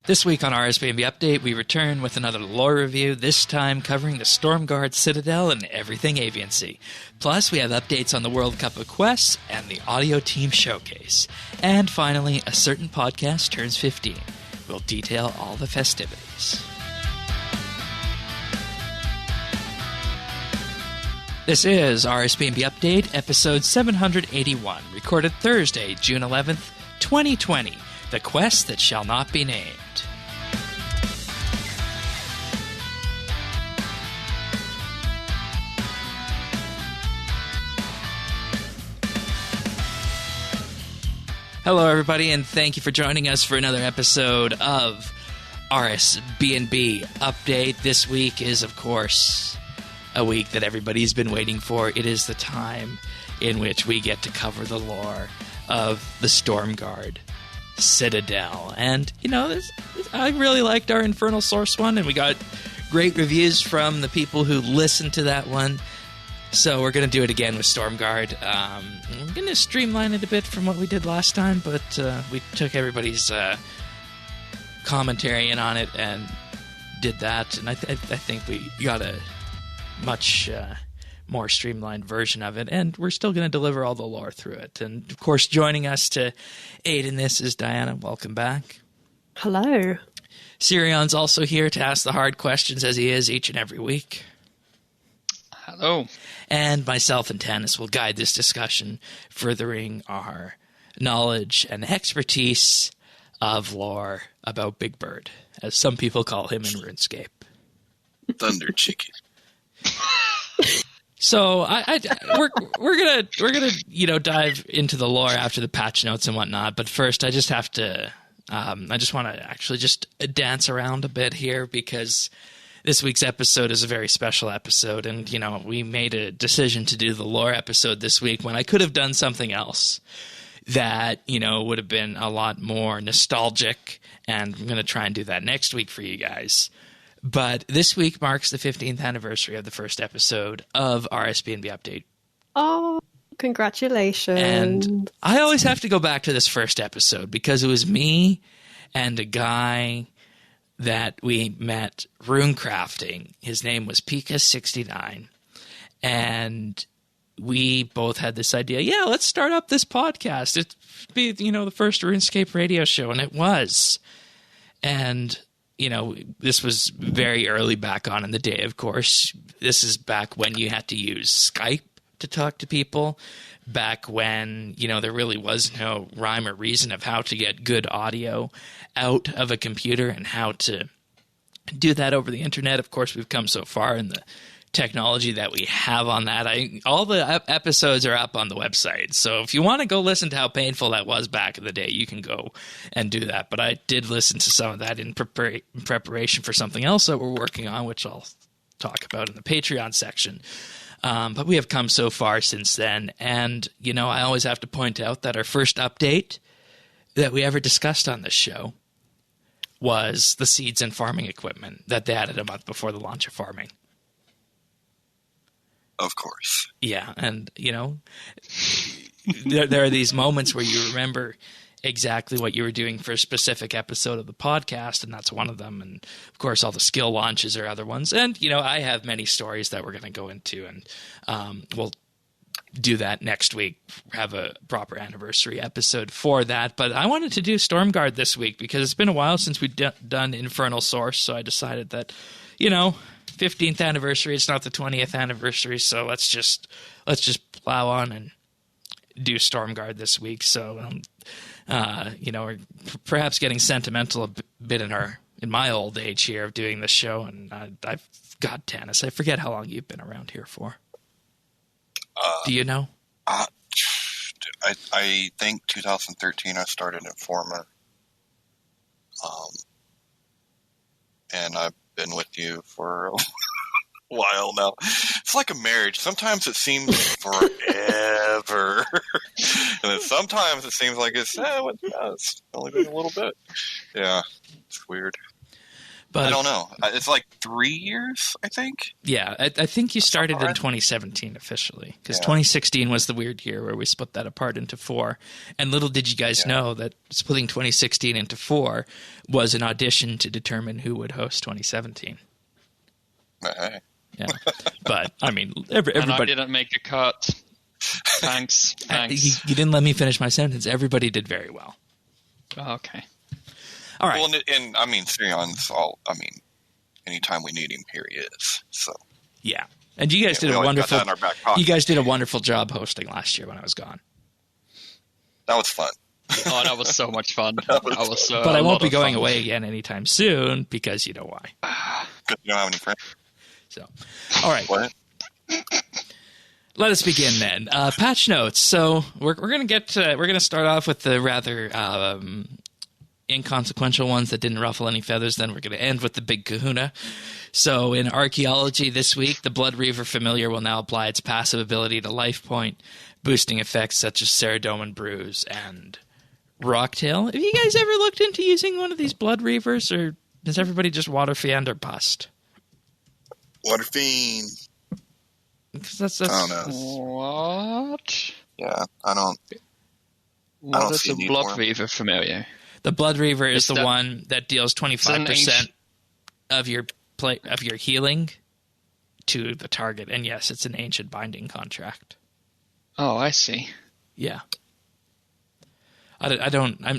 This week on RSBANDB Update, we return with another lore review, this time covering the Stormguard Citadel and everything aviansie. Plus, we have updates on the World Cup of Quests and the audio team showcase. And finally, a certain podcast turns 15. We'll detail all the festivities. This is RSBANDB Update, episode 781, recorded Thursday, June 11th, 2020. The Quest That Shall Not Be Named. Hello, everybody, and thank you for joining us for another episode of RSBANDB Update. This week is, of course, a week that everybody's been waiting for. It is the time in which we get to cover the lore of the Stormguard Citadel. And, you know, I really liked our Infernal Source one, and we got great reviews from the people who listened to that one. So we're going to do it again with Stormguard. We're going to streamline it a bit from what we did last time, but we took everybody's commentary in on it and did that. And I think we got a much more streamlined version of it, and we're still going to deliver all the lore through it. And, of course, joining us to aid in this is Diana. Welcome back. Hello. Sirion's also here to ask the hard questions, as he is each and every week. Hello. And myself and Tanis will guide this discussion, furthering our knowledge and expertise of lore about Big Bird, as some people call him in RuneScape. Thunder Chicken. So we're gonna dive into the lore after the patch notes and whatnot. But first, I just have to I just want to actually just dance around a bit here, because this week's episode is a very special episode, and, you know, we made a decision to do the lore episode this week when I could have done something else that, you know, would have been a lot more nostalgic, and I'm going to try and do that next week for you guys. But this week marks the 15th anniversary of the first episode of RSBANDB Update. Oh, congratulations. And I always have to go back to this first episode because it was me and a guy that we met rune crafting. His name was Pika69. And we both had this idea, yeah, let's start up this podcast. It'd be, you know, the first RuneScape radio show, and it was. And, you know, this was very early back on in the day, of course. This is back when you had to use Skype to talk to people, back when, you know, there really was no rhyme or reason of how to get good audio out of a computer and how to do that over the internet. Of course, we've come so far in the technology that we have on that. All the episodes are up on the website, so if you want to go listen to how painful that was back in the day, you can go and do that. But I did listen to some of that in preparation for something else that we're working on, which I'll talk about in the Patreon section. But we have come so far since then, and, you know, I always have to point out that our first update that we ever discussed on this show was the seeds and farming equipment that they added a month before the launch of farming. Of course. Yeah, and, you know, there are these moments where you remember exactly what you were doing for a specific episode of the podcast, and that's one of them. And, of course, all the skill launches are other ones. And, you know, I have many stories that we're going to go into, and we'll do that next week, have a proper anniversary episode for that. But I wanted to do Stormguard this week because it's been a while since we've done Infernal Source, so I decided that, you know, 15th anniversary, it's not the 20th anniversary, so let's just plow on and do Stormguard this week. So, you know, we're perhaps getting sentimental a bit in my old age here of doing this show, and God, Tanis, I forget how long you've been around here for. Do you know? I think 2013 I started at Former. And I've been with you for a while now. It's like a marriage. Sometimes it seems forever. And then sometimes it seems like it's only been a little bit. Yeah, it's weird. But I don't know. It's like 3 years, I think. Yeah, I think you started in 2017 officially, because 2016 was the weird year where we split that apart into 4. And little did you guys know that splitting 2016 into 4 was an audition to determine who would host 2017. Hey. Yeah, but I mean, everybody. And I didn't make a cut. Thanks. You didn't let me finish my sentence. Everybody did very well. Oh, okay. All right. Well, and I mean, Sirion's all. I mean, anytime we need him, here he is. So. Yeah, and you guys did a wonderful. You guys did a wonderful job hosting last year when I was gone. That was fun. Oh, that was so much fun. But I won't be going away again anytime soon because you know why. Because you don't have any friends. So, all right. What? Let us begin then. Patch notes. So we're gonna start off with the rather inconsequential ones that didn't ruffle any feathers. Then we're gonna end with the big kahuna. So in archaeology this week, the Blood Reaver familiar will now apply its passive ability to life point, boosting effects such as Ceridome Bruise and Rocktail. Have you guys ever looked into using one of these Blood Reavers, or does everybody just Water Fiend or bust? Water Fiend. That's I don't know. What? Yeah, I don't. What is see a the need Blood for 'em. Reaver familiar? The Blood Reaver is the that- one that deals 25% of your healing to the target, and yes, it's an ancient binding contract. Oh, I see. Yeah, I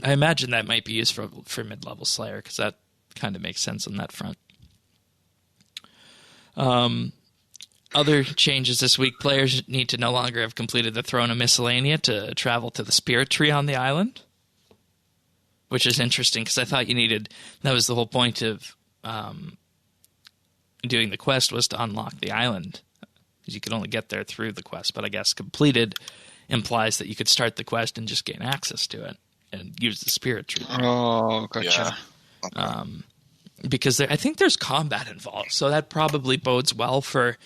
imagine that might be used for mid-level Slayer because that kind of makes sense on that front. Other changes this week: players need to no longer have completed the Throne of Miscellanea to travel to the Spirit Tree on the island, which is interesting because I thought you needed. That was the whole point of doing the quest, was to unlock the island, because you could only get there through the quest. But I guess completed implies that you could start the quest and just gain access to it and use the Spirit Tree. Oh, gotcha. Yeah. Okay. Because I think there's combat involved, so that probably bodes well for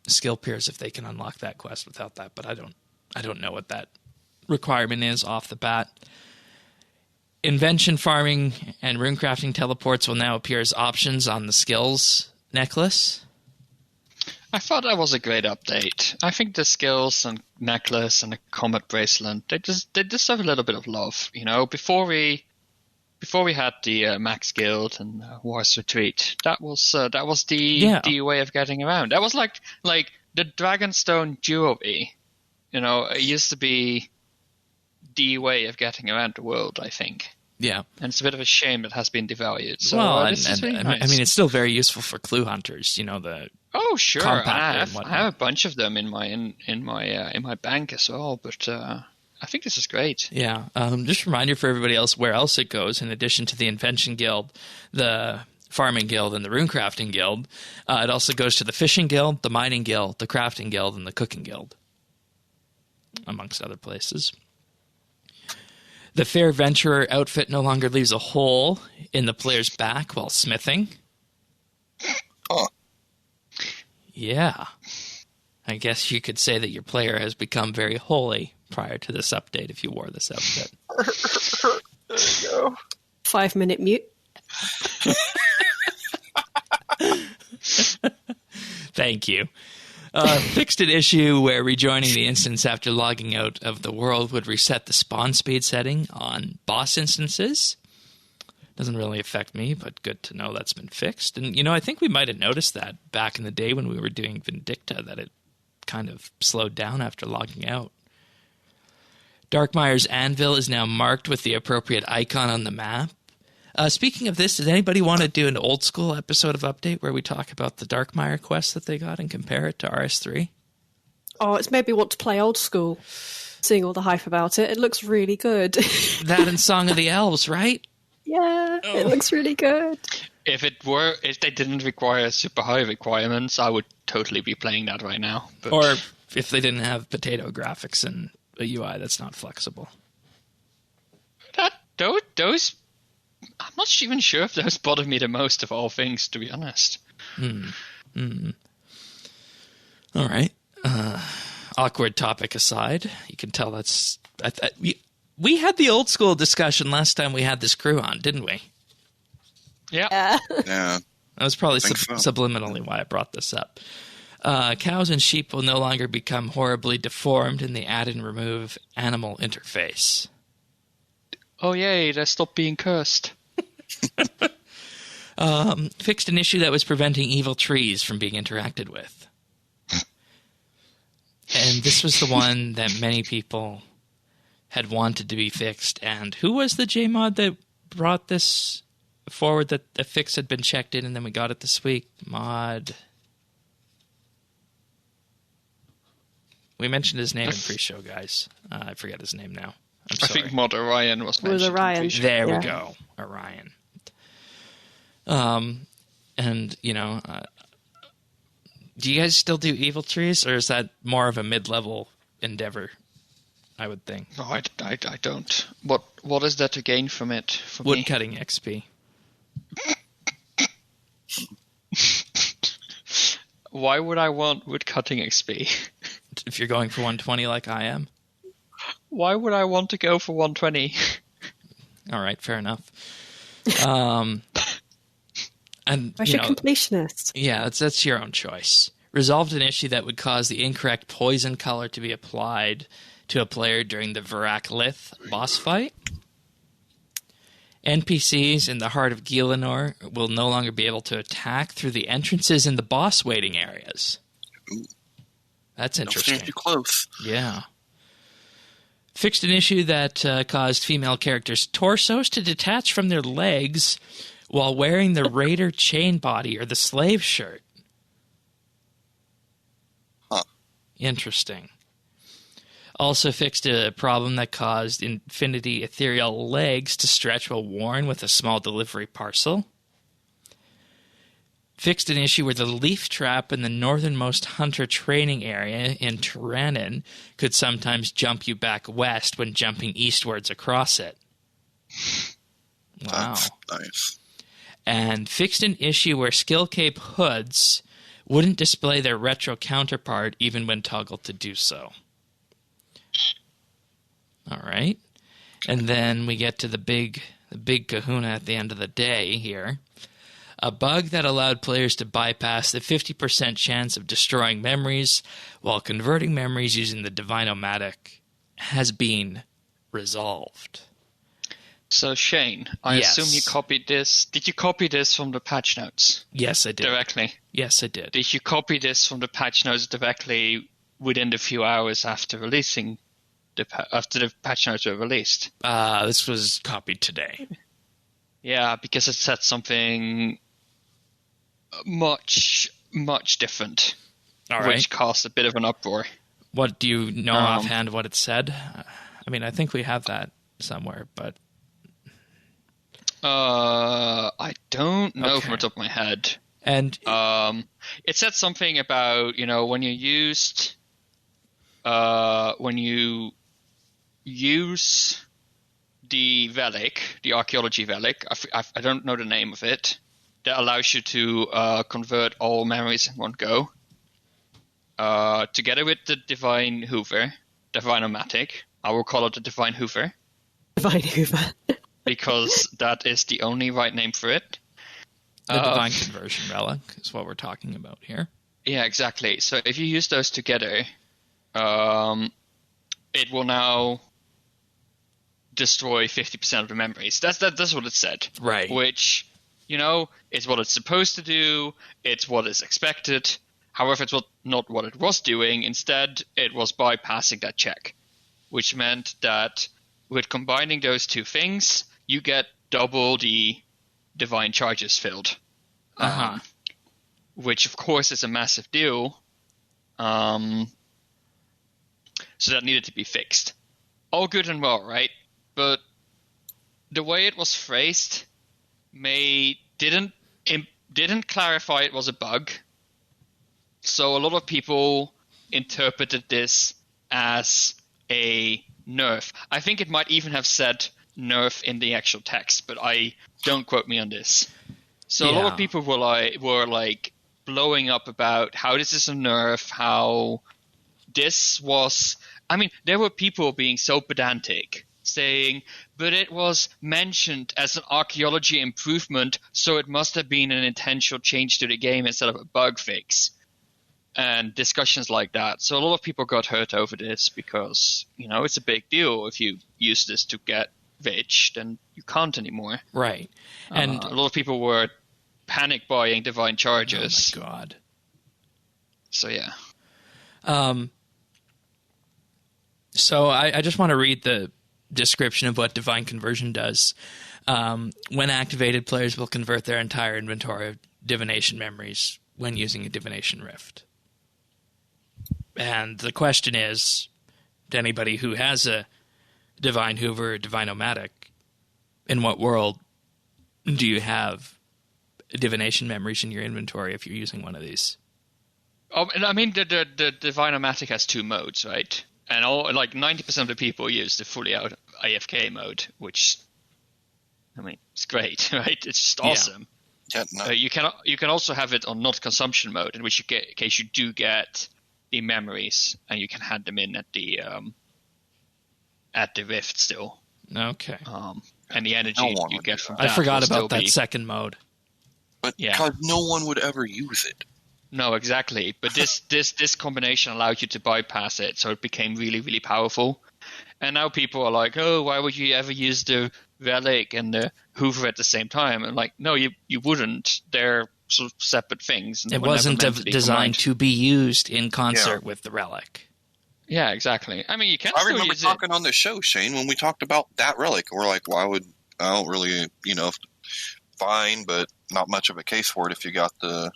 skill peers if they can unlock that quest without that. But I don't know what that requirement is off the bat. Invention farming and runecrafting teleports will now appear as options on the skills necklace. I thought that was a great update. I think the skills and necklace and the combat bracelet, they deserve a little bit of love. You know, before we had the Max Guild and War's Retreat, that was the way of getting around. That was like the Dragonstone Jewelry. You know, it used to be the way of getting around the world, I think. Yeah. And it's a bit of a shame it has been devalued. So this is really nice. I mean, it's still very useful for clue hunters. You know, the sure. I have a bunch of them in my bank as well. But I think this is great. Yeah. Just a reminder for everybody else where else it goes. In addition to the Invention Guild, the Farming Guild, and the Runecrafting Guild, it also goes to the Fishing Guild, the Mining Guild, the Crafting Guild, and the Cooking Guild, amongst other places. The Fair Venturer outfit no longer leaves a hole in the player's back while smithing. Oh. Yeah. I guess you could say that your player has become very holy prior to this update if you wore this outfit. There you go. 5-minute mute. Thank you. Fixed an issue where rejoining the instance after logging out of the world would reset the spawn speed setting on boss instances. Doesn't really affect me, but good to know that's been fixed. And, you know, I think we might have noticed that back in the day when we were doing Vindicta, that it kind of slowed down after logging out. Darkmire's Anvil is now marked with the appropriate icon on the map. Speaking of this, does anybody want to do an old school episode of Update where we talk about the Darkmire quest that they got and compare it to RS3? Oh, it's made me want to play old school. Seeing all the hype about it, it looks really good. That and Song of the Elves, right? Yeah, it looks really good. If they didn't require super high requirements, I would totally be playing that right now. But Or if they didn't have potato graphics and a UI that's not flexible. Those, I'm not even sure if those bother me the most of all things, to be honest. All right. Awkward topic aside, you can tell that's... we had the old school discussion last time we had this crew on, didn't we? Yeah. Yeah. That was probably think so. subliminally why I brought this up. Cows and sheep will no longer become horribly deformed in the add and remove animal interface. Oh, yay, they stopped being cursed. Fixed an issue that was preventing evil trees from being interacted with. And this was the one that many people had wanted to be fixed. And who was the JMod that brought this forward, that the fix had been checked in and then we got it this week? Mod. We mentioned his name in pre-show, guys. I forget his name now. I'm I sorry. think Mod Orion was mentioned. Was Orion. in pre-show. There Yeah. we go. Orion. And, you know, do you guys still do evil trees, or is that more of a mid-level endeavor, I would think? No, I don't. What is there to gain from it for me? Woodcutting XP. Why would I want woodcutting XP? If you're going for 120 like I am. Why would I want to go for 120? All right, fair enough. And Where's you your know, completionist? yeah, that's your own choice. Resolved an issue that would cause the incorrect poison color to be applied to a player during the Varak Lith boss fight. NPCs in the heart of Gielinor will no longer be able to attack through the entrances in the boss waiting areas. That's Don't interesting. stand too close. Yeah. Fixed an issue that caused female characters' torsos to detach from their legs while wearing the Raider chain body or the slave shirt. Huh. Interesting. Also fixed a problem that caused Infinity ethereal legs to stretch while worn with a small delivery parcel. Fixed an issue where the leaf trap in the northernmost hunter training area in Tyrannon could sometimes jump you back west when jumping eastwards across it. Wow. That's nice. And fixed an issue where skill cape hoods wouldn't display their retro counterpart even when toggled to do so. All right. And then we get to the big kahuna at the end of the day here. A bug that allowed players to bypass the 50% chance of destroying memories while converting memories using the Divine-O-Matic has been resolved. So, Shane, I Yes. assume you copied this. Did you copy this from the patch notes Yes, I did. directly? Yes, I did. Did you copy this from the patch notes directly within the few hours after releasing after the patch notes were released? This was copied today. Yeah, because it said something much different, All right. which caused a bit of an uproar. What do you know offhand what it said? I mean, I think we have that somewhere, but I don't know Okay. from the top of my head. and It said something about, when you use the relic, the archaeology relic, I don't know the name of it, that allows you to convert all memories in one go. Together with the Divine Hoover, Divine-O-Matic, I will call it the Divine Hoover, Divine Hoover. because that is the only right name for it. the Divine Conversion Relic is what we're talking about here. Yeah, exactly. So if you use those together, it will now destroy 50% of the memories. That's what it said. Right. Which, is what it's supposed to do. It's what is expected. However, it's not what it was doing. Instead, it was bypassing that check, which meant that with combining those two things, you get double the divine charges filled. Which, of course, is a massive deal. So that needed to be fixed. All good and well, right? But the way it was phrased didn't clarify it was a bug. So a lot of people interpreted this as a nerf. I think it might even have said nerf in the actual text, but don't quote me on this. So a lot Yeah. of people were like blowing up about how this is a nerf, how this was. I mean, there were people being so pedantic saying, but it was mentioned as an archaeology improvement, so it must have been an intentional change to the game instead of a bug fix. And discussions like that. So a lot of people got hurt over this because, it's a big deal. If you use this to get rich, then you can't anymore. Right. And a lot of people were panic buying divine charges. Oh my god. So yeah. So I just want to read the description of what Divine Conversion does. When activated, players will convert their entire inventory of divination memories when using a divination rift. And the question is, to anybody who has a Divine Hoover or Divine-O-Matic, in what world do you have divination memories in your inventory if you're using one of these? I mean, the Divine-O-Matic has 2 modes, right? And 90% of the people use the fully out AFK mode, which, it's great, right? It's just awesome. Yeah, no. You can also have it on not consumption mode, in which case you do get the memories, and you can hand them in at the rift still. Okay. And the energy you get from that. I forgot about that second mode. But because no one would ever use it. No, exactly. But this combination allowed you to bypass it, so it became really, really powerful. And now people are like, oh, why would you ever use the Relic and the Hoover at the same time? And no, you wouldn't. They're sort of separate things. It wasn't designed to be used in concert with the Relic. Yeah, exactly. I mean, you can. I remember talking on the show, Shane, when we talked about that Relic. We're like, I don't really, fine, but not much of a case for it if you got the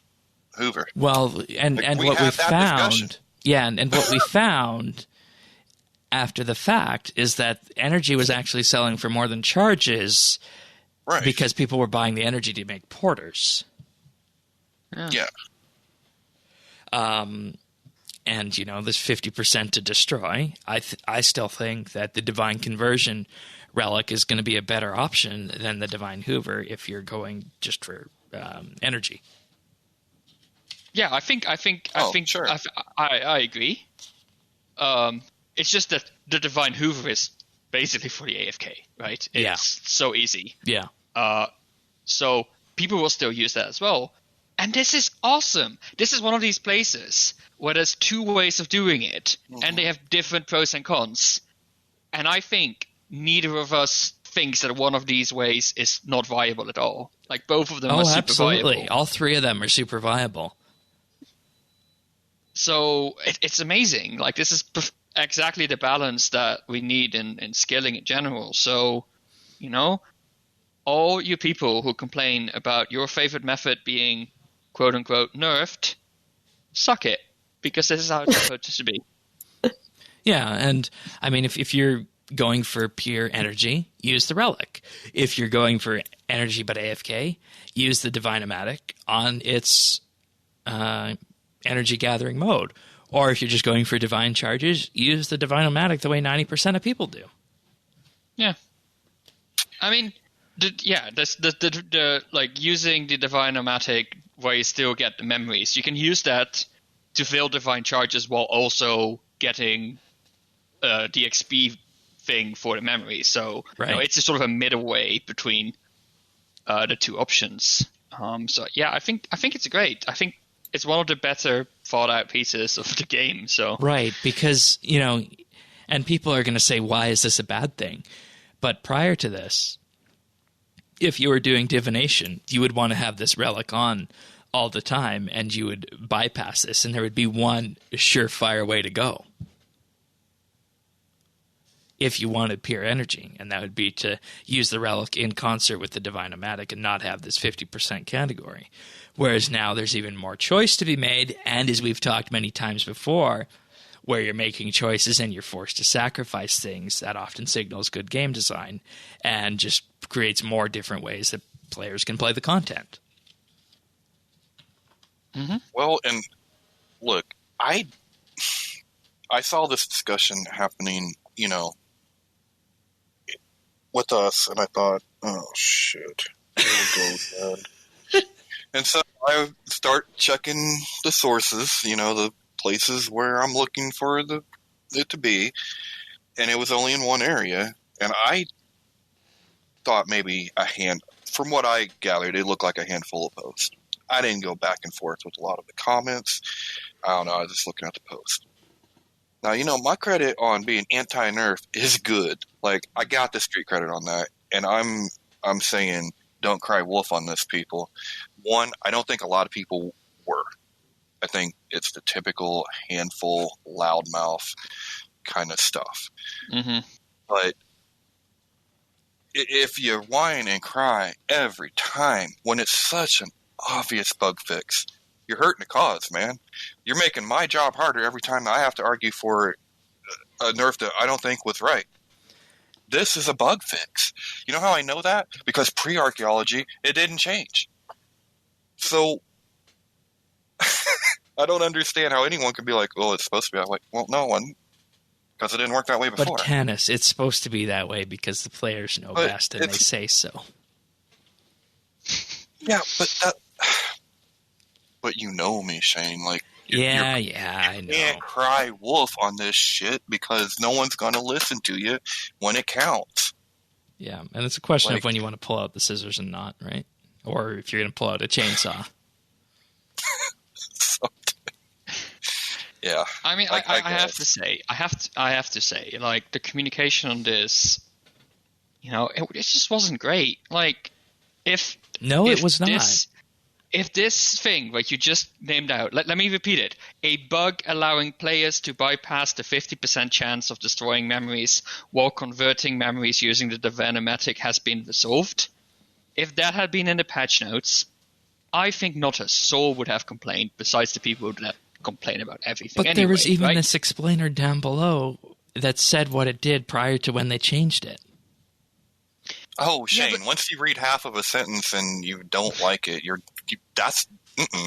Hoover. Well, and what we found, and what we found after the fact is that energy was actually selling for more than charges, right? Because people were buying the energy to make porters. Yeah. And there's 50% to destroy. I still think that the Divine Conversion Relic is going to be a better option than the Divine Hoover if you're going just for energy. Yeah, I think sure. I agree. It's just that the Divine Hoover is basically for the AFK, right? It's so easy. Yeah. So people will still use that as well. And this is awesome. This is one of these places where there's 2 ways of doing it, and they have different pros and cons. And I think neither of us thinks that one of these ways is not viable at all. Both of them are super absolutely. viable. All 3 of them are super viable. So it's amazing. This is exactly the balance that we need in skilling in general. So, all you people who complain about your favorite method being quote-unquote nerfed, suck it, because this is how it's supposed to be. Yeah, and I mean, if you're going for pure energy, use the Relic. If you're going for energy but AFK, use the Divine-O-Matic on its energy gathering mode. Or if you're just going for divine charges, use the Divine-O-Matic the way 90% of people do. Yeah. I mean, using the Divine-O-Matic where you still get the memories. You can use that to fill divine charges while also getting the XP thing for the memories. So it's a sort of a middle way between the 2 options. So yeah, I think it's great. I think it's one of the better thought out pieces of the game. So right, because and people are going to say, why is this a bad thing? But prior to this, if you were doing divination, you would want to have this Relic on all the time, and you would bypass this, and there would be one surefire way to go if you wanted pure energy, and that would be to use the Relic in concert with the Divine-O-Matic and not have this 50% category. Whereas now there's even more choice to be made, and as we've talked many times before, where you're making choices and you're forced to sacrifice things, that often signals good game design and just creates more different ways that players can play the content. Mm-hmm. Well, and look, I saw this discussion happening, with us, and I thought, oh shit, here we go, man. And so I start checking the sources, the places where I'm looking for it to be, and it was only in one area, And I thought maybe from what I gathered, it looked like a handful of posts. I didn't go back and forth with a lot of the comments. I don't know, I was just looking at the post. Now, my credit on being anti-nerf is good. Like, I got the street credit on that, and I'm saying don't cry wolf on this, people. One, I don't think a lot of people were. I think it's the typical handful, loudmouth kind of stuff. Mm-hmm. But if you whine and cry every time when it's such an obvious bug fix, you're hurting the cause, man. You're making my job harder every time I have to argue for a nerf that I don't think was right. This is a bug fix. You know how I know that? Because pre-archaeology, it didn't change. So I don't understand how anyone could be like, oh, it's supposed to be that way. Well, no one, because it didn't work that way before. But Canis, it's supposed to be that way because the players know best and they say so. Yeah, but you know me, Shane. Like, I know. You can't cry wolf on this shit because no one's going to listen to you when it counts. Yeah, and it's a question of when you want to pull out the scissors and not, right? Or if you're going to pull out a chainsaw. Yeah. I mean, I have to say, like, the communication on this, it just wasn't great. Like, it was not. If this thing, like you just named out, let me repeat it, a bug allowing players to bypass the 50% chance of destroying memories while converting memories using the Divanomatic has been resolved. If that had been in the patch notes, I think not a soul would have complained besides the people who complain about everything. But there was even this explainer down below that said what it did prior to when they changed it. Oh, Shane, once you read half of a sentence and you don't like it, that's...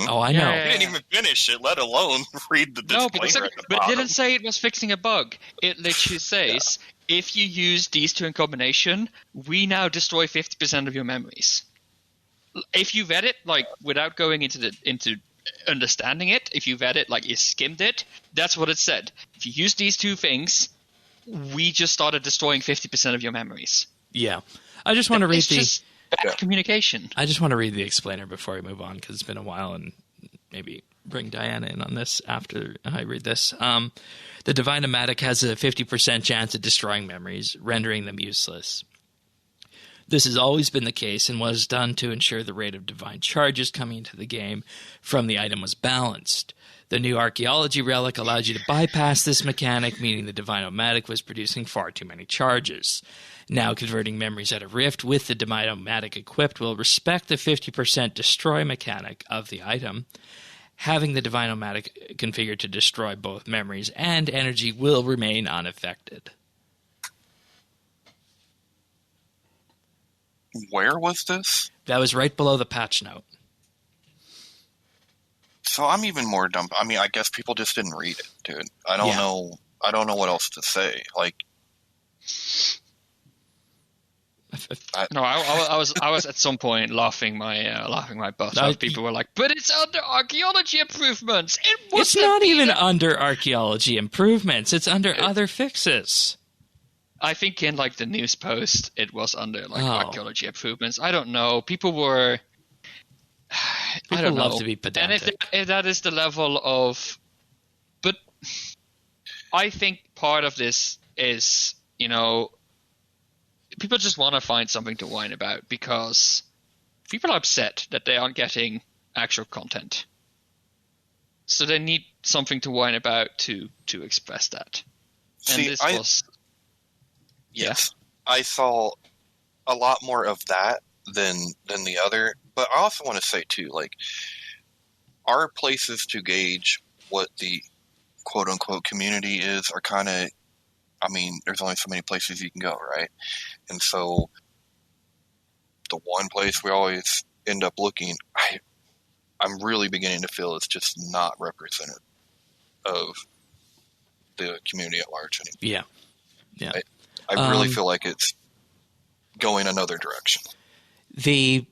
Oh, I know. You didn't even finish it, let alone read the disclaimer but it didn't say it was fixing a bug. It literally says, if you use these two in combination, we now destroy 50% of your memories. If you read it, like, without going into understanding it, if you read it, like, you skimmed it, that's what it said. If you use these two things, we just started destroying 50% of your memories. Yeah. I just want to read bad communication. I just want to read the explainer before we move on because it's been a while, and maybe bring Diana in on this after I read this. The Divanomatic has a 50% chance of destroying memories, rendering them useless. This has always been the case and was done to ensure the rate of divine charges coming into the game from the item was balanced. The new archaeology relic allowed you to bypass this mechanic, meaning the Divanomatic was producing far too many charges. Now converting memories at a rift with the Divanomatic equipped will respect the 50% destroy mechanic of the item. Having the Divanomatic configured to destroy both memories and energy will remain unaffected. Where was this? That was right below the patch note. So I'm even more dumb. I mean, I guess people just didn't read it, dude. I don't know. I don't know what else to say. Like, I was at some point laughing my butt off. People were like, "But it's under archaeology improvements." It's not even under archaeology improvements. It's under other fixes. I think in like the news post, it was under archaeology improvements. I don't know. People were. People I don't love know. to be pedantic. And if that is the level of, but I think part of this is people just want to find something to whine about because people are upset that they aren't getting actual content. So they need something to whine about to express that. Yes, I saw a lot more of that than the other. But I also want to say too, like, our places to gauge what the quote unquote community is are kind of, I mean, there's only so many places you can go, right? And so the one place we always end up looking, I'm really beginning to feel it's just not representative of the community at large anymore. Yeah. I really feel like it's going another direction. The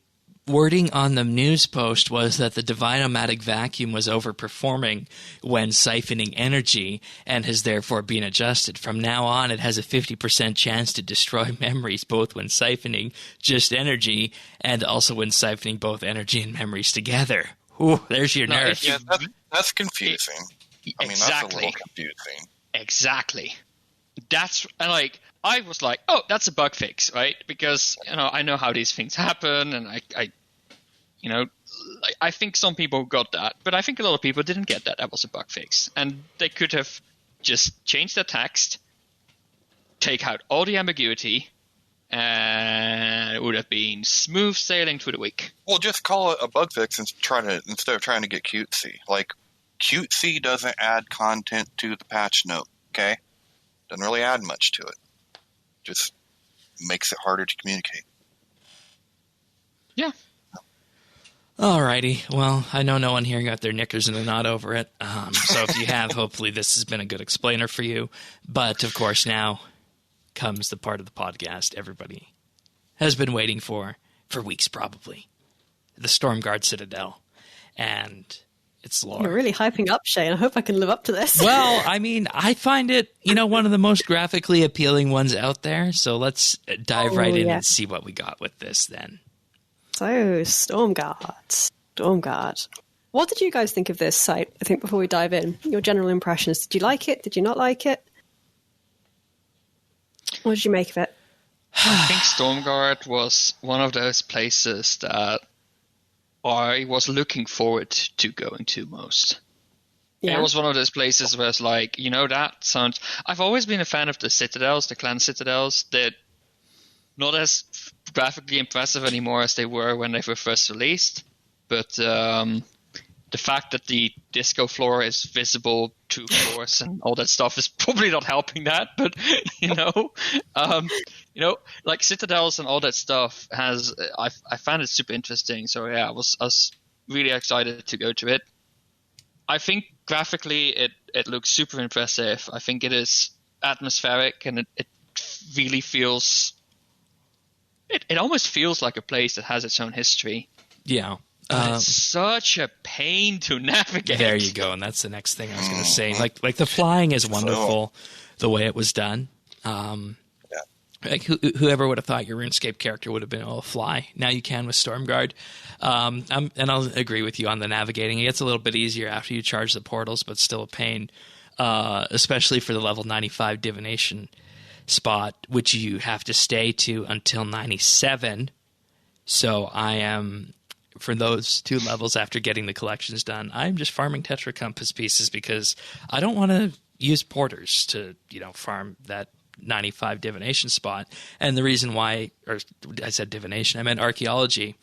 wording on the news post was that the Divinomatic Vacuum was overperforming when siphoning energy and has therefore been adjusted. From now on, it has a 50% chance to destroy memories, both when siphoning just energy and also when siphoning both energy and memories together. Ooh, there's your nerf. Yeah, that's confusing. I mean, exactly. that's a little confusing. Exactly. That's like, I was like, oh, that's a bug fix, right? Because, I know how these things happen, and I think some people got that, but I think a lot of people didn't get that. That was a bug fix. And they could have just changed the text, take out all the ambiguity, and it would have been smooth sailing through the week. Well, just call it a bug fix instead of trying to get cutesy. Like, cutesy doesn't add content to the patch note, okay? Doesn't really add much to it. Just makes it harder to communicate. Yeah. Alrighty. Well, I know no one here got their knickers in a knot over it. So if you have, hopefully this has been a good explainer for you. But, of course, now comes the part of the podcast everybody has been waiting for weeks probably. The Stormguard Citadel. And its lore. You're really hyping up, Shane. I hope I can live up to this. Well, I mean, I find it, one of the most graphically appealing ones out there. So let's dive right in and see what we got with this then. So, Stormguard. What did you guys think of this site? I think before we dive in, your general impressions. Did you like it? Did you not like it? What did you make of it? I think Stormguard was one of those places that I was looking forward to going to most. Yeah. It was one of those places where it's like, that sounds... I've always been a fan of the Citadels, the clan Citadels. They're not as graphically impressive anymore as they were when they were first released. But the fact that the disco floor is visible to floors and all that stuff is probably not helping that. But, like Citadels and all that stuff I found it super interesting. So yeah, I was really excited to go to it. I think graphically it looks super impressive. I think it is atmospheric, and it really feels it almost feels like a place that has its own history. Yeah. It's such a pain to navigate. There you go, and that's the next thing I was going to say. Like the flying is wonderful, the way it was done. Like whoever would have thought your RuneScape character would have been able to fly? Now you can with Stormguard. And I'll agree with you on the navigating. It gets a little bit easier after you charge the portals, but still a pain, especially for the level 95 divination spot, which you have to stay to until 97. So I am, for those two levels after getting the collections done, I'm just farming Tetra Compass pieces because I don't want to use porters to, farm that 95 divination spot. And the reason why, or I said divination, I meant archaeology.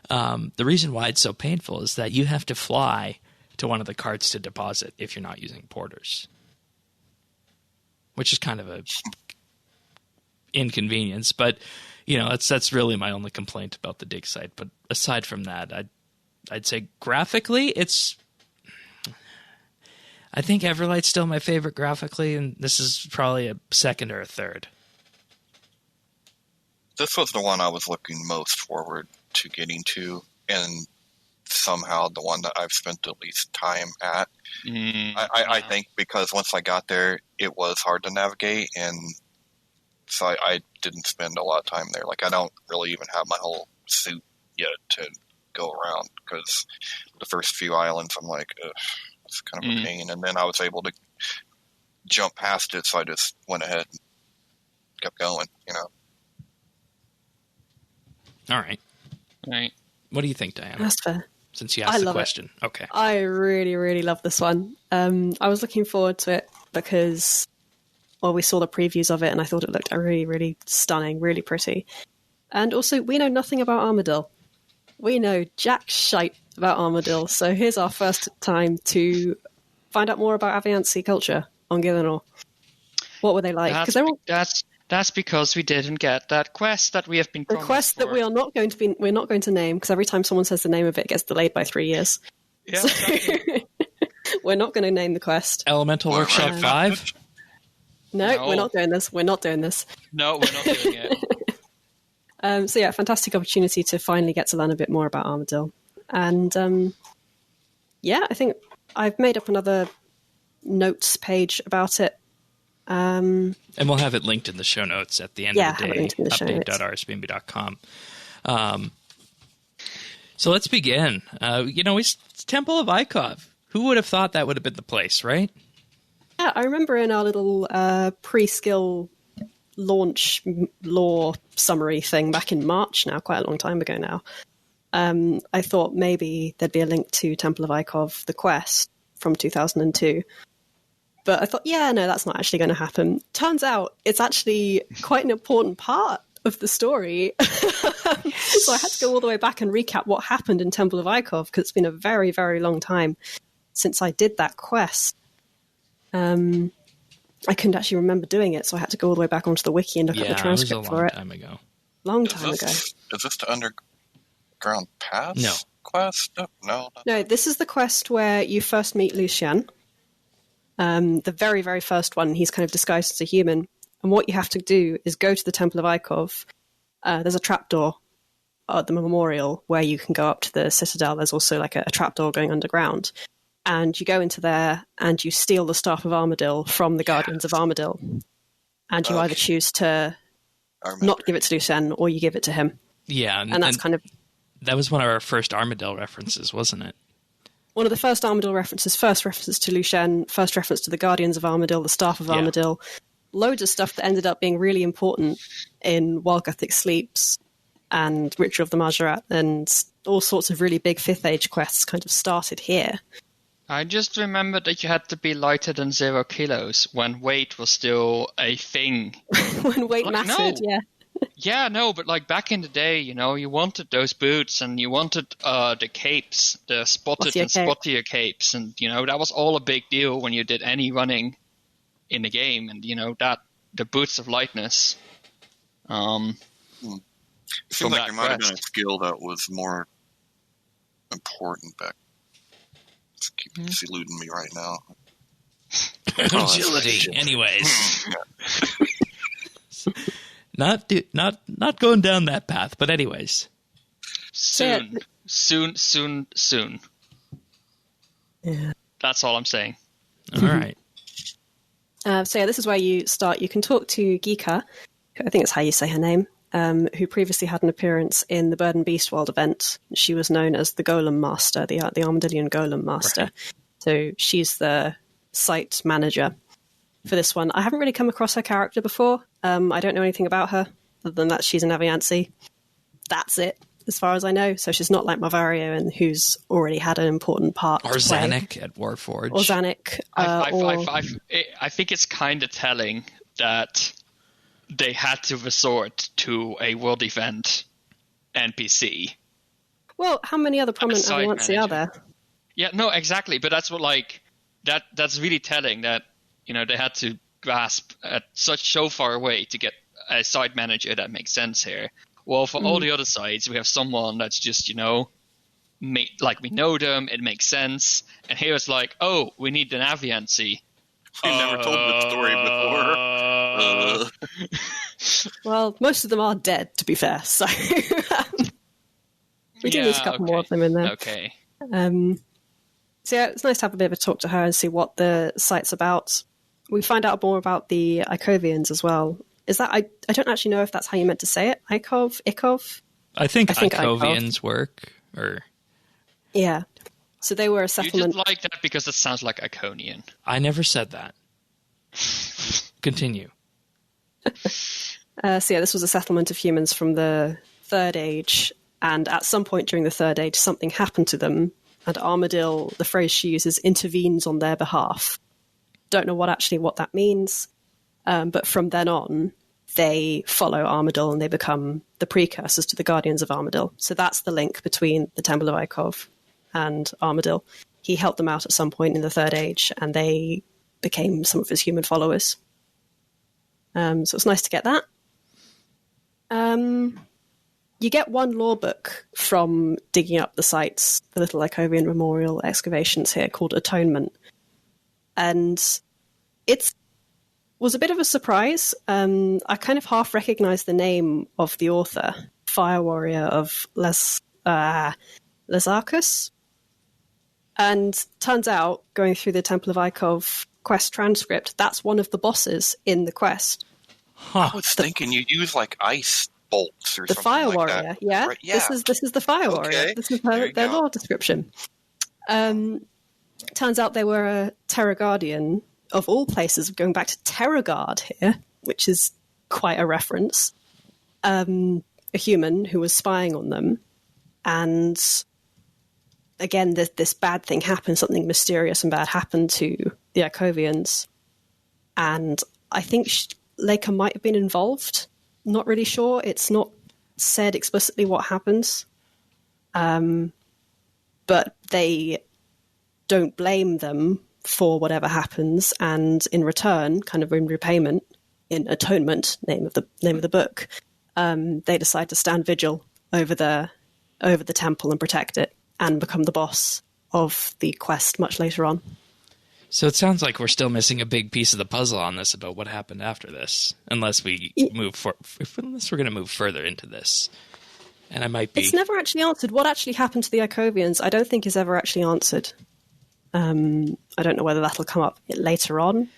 The reason why it's so painful is that you have to fly to one of the carts to deposit if you're not using porters, which is kind of a inconvenience. But that's really my only complaint about the dig site. But aside from that, I'd say graphically, I think Everlight's still my favorite graphically, and this is probably a second or a third. This was the one I was looking most forward to getting to, and somehow the one that I've spent the least time at. I think because once I got there, it was hard to navigate, and so I didn't spend a lot of time there. Like, I don't really even have my whole suit yet to go around, because the first few islands, I'm like, ugh. It's kind of a pain, and then I was able to jump past it, so I just went ahead and kept going, All right. What do you think, Diana? That's fair. Since you asked the question. It. Okay. I really, really love this one. I was looking forward to it because, we saw the previews of it, and I thought it looked really, really stunning, really pretty. And also, we know nothing about Armadillo. We know jack shite about Armadillo, so here's our first time to find out more about aviansie culture on Gillinor. What were they like? That's because we didn't get that quest that we have been promised. The quest that we're not going to name, because every time someone says the name of it, it gets delayed by 3 years. Yeah, so, exactly. We're not going to name the quest. Elemental Workshop 5? No, we're not doing this. We're not doing this. No, we're not doing it. So yeah, fantastic opportunity to finally get to learn a bit more about Armadil. And yeah, I think I've made up another notes page about it. And we'll have it linked in the show notes at the end of the day, update.rsbnb.com. So let's begin. It's Temple of Ikov. Who would have thought that would have been the place, right? Yeah, I remember in our little pre-skill launch lore summary thing back in March now, quite a long time ago now, I thought maybe there'd be a link to Temple of Ikov, the quest from 2002. But I thought, yeah, no, that's not actually going to happen. Turns out it's actually quite an important part of the story. So I had to go all the way back and recap what happened in Temple of Ikov, because it's been a very, very long time since I did that quest. I couldn't actually remember doing it, so I had to go all the way back onto the wiki and look at the transcript for it. Long time ago. Long time ago. Is this the Underground Pass No. quest? No. No, this is the quest where you first meet Lucien. The very, very first one, he's kind of disguised as a human. And what you have to do is go to the Temple of Ikov. There's a trapdoor at the memorial where you can go up to the Citadel. There's also like a trapdoor going underground. And you go into there and you steal the Staff of Armadil from the Guardians of Armadil. And you either choose to not give it to Lucien or you give it to him. Yeah. And that's kind of... That was one of our first Armadil references, wasn't it? One of the first Armadil references, first references to Lucien, first reference to the Guardians of Armadil, the Staff of Armadil. Loads of stuff that ended up being really important in While Gothic Sleeps and Ritual of the Majorat, and all sorts of really big 5th Age quests kind of started here. I just remembered that you had to be lighter than 0 kilos when weight was still a thing. When weight mattered, yeah. Yeah, no, but like back in the day, you wanted those boots and you wanted the capes, the spotted and spottier capes, and that was all a big deal when you did any running in the game, and that the boots of lightness. It seems like there might have been a skill that was more important back. It's eluding me right now. Agility. Anyways. Not going down that path, but anyways. Soon. Yeah. That's all I'm saying. All right. So yeah, this is where you start. You can talk to Gika, I think it's how you say her name, who previously had an appearance in the Bird and Beast World event. She was known as the Golem Master, the Armadillian Golem Master. Right. So she's the site manager for this one. I haven't really come across her character before. I don't know anything about her, other than that she's an aviansie. That's it, as far as I know. So she's not like Marvario, and who's already had an important part. Or Zanuck at Warforged. Or Zanuck. I think it's kind of telling that they had to resort to a world event NPC. Well, how many other prominent aviansie are there? Yeah, no, exactly. But that's what that's really telling that they had to grasp at so far away to get a side manager that makes sense here. Well, for all the other sides, we have someone that's just, we know them, it makes sense. And here it's like, oh, we need an aviansie. We've never told the story before. Well, most of them are dead, to be fair. So we do need a couple more of them in there. Okay. So yeah, it's nice to have a bit of a talk to her and see what the site's about. We find out more about the Ikovians as well. Is that I don't actually know if that's how you meant to say it. Ikov? I think Ikovians work. Yeah. So they were a settlement. You just like that because it sounds like Iconian. I never said that. Continue. So yeah, this was a settlement of humans from the Third Age, and at some point during the Third Age, something happened to them, and Armadil, the phrase she uses, intervenes on their behalf. Don't know what that means, but from then on, they follow Armadil and they become the precursors to the Guardians of Armadil. So that's the link between the Temple of Ikov and Armadil. He helped them out at some point in the Third Age, and they became some of his human followers. So it's nice to get that. You get one lore book from digging up the sites, the little Ikovian memorial excavations here, called Atonement. And it was a bit of a surprise. I kind of half recognised the name of the author, fire warrior of Lesarcus. And turns out, going through the Temple of Ikov quest transcript, that's one of the bosses in the quest. Huh. I was thinking you use like ice bolts or The something fire like warrior, that. yeah? Right? Yeah. This is the fire warrior. This is their lore description. Turns out they were a Terra Guardian, of all places, going back to Terragard here, which is quite a reference. A human who was spying on them. And again, this bad thing happened, something mysterious and bad happened to the Ikovians. And I think Leica might have been involved. Not really sure. It's not said explicitly what happens. But they don't blame them for whatever happens, and in return, kind of in repayment, in atonement, name of the book, they decide to stand vigil over the temple and protect it, and become the boss of the quest much later on. So it sounds like we're still missing a big piece of the puzzle on this about what happened after this, unless we unless we're going to move further into this. And I might be. It's never actually answered. What actually happened to the Ikovians, I don't think is ever actually answered. I don't know whether that'll come up later on.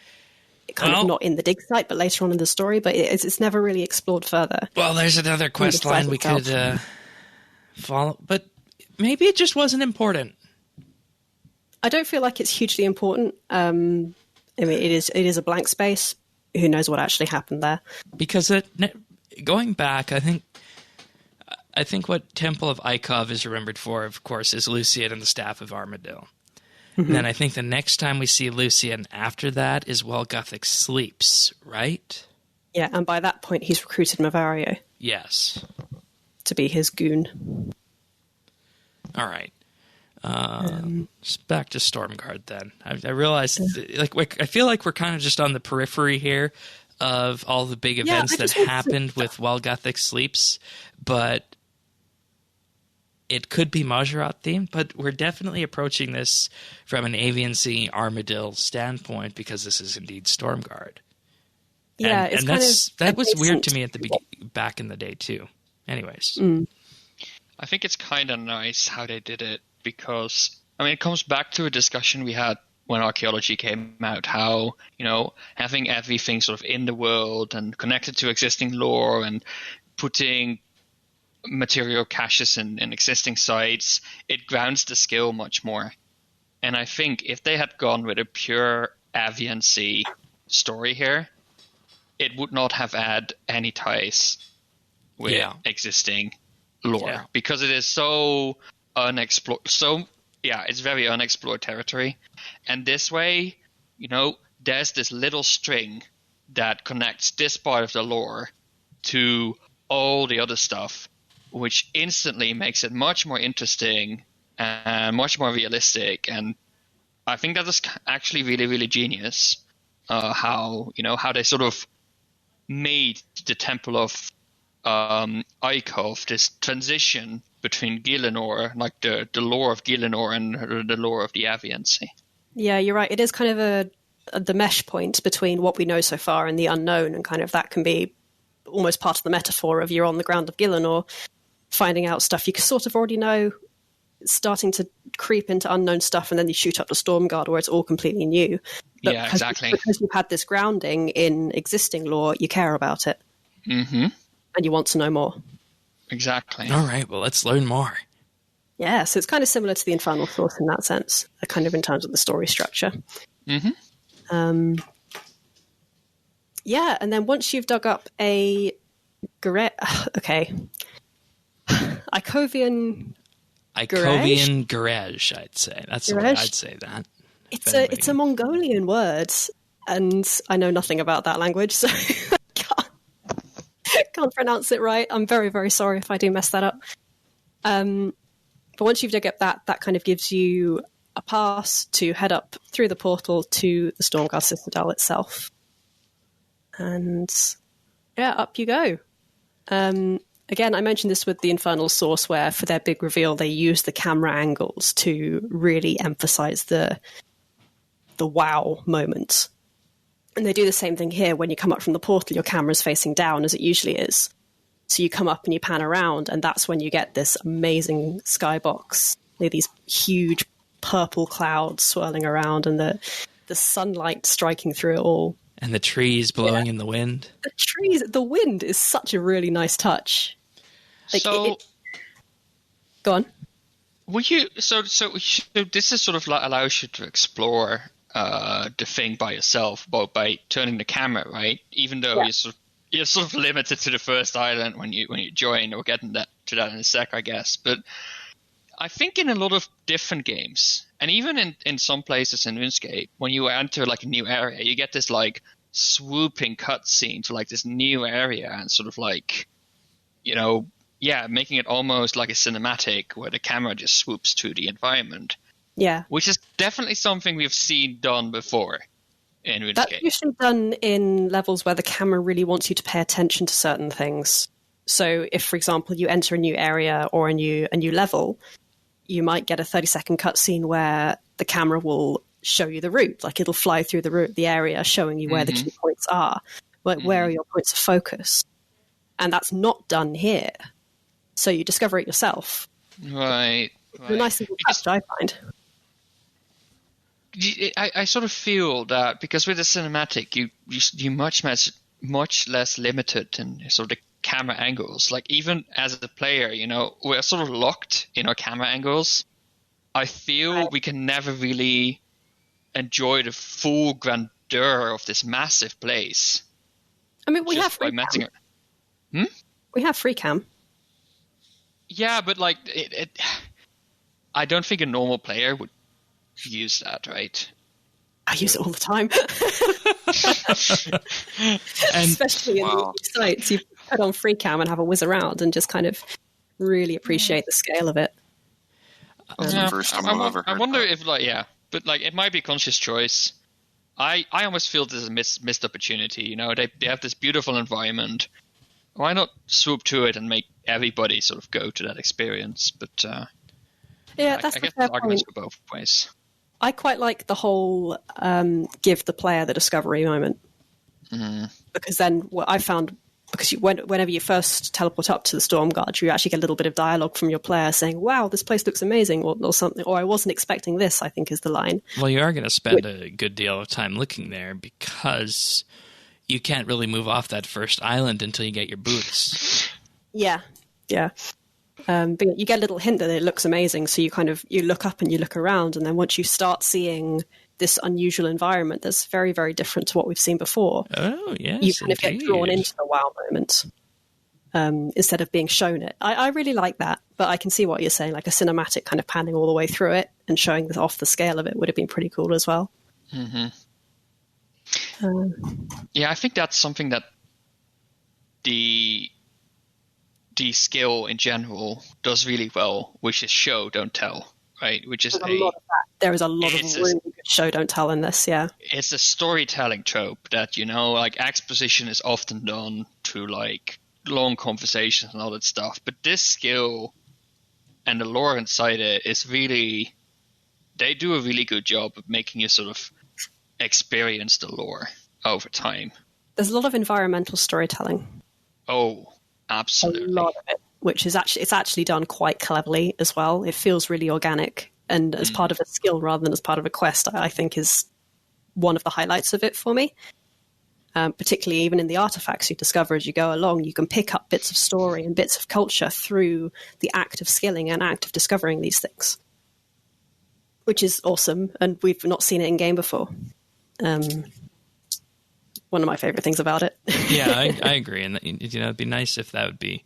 Kind of not in the dig site, but later on in the story. But it's never really explored further. Well, there's another quest line we could follow, but maybe it just wasn't important. I don't feel like it's hugely important. I mean, it is a blank space. Who knows what actually happened there? Because going back, I think what Temple of Ikov is remembered for, of course, is Lucian and the Staff of Armadil. Mm-hmm. And then I think the next time we see Lucian after that is while Gothic sleeps, right? Yeah, and by that point he's recruited Mavario. Yes. To be his goon. All right. Back to Stormguard then. I realized, I feel like we're kind of just on the periphery here of all the big events that happened with While Gothic Sleeps, but it could be Majorat themed, but we're definitely approaching this from an aviansie Armadil standpoint because this is indeed Stormguard. Yeah, and that was weird to me at the back in the day too. Anyways. I think it's kind of nice how they did it because, I mean, it comes back to a discussion we had when archaeology came out, how, having everything sort of in the world and connected to existing lore and putting material caches in existing sites, it grounds the skill much more. And I think if they had gone with a pure aviansie story here, it would not have had any ties with existing lore because it is so unexplored. It's very unexplored territory. And this way, there's this little string that connects this part of the lore to all the other stuff, which instantly makes it much more interesting and much more realistic. And I think that is actually really, really genius. How they sort of made the Temple of Ikov this transition between Gielinor, like the lore of Gielinor and the lore of the aviansie. Yeah, you're right. It is kind of the mesh point between what we know so far and the unknown, and kind of that can be almost part of the metaphor of you're on the ground of Gielinor, finding out stuff you sort of already know, starting to creep into unknown stuff, and then you shoot up the Stormguard where it's all completely new. But exactly. Because you've had this grounding in existing lore, you care about it. Mm-hmm. And you want to know more. Exactly. All right, well, let's learn more. Yeah, so it's kind of similar to the Infernal Source in that sense, kind of in terms of the story structure. Mm-hmm. Yeah, and then once you've dug up Ikovian Gerej, I'd say. That's the way I'd say that. It's a Mongolian word, and I know nothing about that language, so I can't pronounce it right. I'm very, very sorry if I do mess that up. But once you've dug up that kind of gives you a pass to head up through the portal to the Stormguard Citadel itself. And up you go. Again, I mentioned this with the Infernal Source, where for their big reveal, they use the camera angles to really emphasize the wow moment. And they do the same thing here. When you come up from the portal, your camera's facing down, as it usually is. So you come up and you pan around, and that's when you get this amazing skybox. These huge purple clouds swirling around, and the sunlight striking through it all. And the trees blowing in the wind. The wind is such a really nice touch. Like, so, go on. So this is sort of like allows you to explore the thing by yourself, by turning the camera, right? Even though you're sort of limited to the first island when you join. We're getting to that in a sec, I guess. But I think in a lot of different games, and even in some places in RuneScape, when you enter like a new area, you get this like swooping cutscene to like this new area, and sort of like, making it almost like a cinematic where the camera just swoops through the environment. Yeah. Which is definitely something we've seen done before in RuneScape. That's usually done in levels where the camera really wants you to pay attention to certain things. So if, for example, you enter a new area or a new level, you might get a 30-second cutscene where the camera will show you the route. Like it'll fly through the area, showing you where the key points are. Like where are your points of focus? And that's not done here. So you discover it yourself. Right. It's a nice little touch, I find. I sort of feel that because with the cinematic, you much less limited in sort of the camera angles. Like even as a player, we're sort of locked in our camera angles. I feel we can never really enjoy the full grandeur of this massive place. I mean, we have free cam. We have free cam. Yeah, but like I don't think a normal player would use that, right? I use it all the time. Especially in these sites, you put on free cam and have a whiz around and just kind of really appreciate the scale of it. That's the first time I've ever heard I wonder that. if but it might be a conscious choice. I almost feel this is a missed opportunity. They have this beautiful environment. Why not swoop to it and make everybody sort of go to that experience? But that's I guess there's arguments for both ways. I quite like the whole give the player the discovery moment. Because then what I found, because whenever you first teleport up to the Stormguard, you actually get a little bit of dialogue from your player saying, wow, this place looks amazing, or something, or I wasn't expecting this, I think is the line. Well, you are going to spend a good deal of time looking there because you can't really move off that first island until you get your boots. Yeah. But you get a little hint that it looks amazing, so you look up and you look around, and then once you start seeing this unusual environment that's very, very different to what we've seen before, yes, you kind of get drawn into the wow moment instead of being shown it. I really like that, but I can see what you're saying, like a cinematic kind of panning all the way through it and showing off the scale of it would have been pretty cool as well. Yeah, I think that's something that the skill in general does really well, which is show, don't tell, right? Which is There's a lot of that. There is a lot of really good show, don't tell in this, yeah. It's a storytelling trope that, like exposition is often done through like long conversations and all that stuff. But this skill and the lore inside it is really, they do a really good job of making you sort of experience the lore over time. There's a lot of environmental storytelling. Oh, absolutely. A lot of it, which is actually done quite cleverly as well. It feels really organic and as part of a skill rather than as part of a quest, I think is one of the highlights of it for me. Particularly even in the artifacts you discover as you go along, you can pick up bits of story and bits of culture through the act of skilling and act of discovering these things, which is awesome, and we've not seen it in game before. One of my favorite things about it. Yeah, I agree, and it'd be nice if that would be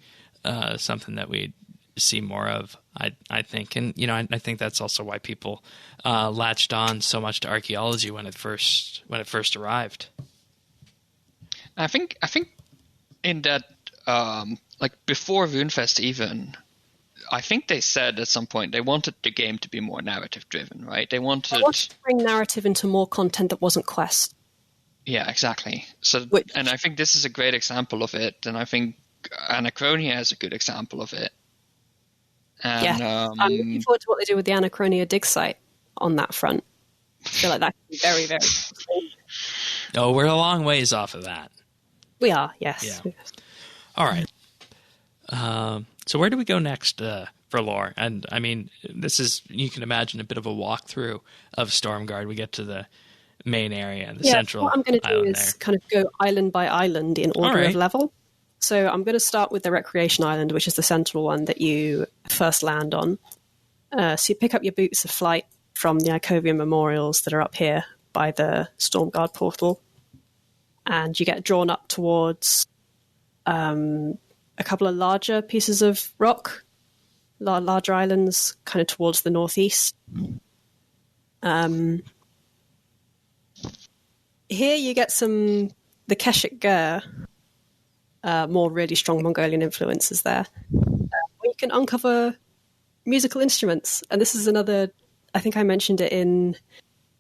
something that we'd see more of. I think, and I think that's also why people latched on so much to archaeology when it first arrived. I think in that like before RuneFest even, I think they said at some point they wanted the game to be more narrative driven, right? They wanted to bring narrative into more content that wasn't quest. Yeah, exactly. So, and I think this is a great example of it, and I think Anachronia is a good example of it. And, I'm looking forward to what they do with the Anachronia dig site on that front. I feel like that could be very, very interesting. Oh, we're a long ways off of that. We are, yes. Yeah. All right. So where do we go next for lore? And I mean, this is, you can imagine, a bit of a walkthrough of Stormguard. We get to the main area, the central what I'm going to do island is there. kind of go island by island in order of level. So I'm going to start with the Recreation Island, which is the central one that you first land on. So you pick up your boots of flight from the Icovian memorials that are up here by the Stormguard portal. And you get drawn up towards a couple of larger pieces of rock, larger islands, kind of towards the northeast. Here you get the Keshik Gur, more really strong Mongolian influences there. Where you can uncover musical instruments. And this is another, I think I mentioned it in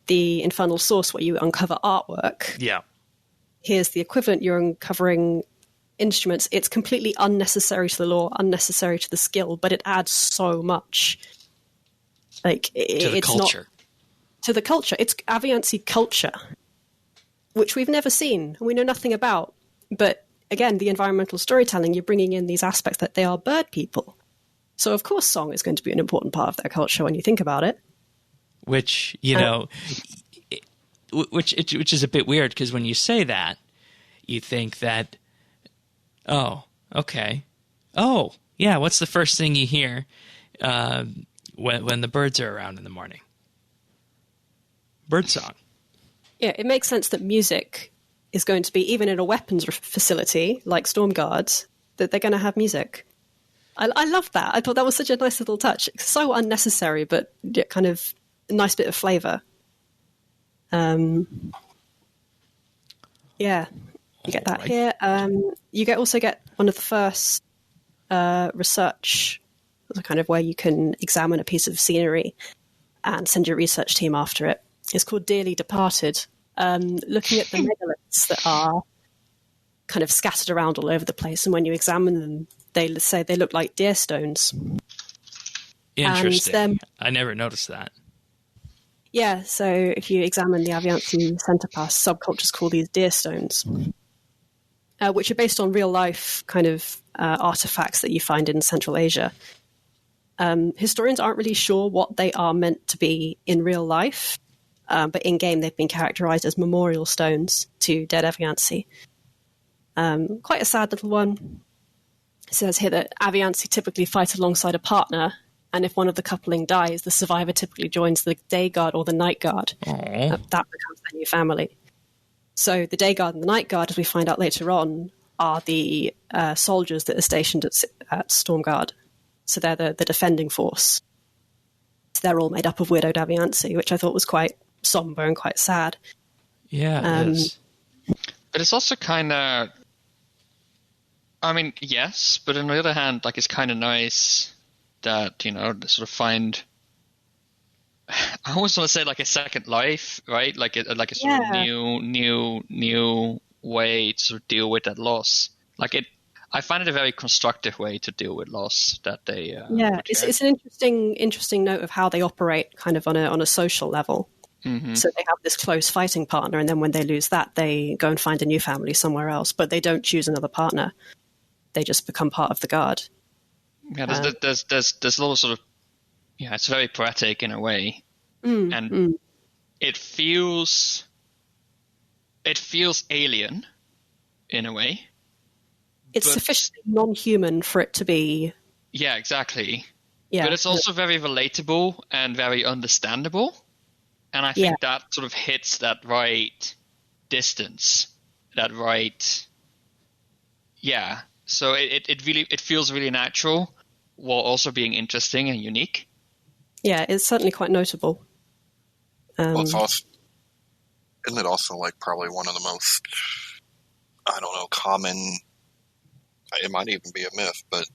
the Infernal Source, where you uncover artwork. Yeah. Here's the equivalent. You're uncovering instruments. It's completely unnecessary to the lore, unnecessary to the skill, but it adds so much. Like To the it's culture. not to the culture. It's aviansie culture, which we've never seen and we know nothing about. But again, the environmental storytelling, you're bringing in these aspects that they are bird people. So of course, song is going to be an important part of their culture when you think about it. Which, you know, which is a bit weird, because when you say that, you think that, oh, okay. Oh, yeah, what's the first thing you hear when the birds are around in the morning? Birdsong. Yeah, it makes sense that music is going to be, even in a weapons facility like Stormguards, that they're going to have music. I love that. I thought that was such a nice little touch. It's so unnecessary, but kind of a nice bit of flavour. Yeah, you get that here. You also get one of the first research, kind of where you can examine a piece of scenery and send your research team after it. It's called Dearly Departed. Looking at the megaliths that are kind of scattered around all over the place, and when you examine them, they say they look like deer stones. Interesting. I never noticed that. Yeah, so if you examine the Aviansie Center Pass, subcultures call these deer stones, which are based on real-life kind of artifacts that you find in Central Asia. Historians aren't really sure what they are meant to be in real life, but in-game they've been characterized as memorial stones to dead Aviansie. Quite a sad little one. It says here that Aviansie typically fight alongside a partner, and if one of the coupling dies, the survivor typically joins the day guard or the night guard. That becomes their new family. So the day guard and the night guard, as we find out later on, are the soldiers that are stationed at Stormguard. So they're the defending force. So they're all made up of widowed Aviansie, which I thought was quite somber and quite sad. Yeah, it is. But it's also kind of, I mean, yes, but on the other hand, like, it's kind of nice that, you know, they sort of find, I always want to say like a second life, right? Like a sort of new way to sort of deal with that loss. Like I find it a very constructive way to deal with loss that they. It's an interesting note of how they operate, kind of on a social level. Mm-hmm. So they have this close fighting partner, and then when they lose that, they go and find a new family somewhere else. But they don't choose another partner; they just become part of the guard. Yeah, there's a little sort of, yeah, it's very poetic in a way, and it feels alien in a way. It's sufficiently non-human for it to be. Yeah, exactly. Yeah, but it's also very relatable and very understandable, and I think that sort of hits that right distance, that right. Yeah, so it feels really natural, while also being interesting and unique. Yeah, it's certainly quite notable. Well, it's also, isn't it also like probably one of the most, I don't know, common, it might even be a myth, but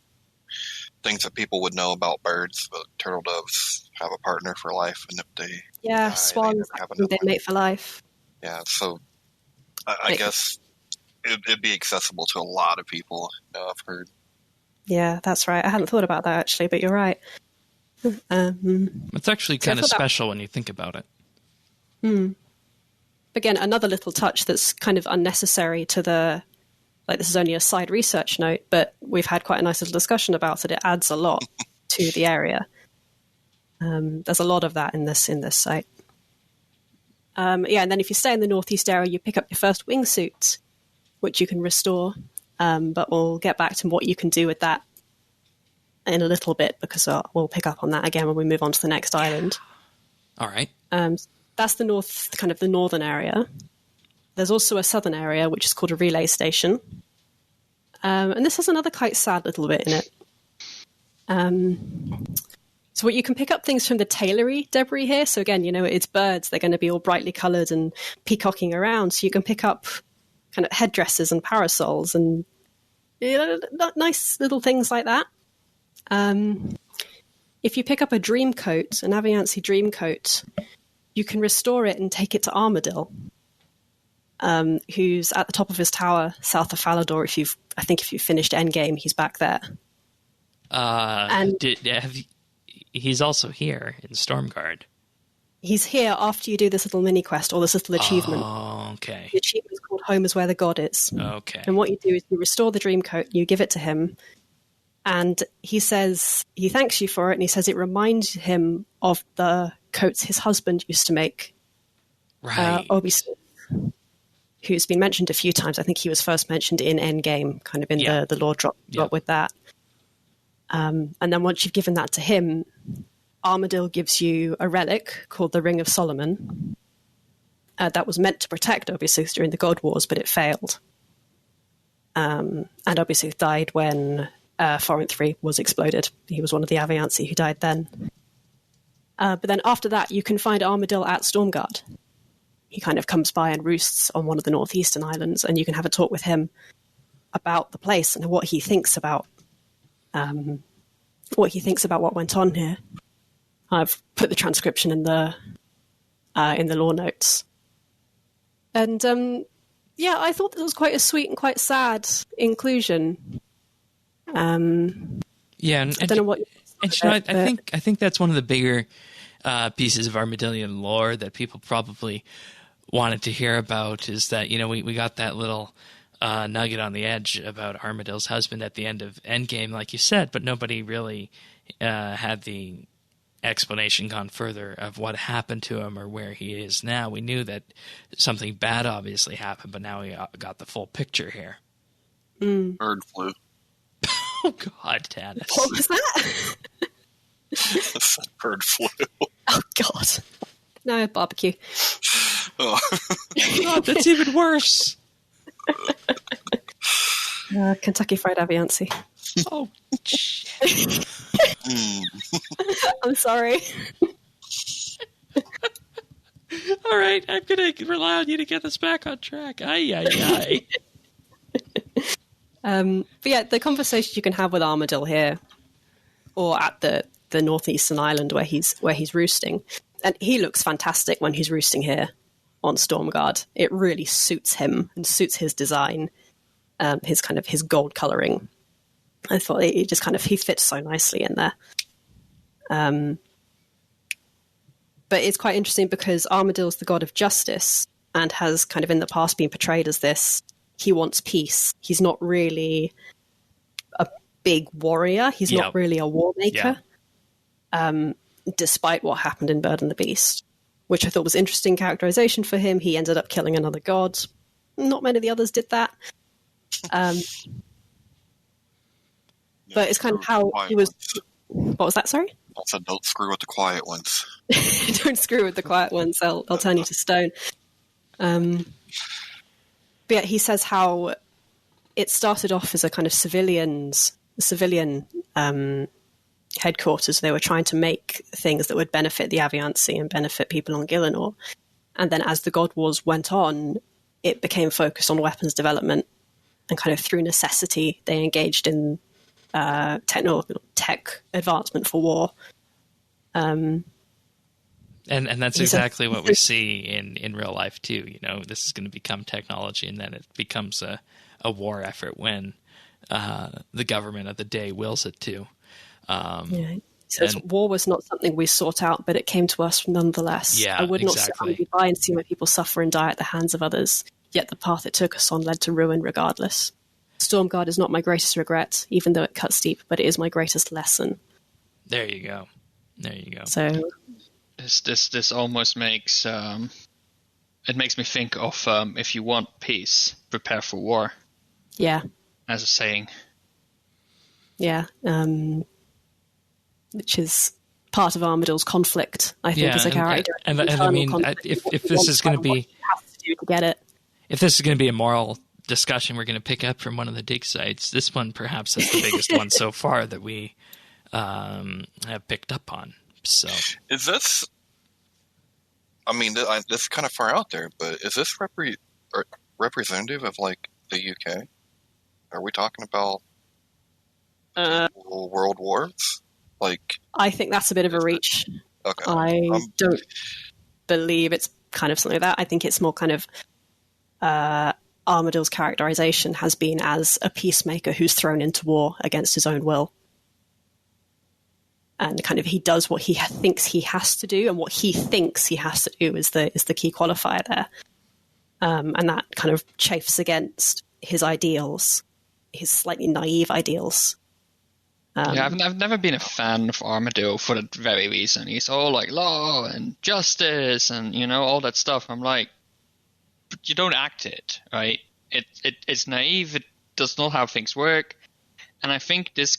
things that people would know about birds, but turtle doves have a partner for life, and if they die, swans, they mate for life. Yeah, so I guess it'd be accessible to a lot of people, I've heard. Yeah, that's right. I hadn't thought about that, actually, but you're right. It's actually kind of special when you think about it. Again, another little touch that's kind of unnecessary to the like this is only a side research note, but we've had quite a nice little discussion about it. It adds a lot to the area. There's a lot of that in this site. And then if you stay in the northeast area, you pick up your first wingsuit, which you can restore. But we'll get back to what you can do with that in a little bit, because we'll pick up on that again when we move on to the next island. All right. That's the northern area. There's also a southern area, which is called a relay station. And this has another quite sad little bit in it. So what you can pick up things from the tailory debris here. So again, it's birds. They're going to be all brightly coloured and peacocking around. So you can pick up kind of headdresses and parasols and nice little things like that. If you pick up a dream coat, an aviansie dream coat, you can restore it and take it to Armadil, who's at the top of his tower south of Falador. I think if you've finished Endgame, he's back there. He's also here in Stormguard. He's here after you do this little mini quest or this little achievement. Oh, okay. The achievement is called Home is Where the God Is. Okay. And what you do is you restore the dream coat, you give it to him, and he says he thanks you for it, and he says it reminds him of the coats his husband used to make. Right. Obi, who's been mentioned a few times. I think he was first mentioned in Endgame, kind of in the lore drop with that. And then once you've given that to him, Armadil gives you a relic called the Ring of Solomon. That was meant to protect Odysseus during the God Wars, but it failed. And Odysseus died when Forinth 3 was exploded. He was one of the Aviansie who died then. But then after that, you can find Armadil at Stormguard. He kind of comes by and roosts on one of the northeastern islands, and you can have a talk with him about the place and what he thinks about what went on here. I've put the transcription in the lore notes. And I thought this was quite a sweet and quite sad inclusion. And I don't know what. I think that's one of the bigger pieces of Armadillian lore that people probably wanted to hear about, is that we got that little nugget on the edge about Armadil's husband at the end of Endgame, like you said, but nobody really had the explanation gone further of what happened to him or where he is now. We knew that something bad obviously happened, but now we got the full picture here. Bird flu. Oh God, Tanis. What was that? Bird flu. Oh God. No, barbecue. Oh. God, that's even worse. Kentucky Fried Aviansie. Oh, I'm sorry. All right, I'm going to rely on you to get us back on track. Aye. But yeah, the conversation you can have with Armadil here, or at the northeastern island where he's roosting, and he looks fantastic when he's roosting here on Stormguard. It really suits him and suits his design, his gold coloring. I thought he fits so nicely in there. But it's quite interesting because Armadil's the god of justice and has kind of in the past been portrayed as this. He wants peace. He's not really a big warrior. He's not really a war maker, despite what happened in Bird and the Beast, which I thought was interesting characterization for him. He ended up killing another god. Not many of the others did that. But it's kind of how he was... What was that, sorry? I said don't screw with the quiet ones. Don't screw with the quiet ones. They'll turn you to stone. But yeah, he says how it started off as a kind of civilian headquarters. They were trying to make things that would benefit the Aviansie and benefit people on Gielinor. And then as the God Wars went on, it became focused on weapons development. And kind of through necessity, they engaged in tech advancement for war. And that's exactly what we see in real life too. This is going to become technology, and then it becomes a war effort when the government of the day wills it to. He says war was not something we sought out, but it came to us nonetheless. Yeah, I would not sit idly by and see my people suffer and die at the hands of others. Yet the path it took us on led to ruin regardless. Stormguard is not my greatest regret, even though it cuts deep, but it is my greatest lesson. There you go. There you go. So This almost makes it makes me think of if you want peace, prepare for war, yeah, as a saying. yeah, which is part of Armadyle's conflict, I think, as a character. And I mean, if this is going to be, to get it, if this is going to be a moral discussion we're going to pick up from one of the dig sites, this one perhaps is the biggest one so far that we have picked up on. So is this? I mean, this is kind of far out there, but is this representative of like the UK? Are we talking about world wars? Like, I think that's a bit of a reach. Okay, I don't believe it's kind of something like that. I think it's more kind of Armadyle's characterization has been as a peacemaker who's thrown into war against his own will. And kind of he does what he thinks he has to do, and what he thinks he has to do is the key qualifier there. And that kind of chafes against his ideals, his slightly naive ideals. Yeah, I've never been a fan of Armadale for that very reason. He's all like law and justice and, you know, all that stuff. I'm like, but you don't act it, right? It's naive. It does not how things work. And I think this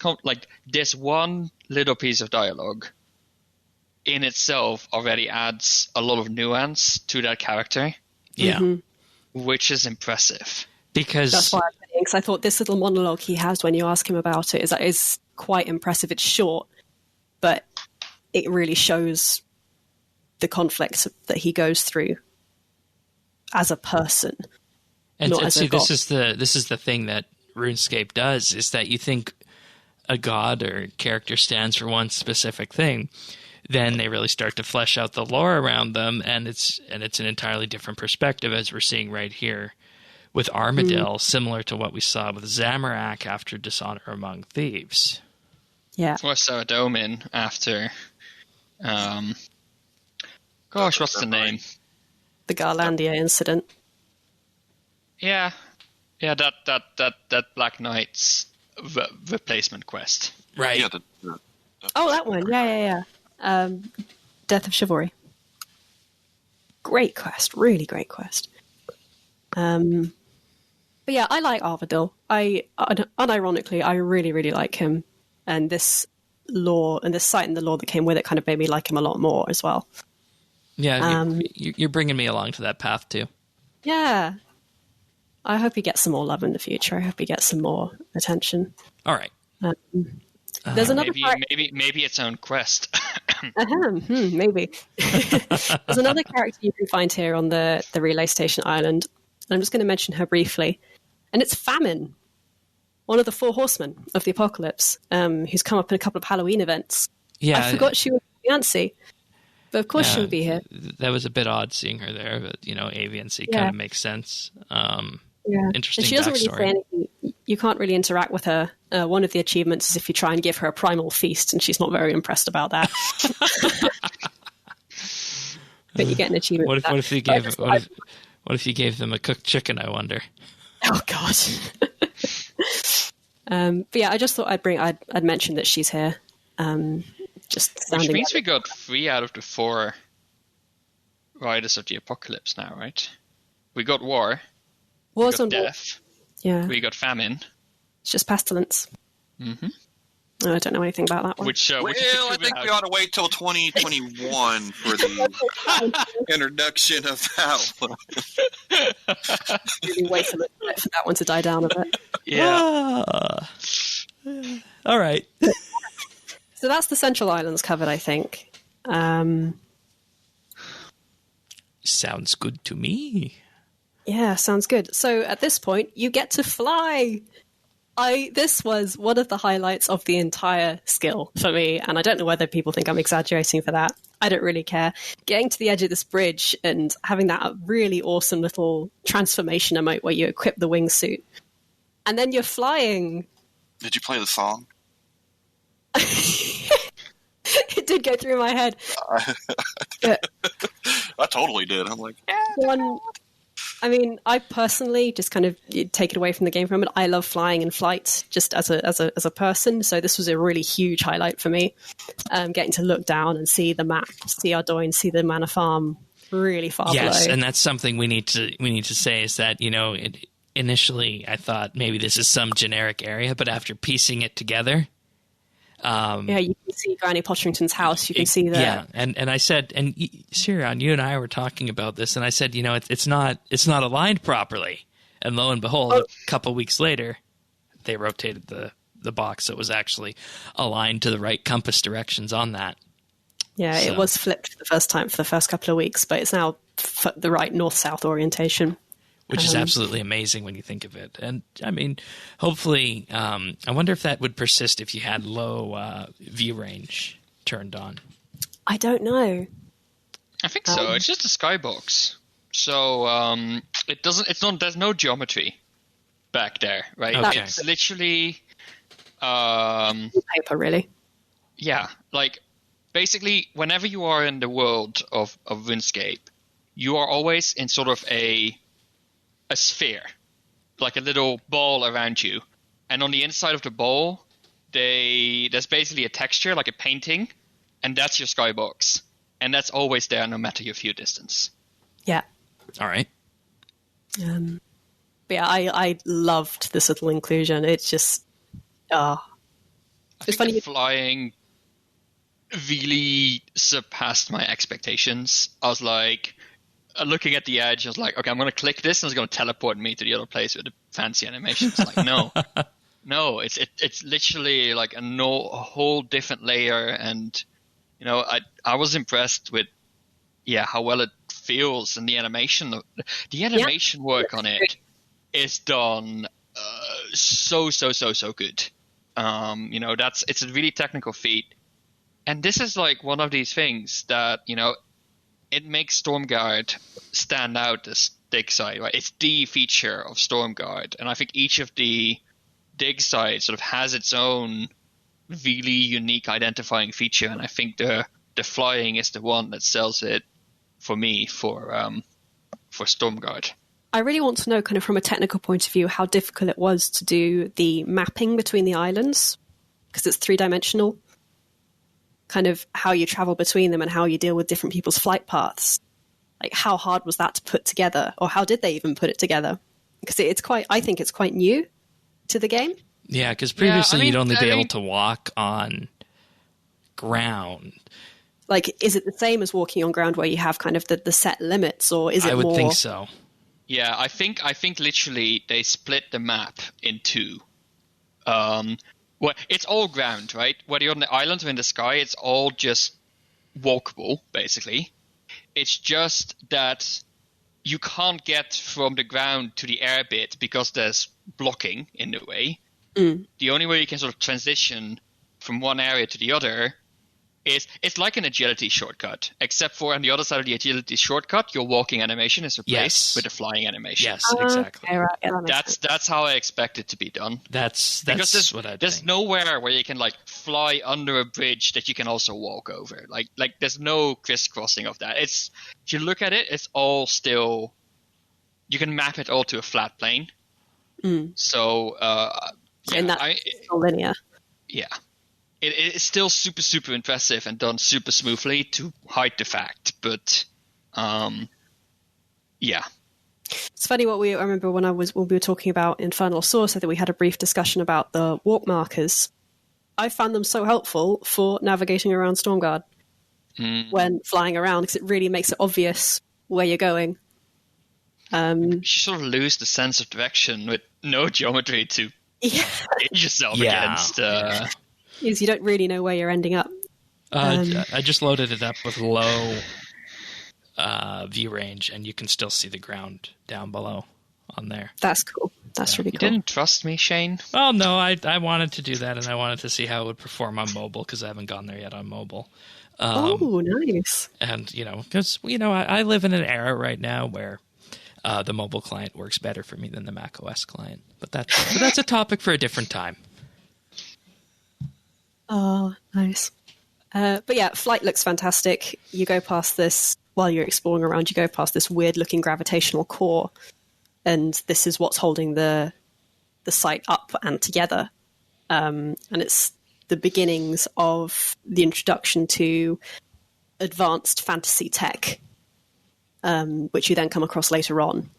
one little piece of dialogue in itself already adds a lot of nuance to that character. yeah, Which is impressive. because That's why I'm saying, because I thought this little monologue he has when you ask him about it is quite impressive. It's short, but it really shows the conflicts that he goes through as a person. and not as a see, god. this is the thing that RuneScape does, is that you think a god or character stands for one specific thing, then they really start to flesh out the lore around them, and it's an entirely different perspective, as we're seeing right here with Armadale, similar to what we saw with Zamorak after Dishonor Among Thieves. Yeah. Or Saradomin after gosh, what's the name? The Garlandia incident. Yeah, that Black Knight's replacement quest. Right. yeah, Oh, that one. Yeah. Death of Chivalry. Great quest. Really great quest. But yeah, I like Armadale. Unironically, I really, really like him. And this lore and this site and the lore that came with it kind of made me like him a lot more as well. Yeah, you're bringing me along to that path too. Yeah. I hope he gets some more love in the future. I hope he gets some more attention. All right. There's another Maybe its own quest. maybe. There's another character you can find here on the Relay Station Island. I'm just going to mention her briefly. And it's Famine, one of the 4 horsemen of the apocalypse, who's come up in a couple of Halloween events. Yeah, I forgot she was aviansie, but of course she would be here. That was a bit odd seeing her there, but aviansie Yeah. kind of makes sense. Interesting And she doesn't backstory. really say anything. You can't really interact with her. One of the achievements is if you try and give her a primal feast, and she's not very impressed about that. But you get an achievement. What for that. if you gave what if you gave them a cooked chicken? I wonder. Oh God. But yeah, I just thought I'd mention that she's here. Just Which sounding means we got 3 out of the 4 Riders of the Apocalypse now, right? We got War, Wars we on got War. Death, Yeah, we got Famine. it's just pestilence. Mm-hmm. I don't know anything about that one. Which I think we ought to wait till 2021 for the introduction of that one. Really wait a little bit for that one to die down a bit. Yeah. All right. So that's the Central Islands covered, I think. Sounds good to me. Yeah, sounds good. So at this point, you get to fly. This was one of the highlights of the entire skill for me, and I don't know whether people think I'm exaggerating for that. I don't really care. Getting to the edge of this bridge and having that really awesome little transformation emote where you equip the wingsuit, and then you're flying. Did you play the song? It did go through my head. I totally did. I'm like, One, I mean, I personally just kind of take it away from the game for a moment. I love flying and flight just as a person. So this was a really huge highlight for me. Getting to look down and see the map, see Ardoyne, see the Manor Farm really far below. Yes, and that's something we need to say is that, initially I thought maybe this is some generic area, but after piecing it together, yeah, you can see Granny Potterington's house. You can see that. Yeah, and I said, and Sirion, you and I were talking about this, and I said, it's not aligned properly. And lo and behold, a couple weeks later, they rotated the box so it was actually aligned to the right compass directions on that. Yeah, so. It was flipped for the first time for the first couple of weeks, but it's now the right north-south orientation. Which is absolutely amazing when you think of it. And, I mean, hopefully, I wonder if that would persist if you had low view range turned on. I don't know. I think so. It's just a skybox. So there's no geometry back there, right? Okay. It's literally... paper, really. Yeah, like, basically, whenever you are in the world of RuneScape, you are always in sort of a sphere, like a little ball around you, and on the inside of the ball there's basically a texture like a painting, and that's your skybox, and that's always there no matter your view distance. Yeah. All right. But yeah, I loved this little inclusion. It's just it's funny. The flying really surpassed my expectations. I was like, looking at the edge, I was like, okay, I'm going to click this and it's going to teleport me to the other place with the fancy animations. Like, no, it's literally like a whole different layer. And, I was impressed with, how well it feels, and the animation. The animation work on it is done so good. It's a really technical feat. And this is like one of these things that, it makes Stormguard stand out as dig site, right? It's the feature of Stormguard, and I think each of the dig sites sort of has its own really unique identifying feature, and I think the flying is the one that sells it for me for Stormguard. I really want to know, kind of from a technical point of view, how difficult it was to do the mapping between the islands, because it's 3-dimensional. Kind of how you travel between them and how you deal with different people's flight paths. Like, how hard was that to put together, or how did they even put it together? Because I think it's quite new to the game. Yeah, because previously you'd only be able to walk on ground. Like, is it the same as walking on ground where you have kind of the set limits, or is it more? I would think so. Yeah, I think literally they split the map in two. Well, it's all ground, right? Whether you're on the island or in the sky, it's all just walkable, basically. It's just that you can't get from the ground to the air bit because there's blocking in the way. The only way you can sort of transition from one area to the other is it's like an agility shortcut, except for on the other side of the agility shortcut, your walking animation is replaced with a flying animation. Yes, exactly. Okay, right. Yeah, that's how I expect it to be done. That's what I think. There's nowhere where you can like fly under a bridge that you can also walk over. Like there's no crisscrossing of that. If you look at it, it's all still, you can map it all to a flat plane. So and that's linear. Yeah. It's still super, super impressive and done super smoothly to hide the fact, but yeah. It's funny I remember when we were talking about Infernal Source, I think we had a brief discussion about the walk markers. I found them so helpful for navigating around Stormguard when flying around, because it really makes it obvious where you're going. You sort of lose the sense of direction with no geometry to gauge yourself against. Is you don't really know where you're ending up. I just loaded it up with low view range, and you can still see the ground down below on there. That's cool. That's really cool. You didn't trust me, Shane? Oh, no, I wanted to do that, and I wanted to see how it would perform on mobile, because I haven't gone there yet on mobile. Nice. And, because, I live in an era right now where the mobile client works better for me than the Mac OS client. But that's a topic for a different time. Oh, nice. But yeah, flight looks fantastic. You go past this while you're exploring around, you go past this weird-looking gravitational core, and this is what's holding the site up and together. And it's the beginnings of the introduction to advanced fantasy tech, which you then come across later on.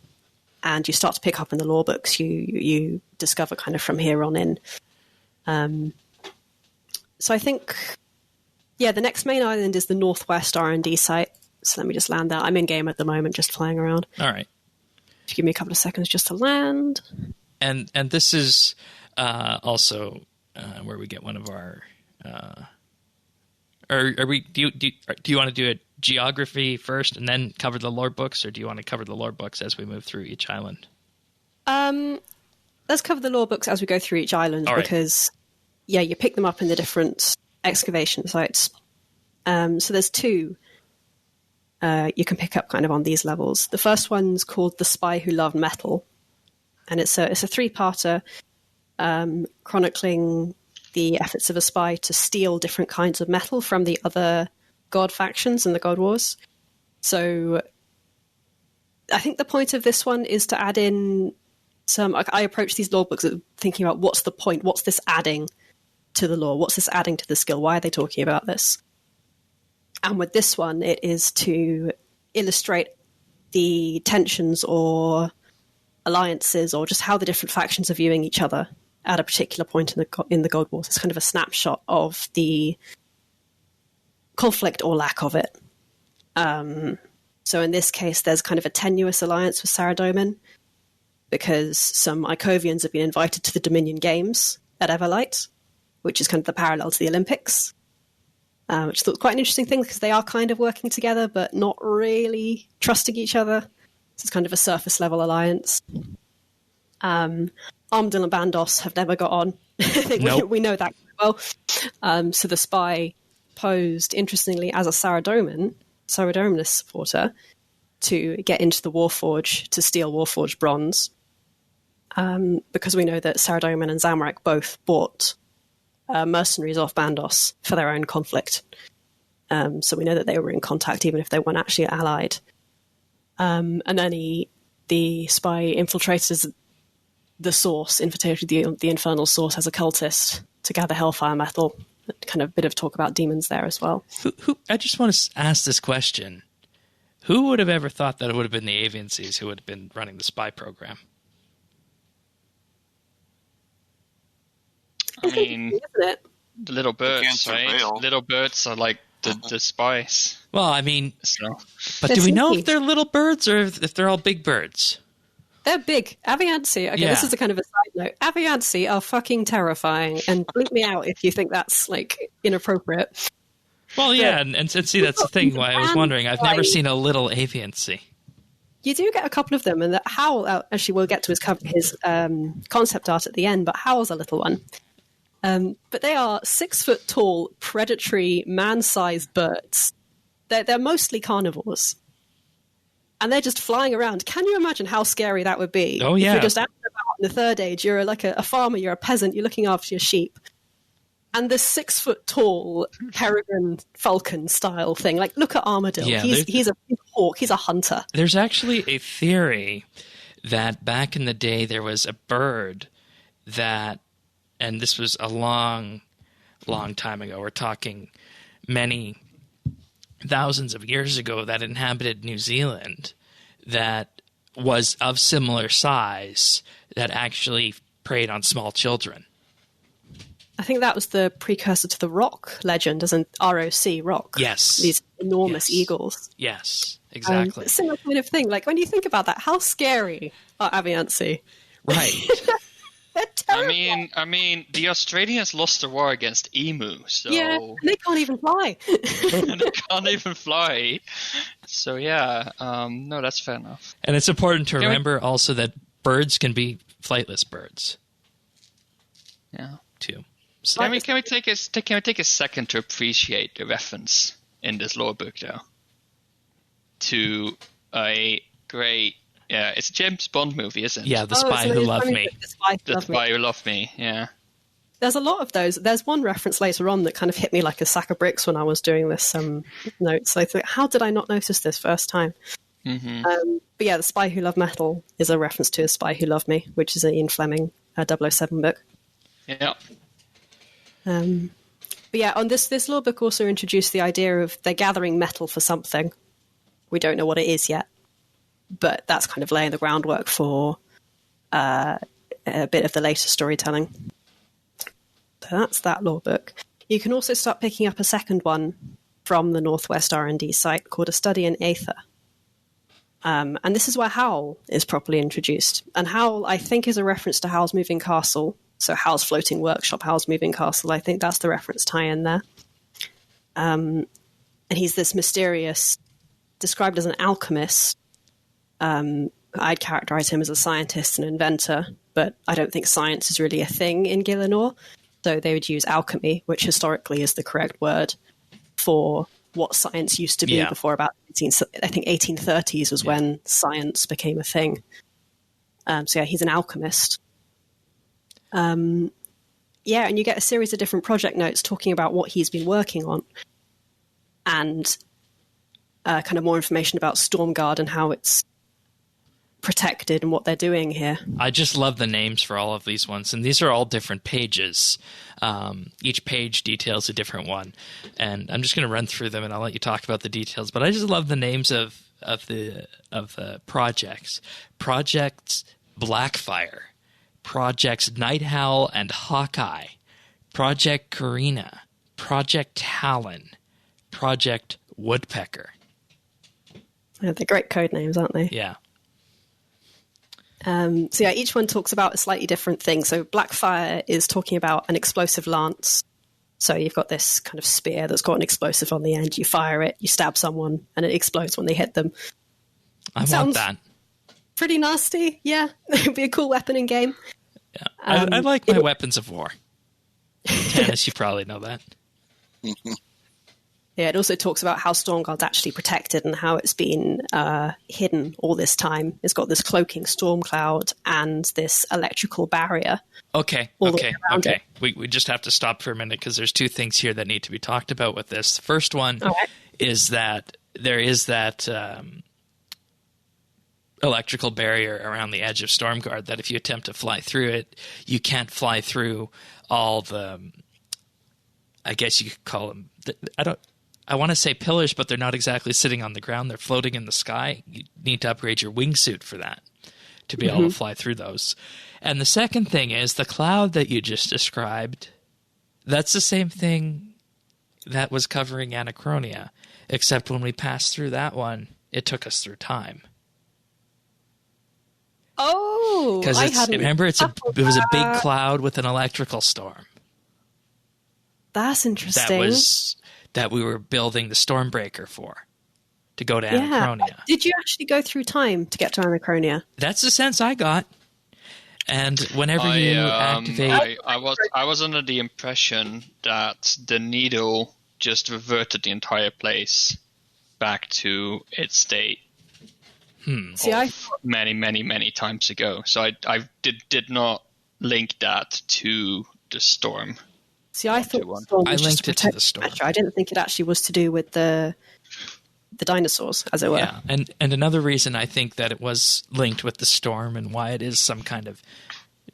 And you start to pick up in the lore books. You discover kind of from here on in. So I think, the next main island is the Northwest R&D site. So let me just land there. I'm in game at the moment, just flying around. All right. If you give me a couple of seconds just to land. And this is also where we get one of our. Are we? Do you want to do a geography first and then cover the lore books, or do you want to cover the lore books as we move through each island? Let's cover the lore books as we go through each island, because you pick them up in the different excavation sites. So there's two you can pick up kind of on these levels. The first one's called The Spy Who Loved Metal, and it's a three-parter chronicling the efforts of a spy to steal different kinds of metal from the other god factions in the God Wars. So I think the point of this one is to add in some... I approach these lore books thinking about what's the point, what's this adding to the lore, what's this adding to the skill, why are they talking about this? And with this one, it is to illustrate the tensions or alliances or just how the different factions are viewing each other at a particular point in the God Wars. It's kind of a snapshot of the conflict or lack of it. So in this case, there's kind of a tenuous alliance with Saradomin because some Icovians have been invited to the Dominion Games at Everlight, which is kind of the parallel to the Olympics, which I thought was quite an interesting thing because they are kind of working together but not really trusting each other. So it's kind of a surface level alliance. Armadil and Bandos have never got on. I think Nope. we know that well. So the spy posed, interestingly, as a Saradominus supporter to get into the Warforge to steal Warforged bronze, because we know that Saradomin and Zamorak both bought mercenaries off Bandos for their own conflict. So we know that they were in contact even if they weren't actually allied. And then the spy infiltrated the source, infiltrated the infernal source as a cultist to gather hellfire metal. Kind of a bit of talk about demons there as well. Who? I just want to ask this question. Who would have ever thought that it would have been the aviansies who would have been running the spy program? I mean, Isn't it? the little birds, right? surveil. Little birds are like the spies. Well, I mean, So but They're do we know sneaky. if they're little birds or if they're all big birds? They're big. Aviansie. Okay, Yeah. this is a kind of a side note. Aviansie are fucking terrifying, and bleep me out if you think that's like inappropriate. Well, yeah, and see, that's the thing. Why I was wondering. I've never seen a little aviansie. You do get a couple of them, and that Howl, actually, we'll get to his concept art at the end, but Howl's a little one. But they are 6 foot tall, predatory, man-sized birds. They're mostly carnivores. And they're just flying around. Can you imagine how scary that would be? Oh, If yeah. you're just out and about in the third age, you're like a farmer, you're a peasant, you're looking after your sheep. And this 6 foot tall peregrine falcon style thing, like look at Armadil. Yeah, he's a hawk, he's a hunter. There's actually a theory that back in the day there was a bird that, and this was a long, long time ago, we're talking many thousands of years ago, that inhabited New Zealand that was of similar size that actually preyed on small children. I think that was the precursor to the rock legend, as in ROC, rock. Yes. These enormous Yes. eagles. Yes, exactly. Similar kind of thing. Like when you think about that, how scary are Aviansie? Right. They're terrible. I mean, the Australians lost the war against emu, so Yeah, and they can't even fly. and they can't even fly. So yeah, no, that's fair enough. And it's important to Can we- remember also that birds can be flightless birds Yeah. too. So, Can we take a second to appreciate the reference in this lore book, though, to a great it's a James Bond movie, isn't it? yeah, The Oh, Spy so Who it's Loved funny Me. that The Spy Who The Loved Me. Spy Who Loved Me. Yeah. There's a lot of those. There's one reference later on that kind of hit me like a sack of bricks when I was doing this note. So I thought, how did I not notice this first time? Mm-hmm. But yeah, The Spy Who Loved Metal is a reference to A Spy Who Loved Me, which is an Ian Fleming 007 book. Yeah. But yeah, on this law book also introduced the idea of they're gathering metal for something. We don't know what it is yet, but that's kind of laying the groundwork for a bit of the later storytelling. So that's that law book. You can also start picking up a second one from the Northwest R&D site called A Study in Aether. And this is where Howl is properly introduced. And Howl, I think, is a reference to Howl's Moving Castle. So Howl's Floating Workshop, Howl's Moving Castle. I think that's the reference tie-in there. And he's this mysterious, described as an alchemist. I'd characterize him as a scientist and inventor, but I don't think science is really a thing in Gielinor. So they would use alchemy, which historically is the correct word for what science used to be before about 1830s was when science became a thing. So yeah, he's an alchemist. And you get a series of different project notes talking about what he's been working on and kind of more information about Stormguard and how it's protected and what they're doing here. I just love the names for all of these ones, and these are all different pages. Each page details a different one, and I'm just going to run through them, and I'll let you talk about the details. But I just love the names of the projects. Projects Blackfire, Projects Night Howl and Hawkeye, Project Karina, Project Talon, Project Woodpecker. Yeah, they're great code names, aren't they? Yeah. So yeah, each one talks about a slightly different thing. So Blackfire is talking about an explosive lance. So you've got this kind of spear that's got an explosive on the end. You fire it, you stab someone, and it explodes when they hit them. I want that. Pretty nasty, yeah. It would be a cool weapon in game. Yeah. I like my weapons of war. Tannis, you probably know that. Yeah, it also talks about how Stormguard's actually protected and how it's been hidden all this time. It's got this cloaking storm cloud and this electrical barrier. Okay. We just have to stop for a minute because there's two things here that need to be talked about with this. The first one is that there is that electrical barrier around the edge of Stormguard that if you attempt to fly through it, you can't fly through all the, I guess you could call them, I want to say pillars, but they're not exactly sitting on the ground. They're floating in the sky. You need to upgrade your wingsuit for that to be able to fly through those. And the second thing is the cloud that you just described. That's the same thing that was covering Anachronia, except when we passed through that one, it took us through time. Oh, because remember, it was a big cloud with an electrical storm. That's interesting. That we were building the Stormbreaker for, to go to Anachronia. Did you actually go through time to get to Anachronia? That's the sense I got. And whenever you activate... I was under the impression that the needle just reverted the entire place back to its state. Many, many, many times ago. So I did not link that to the storm. See, I thought the storm was linked it to the storm. I didn't think it actually was to do with the dinosaurs, as it were. Yeah, and another reason I think that it was linked with the storm and why it is some kind of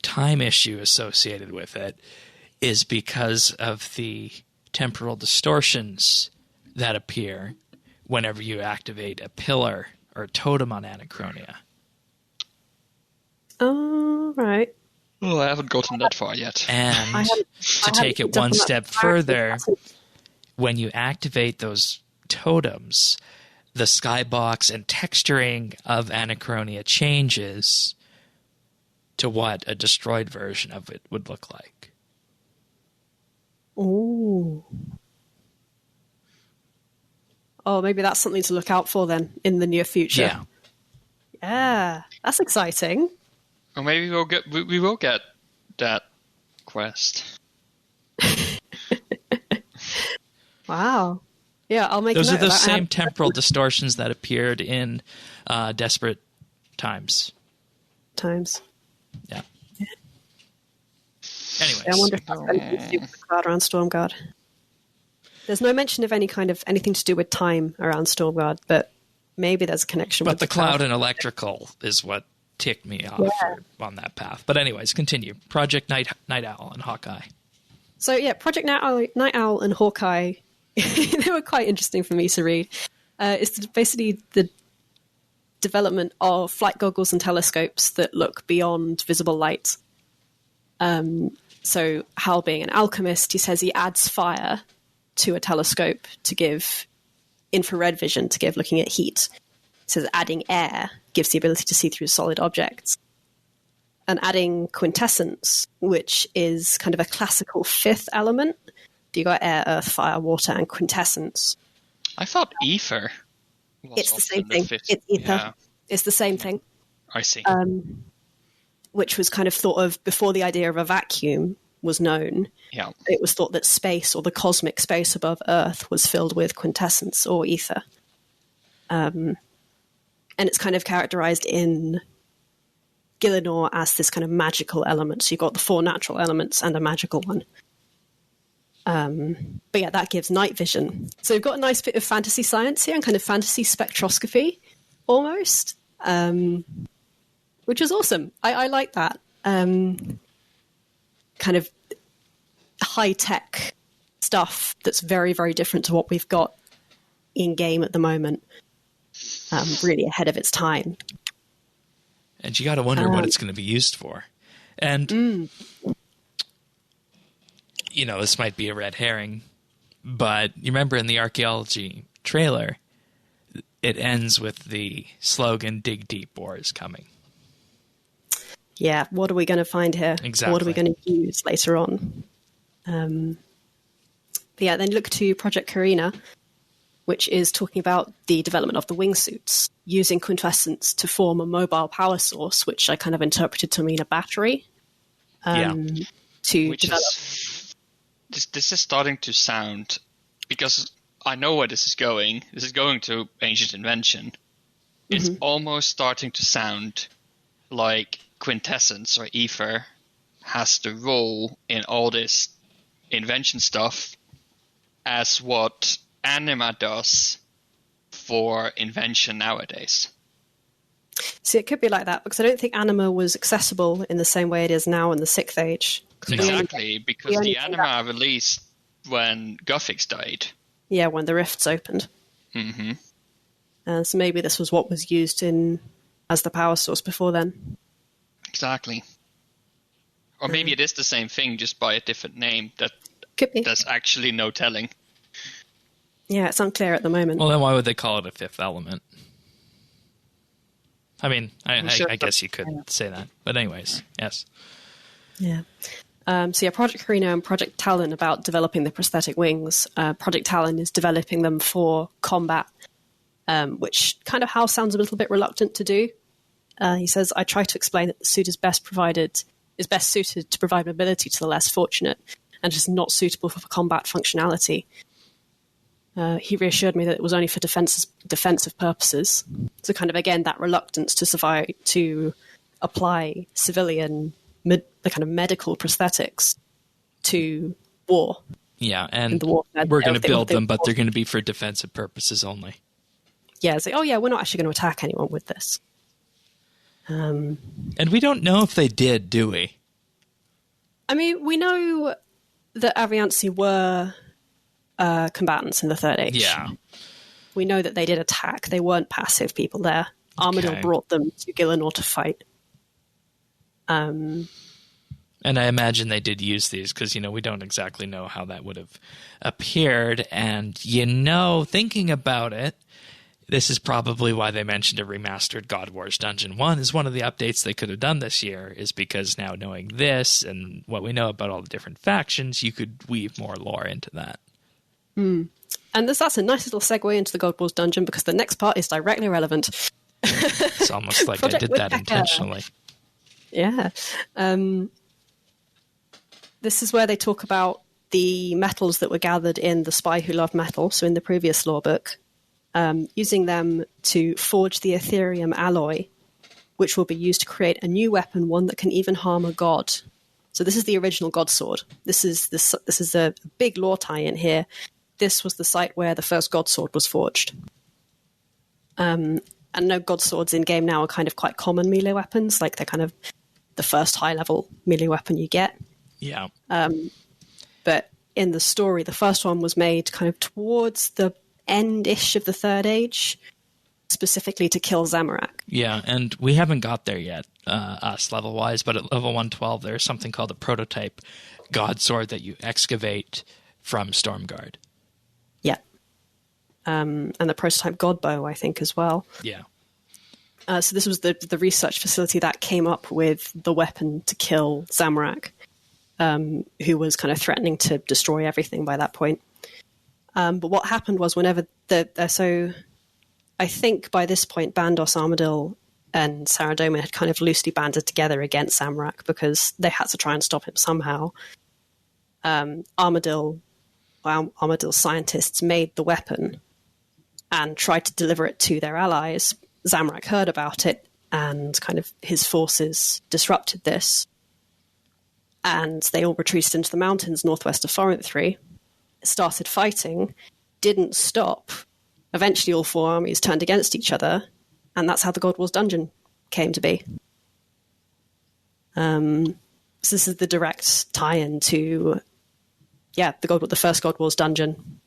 time issue associated with it is because of the temporal distortions that appear whenever you activate a pillar or a totem on Anachronia. Oh, right. Well, I haven't gotten that far yet. And to take it one step further, when you activate those totems, the skybox and texturing of Anachronia changes to what a destroyed version of it would look like. Ooh. Oh, maybe that's something to look out for then in the near future. Yeah. Yeah, that's exciting. Or maybe we will get that quest. Wow. Yeah, I'll make those a are note of the that. same temporal distortions that appeared in Desperate Times. Times. Yeah. Anyways, I wonder if that's anything to do with the cloud around Stormguard. There's no mention of anything to do with time around Stormguard, but maybe there's a connection with the cloud and electrical is what ticked me off on that path. But anyways, continue. Project Night Owl and Hawkeye. So yeah, Project Night Owl and Hawkeye, they were quite interesting for me to read. It's basically the development of flight goggles and telescopes that look beyond visible light. So Hal, being an alchemist, he says he adds fire to a telescope to give infrared vision, to give looking at heat. He says adding air gives the ability to see through solid objects. And adding quintessence, which is kind of a classical fifth element. You got air, earth, fire, water, and quintessence. I thought ether was It's the same thing. fifth. It's ether. Yeah, It's the same thing. I see. Which was kind of thought of before the idea of a vacuum was known. Yeah. It was thought that space, or the cosmic space above Earth, was filled with quintessence or ether. And it's kind of characterized in Gielinor as this kind of magical element. So you've got the four natural elements and a magical one. But yeah, that gives night vision. So you've got a nice bit of fantasy science here and kind of fantasy spectroscopy almost, which is awesome. I like that. Kind of high-tech stuff that's very, very different to what we've got in-game at the moment. Really ahead of its time. And you got to wonder what it's going to be used for. And, you know, this might be a red herring, but you remember in the archaeology trailer, it ends with the slogan, "Dig Deep, War is Coming." Yeah, what are we going to find here? Exactly. What are we going to use later on? But yeah, then look to Project Carina, which is talking about the development of the wingsuits, using quintessence to form a mobile power source, which I kind of interpreted to mean a battery. To Which develop. this is starting to sound, because I know where this is going. This is going to Ancient Invention. It's almost starting to sound like quintessence or ether has the role in all this invention stuff as what anima does for invention nowadays. See, it could be like that, because I don't think anima was accessible in the same way it is now in the 6th Age. Exactly, because only the anima released when Guthix died. Yeah, when the rifts opened. Mm-hmm. So maybe this was what was used as the power source before then. Exactly. Or maybe it is the same thing, just by a different name. Could be. There's actually no telling. Yeah, it's unclear at the moment. Well, then why would they call it a fifth element? I mean, I guess you could say that. But anyways, yes. Yeah. So yeah, Project Carina and Project Talon about developing the prosthetic wings. Project Talon is developing them for combat, which kind of Hal sounds a little bit reluctant to do. He says, "I try to explain that the suit is best suited to provide mobility to the less fortunate, and is not suitable for combat functionality." He reassured me that it was only for defensive purposes. So kind of, again, that reluctance to apply civilian, the kind of medical prosthetics to war. Yeah, and the war, we're going to build them, but they're going to be for defensive purposes only. Yeah, it's like, oh yeah, we're not actually going to attack anyone with this. And we don't know if they did, do we? I mean, we know that aviansie were combatants in the Third Age. Yeah. We know that they did attack. They weren't passive people there. Armadil brought them to Gielinor to fight. And I imagine they did use these because, we don't exactly know how that would have appeared. And, thinking about it, this is probably why they mentioned a remastered God Wars Dungeon 1 is one of the updates they could have done this year, is because now knowing this and what we know about all the different factions, you could weave more lore into that. And that's a nice little segue into the God Wars Dungeon, because the next part is directly relevant. It's almost like I did that intentionally. Yeah. This is where they talk about the metals that were gathered in The Spy Who Loved Metal, so in the previous lore book, using them to forge the Ethereum alloy, which will be used to create a new weapon, one that can even harm a god. So this is the original God Sword. This is a big lore tie-in here. This was the site where the first God Sword was forged. And no God Swords in game now are kind of quite common melee weapons. Like they're kind of the first high-level melee weapon you get. Yeah. But in the story, the first one was made kind of towards the end-ish of the Third Age, specifically to kill Zamorak. Yeah, and we haven't got there yet, us level-wise, but at level 112, there's something called a prototype God Sword that you excavate from Stormguard. Yeah. And the prototype God Bow, I think, as well. Yeah. So this was the research facility that came up with the weapon to kill Zamorak, who was kind of threatening to destroy everything by that point. But what happened was whenever so I think by this point Bandos, Armadil, and Saradomin had kind of loosely banded together against Zamorak because they had to try and stop him somehow. Armadil's scientists made the weapon and tried to deliver it to their allies. Zamorak heard about it, and kind of his forces disrupted this. And they all retreated into the mountains northwest of Forinth 3, started fighting, didn't stop. Eventually all four armies turned against each other, and that's how the God Wars dungeon came to be. So this is the direct tie-in to, the first God Wars dungeon.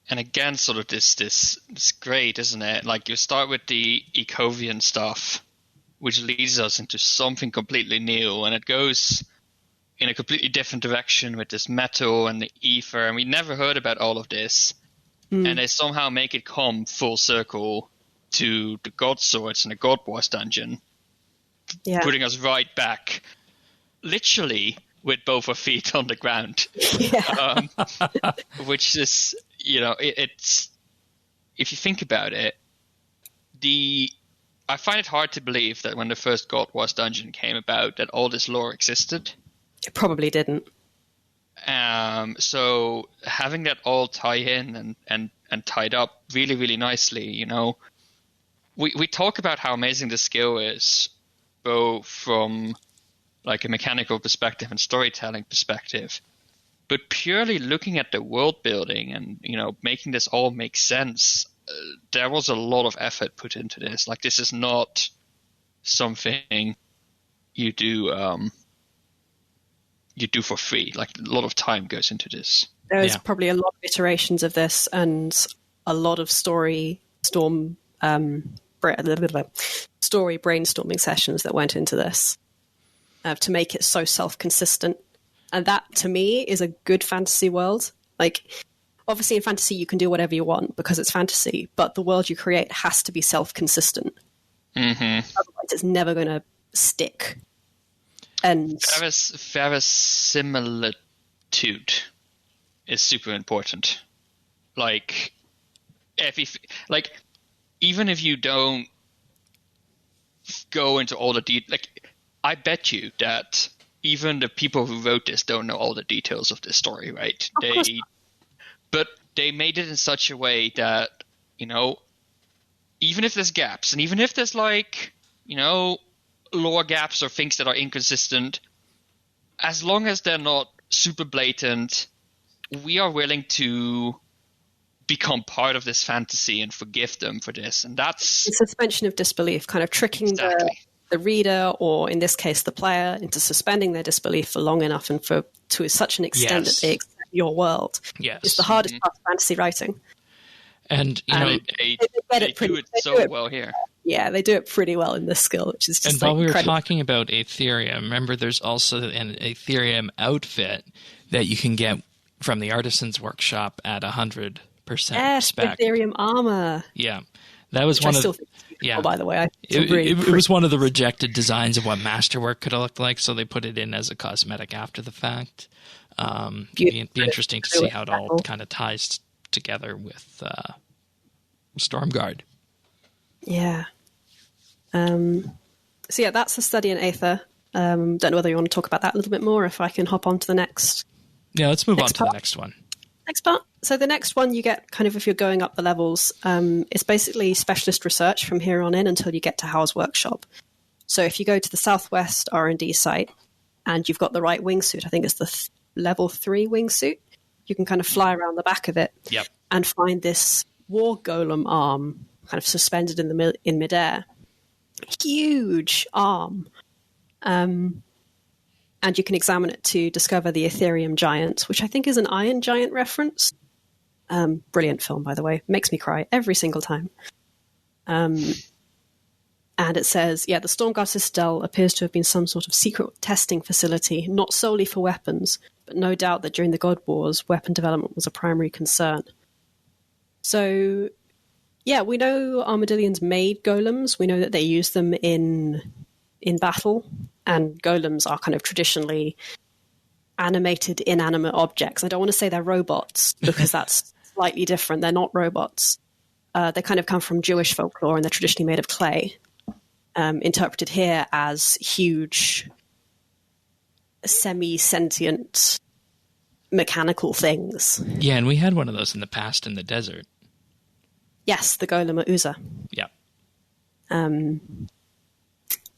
And again, sort of this great, isn't it? Like you start with the Ecovian stuff, which leads us into something completely new, and it goes in a completely different direction with this metal and the ether, and we never heard about all of this. And they somehow make it come full circle to the God Swords and the God Wars dungeon, putting us right back, literally with both our feet on the ground. Which is, it's, if you think about it, I find it hard to believe that when the first God Wars dungeon came about, that all this lore existed. It probably didn't. So having that all tie in and tied up really, really nicely, we talk about how amazing the skill is, both from like a mechanical perspective and storytelling perspective, but purely looking at the world building and, making this all make sense. There was a lot of effort put into this. Like, this is not something you do for free. Like, a lot of time goes into this. There's probably a lot of iterations of this and a lot of story brainstorming sessions that went into this to make it so self-consistent. And that, to me, is a good fantasy world. Like, obviously in fantasy you can do whatever you want because it's fantasy, but the world you create has to be self-consistent. Otherwise it's never going to stick. And verisimilitude is super important. Like, even if you don't go into all the details, like, I bet you that even the people who wrote this don't know all the details of this story, right? But they made it in such a way that, even if there's gaps, and even if there's lore gaps or things that are inconsistent, as long as they're not super blatant, we are willing to become part of this fantasy and forgive them for this. And that's the suspension of disbelief, kind of tricking the reader, or in this case the player, into suspending their disbelief for long enough and to such an extent that they accept your world. It's the hardest part of fantasy writing. And they do it so well here. Yeah, they do it pretty well in this skill, which is just and while we were incredible. talking about Aetherium, remember there's also an Aetherium outfit that you can get from the Artisan's Workshop at 100% spec. Aetherium armor. Yeah, that was one of the... Yeah, by the way, it was one of the rejected designs of what Masterwork could have looked like, so they put it in as a cosmetic after the fact. Be interesting to see how it all kind of ties together with Stormguard. Yeah. So yeah, that's the study in Aether. Don't know whether you want to talk about that a little bit more, if I can hop on to the next. Yeah, let's move on to the next one. Next part. So the next one you get kind of if you're going up the levels, it's basically specialist research from here on in until you get to How's Workshop. So if you go to the Southwest R&D site and you've got the right wingsuit, I think it's the level 3 wingsuit, you can kind of fly around the back of it and find this war golem arm kind of suspended in midair. Huge arm. And you can examine it to discover the Ethereum Giant, which I think is an Iron Giant reference. Brilliant film, by the way. Makes me cry every single time. And it says, the Stormguard Citadel appears to have been some sort of secret testing facility, not solely for weapons, but no doubt that during the God Wars, weapon development was a primary concern. So, we know Armadillions made golems. We know that they use them in battle, and golems are kind of traditionally animated, inanimate objects. I don't want to say they're robots, because that's slightly different. They're not robots. They kind of come from Jewish folklore, and they're traditionally made of clay. Interpreted here as huge, semi-sentient, mechanical things. Yeah, and we had one of those in the past in the desert. Yes, the golem at Uza. Yeah. I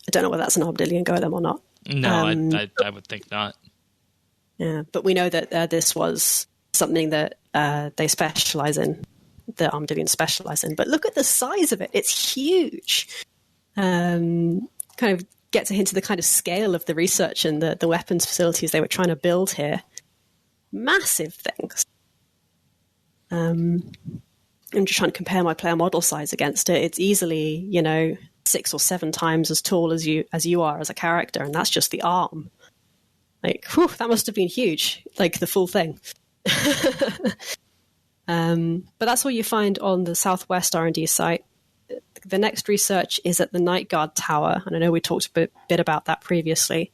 don't know whether that's an Armadillian golem or not. No, I would think not. Yeah, but we know that this was something that they specialize in, the Armadillians specialize in. But look at the size of it. It's huge. Kind of gets a hint of the kind of scale of the research and the weapons facilities they were trying to build here. Massive things. I'm just trying to compare my player model size against it. It's easily, 6 or 7 times as tall as you are as a character, and that's just the arm. Like, whew, that must have been huge, like the full thing. But that's all you find on the Southwest R&D site. The next research is at the Night Guard Tower, and I know we talked a bit about that previously,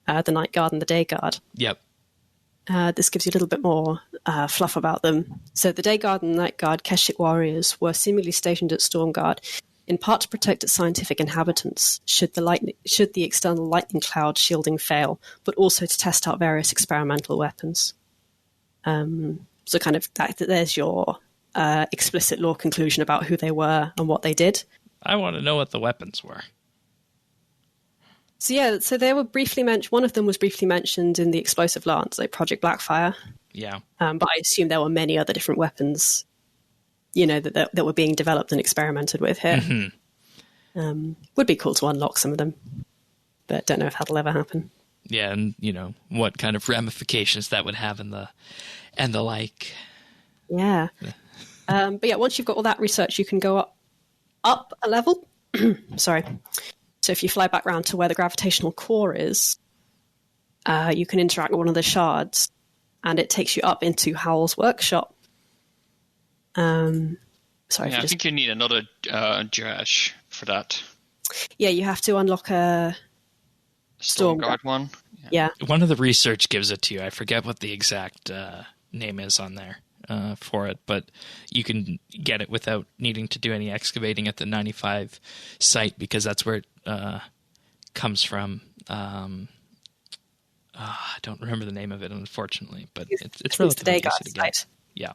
the Night Guard and the Day Guard. Yep. This gives you a little bit more fluff about them. So the Day Guard and Night Guard Keshik warriors were seemingly stationed at Stormguard, in part to protect its scientific inhabitants should the external lightning cloud shielding fail, but also to test out various experimental weapons. So kind of there's your explicit lore conclusion about who they were and what they did. I want to know what the weapons were. So they were briefly mentioned. One of them was briefly mentioned in the Explosive Lance, like Project Blackfire. Yeah. But I assume there were many other different weapons, that were being developed and experimented with here. Mm-hmm. Would be cool to unlock some of them, but don't know if that'll ever happen. Yeah, and what kind of ramifications that would have and the like. Yeah. But once you've got all that research, you can go up a level. Sorry. So if you fly back round to where the gravitational core is, you can interact with one of the shards, and it takes you up into Howell's workshop. I think you need another Jerash for that. Yeah, you have to unlock a Stormguard one. Yeah. One of the research gives it to you. I forget what the exact name is on there for it, but you can get it without needing to do any excavating at the 95 site, because that's where it comes from. I don't remember the name of it, unfortunately, but it's relatively easy to get. Site. Yeah.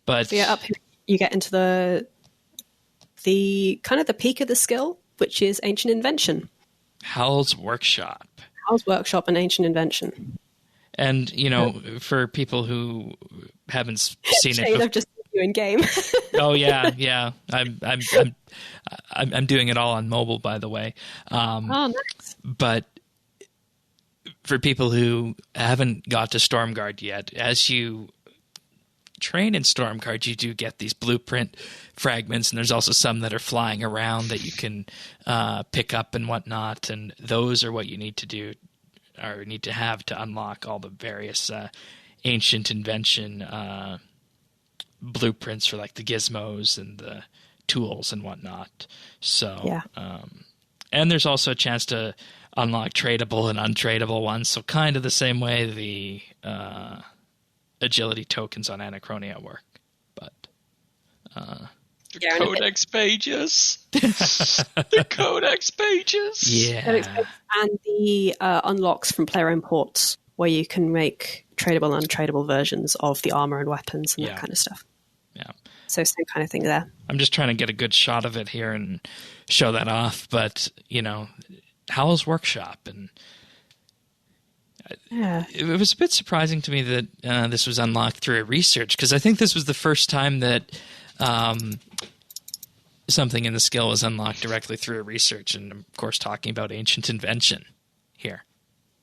But so up here, you get into the kind of the peak of the skill, which is Ancient Invention. Howell's Workshop. Howell's Workshop and Ancient Invention. And for people who haven't seen it, I've just seen you in game. Oh yeah. I'm doing it all on mobile, by the way. Nice. But for people who haven't got to Stormguard yet, as you train in Stormguard, you do get these blueprint fragments, and there's also some that are flying around that you can pick up and whatnot, and those are what you need to do or need to have to unlock all the various ancient invention blueprints for like the gizmos and the tools and whatnot. So yeah. And there's also a chance to unlock tradable and untradeable ones, so kind of the same way the agility tokens on Anachronia work, but the codex pages. The codex pages. Yeah. And the unlocks from player imports, where you can make tradable and untradeable versions of the armor and weapons and that kind of stuff. Yeah. So same kind of thing there. I'm just trying to get a good shot of it here and show that off. But, Howl's Workshop. And Yeah. it was a bit surprising to me that this was unlocked through a research, because I think this was the first time that something in the skill was unlocked directly through a research. And, of course, talking about Ancient Invention here.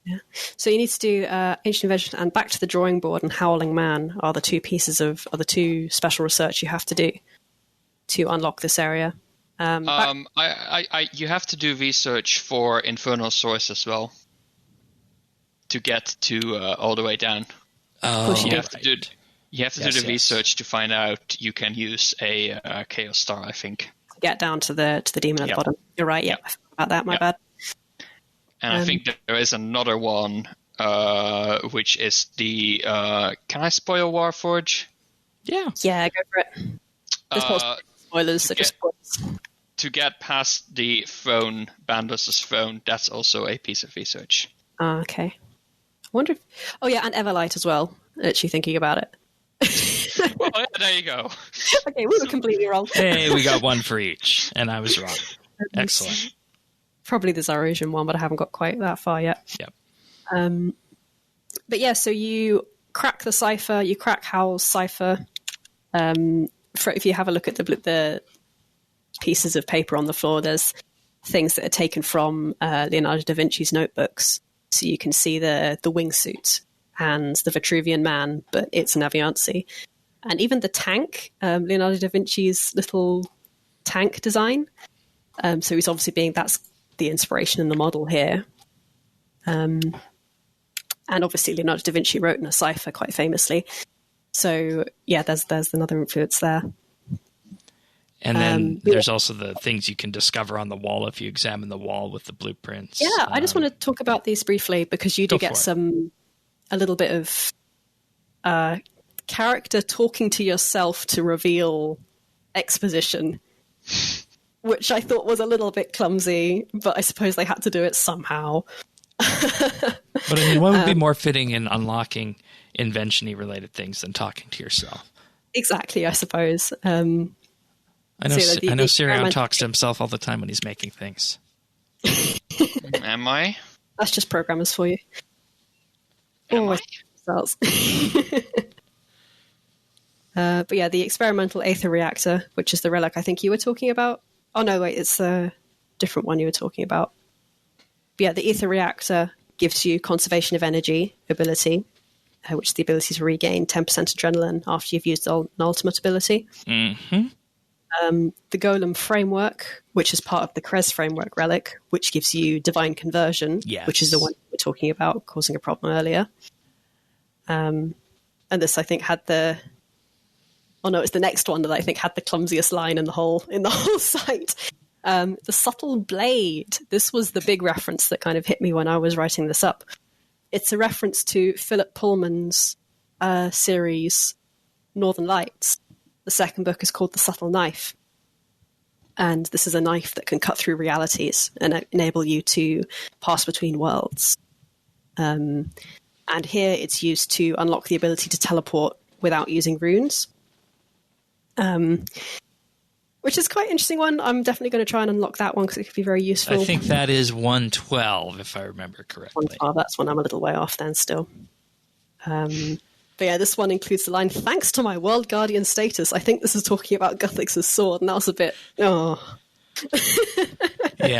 Yeah. So you need to do Ancient Invention and Back to the Drawing Board and Howling Man are the the two special research you have to do to unlock this area. You have to do research for Infernal Source as well to get to all the way down. Oh, you have to do the Yes. research to find out you can use a Chaos Star, I think. Get down to the demon at the bottom. You're right. Yeah, I forgot about that. My bad. And I think there is another one, which is the. Can I spoil Warforge? Yeah. Yeah, go for it. There's spoilers, so just spoilers. To get past the throne, band versus throne, that's also a piece of research. Okay. I wonder if... Oh, yeah, and Everlight as well, actually thinking about it. Well, yeah, there you go. Okay, we were completely wrong. Hey, we got one for each, and I was wrong. Excellent. Probably the Zaraosian one, but I haven't got quite that far yet. Yep. But yeah, so you crack the cipher, you crack Howl's cipher. If you have a look at the pieces of paper on the floor, there's things that are taken from Leonardo da Vinci's notebooks. So you can see the wingsuit and the Vitruvian Man, but it's an aviansie. And even the tank, Leonardo da Vinci's little tank design. So he's obviously that's the inspiration in the model here. And obviously Leonardo da Vinci wrote in a cipher quite famously. So yeah, there's another influence there. And then there's also the things you can discover on the wall if you examine the wall with the blueprints. Yeah, I just want to talk about these briefly because you do get a little bit of character talking to yourself to reveal exposition, which I thought was a little bit clumsy, but I suppose they had to do it somehow. But I mean, what would be more fitting in unlocking invention-y related things than talking to yourself? Exactly, I suppose. I know Sirion talks to to himself all the time when he's making things. Am I? That's just programmers for you. Am I? Cells. But yeah, the experimental Aether reactor, which is the relic I think you were talking about. Oh no, wait, it's a different one you were talking about. But yeah, the Aether reactor gives you conservation of energy ability, which is the ability to regain 10% adrenaline after you've used an ultimate ability. Mm-hmm. The Golem framework, which is part of the Krez framework relic, which gives you divine conversion, which is the one we were talking about causing a problem earlier. And this, I think, had it's the next one that I think had the clumsiest line in the whole site. The subtle blade. This was the big reference that kind of hit me when I was writing this up. It's a reference to Philip Pullman's series Northern Lights. The second book is called The Subtle Knife. And this is a knife that can cut through realities and enable you to pass between worlds. And here it's used to unlock the ability to teleport without using runes. Which is quite an interesting one. I'm definitely going to try and unlock that one because it could be very useful. I think that is 112, if I remember correctly. 112, that's one I'm a little way off then still. But yeah, this one includes the line, "Thanks to my World Guardian status." I think this is talking about Guthix's sword, and that was a bit, Yeah,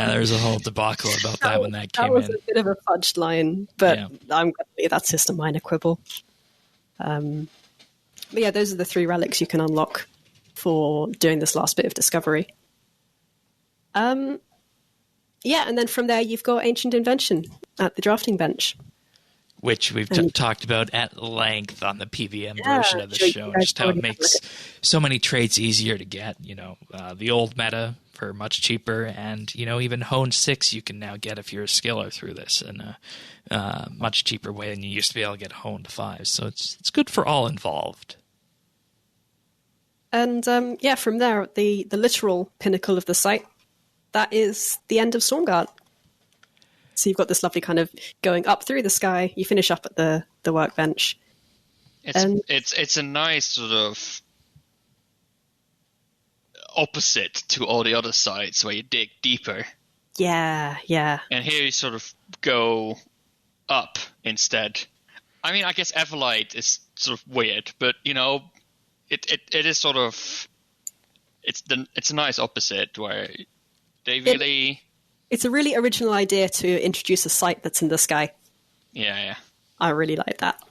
there was a whole debacle about that when that came in. That was a bit of a fudged line, but I'm going to believe that's just a minor quibble. But yeah, those are the 3 relics you can unlock for doing this last bit of discovery. Yeah, and then from there you've got Ancient Invention at the drafting bench. Which we've talked about at length on the PVM version of the show, just how it makes so many traits easier to get. The old meta for much cheaper, and even Hone 6 you can now get if you're a skiller through this in a much cheaper way than you used to be able to get Hone 5. So it's good for all involved. And from there, the literal pinnacle of the site, that is the end of Stormguard. So you've got this lovely kind of going up through the sky. You finish up at the workbench. It's a nice sort of opposite to all the other sites where you dig deeper. Yeah. And here you sort of go up instead. I mean, I guess Everlight is sort of weird, but it is sort of it's a nice opposite where they really. It's a really original idea to introduce a site that's in the sky. Yeah. I really like that.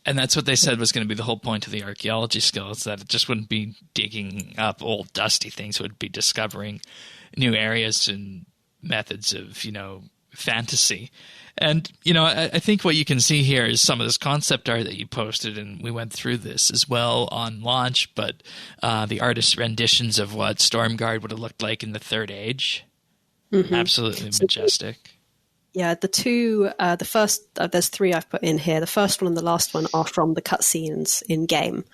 And that's what they said was going to be the whole point of the archaeology skills, that it just wouldn't be digging up old dusty things. It would be discovering new areas and methods of, fantasy. And, I think what you can see here is some of this concept art that you posted, and we went through this as well on launch, but the artist's renditions of what Stormguard would have looked like in the Third Age. Mm-hmm. Absolutely majestic. Yeah, the first, there's 3 I've put in here. The first one and the last one are from the cutscenes in game,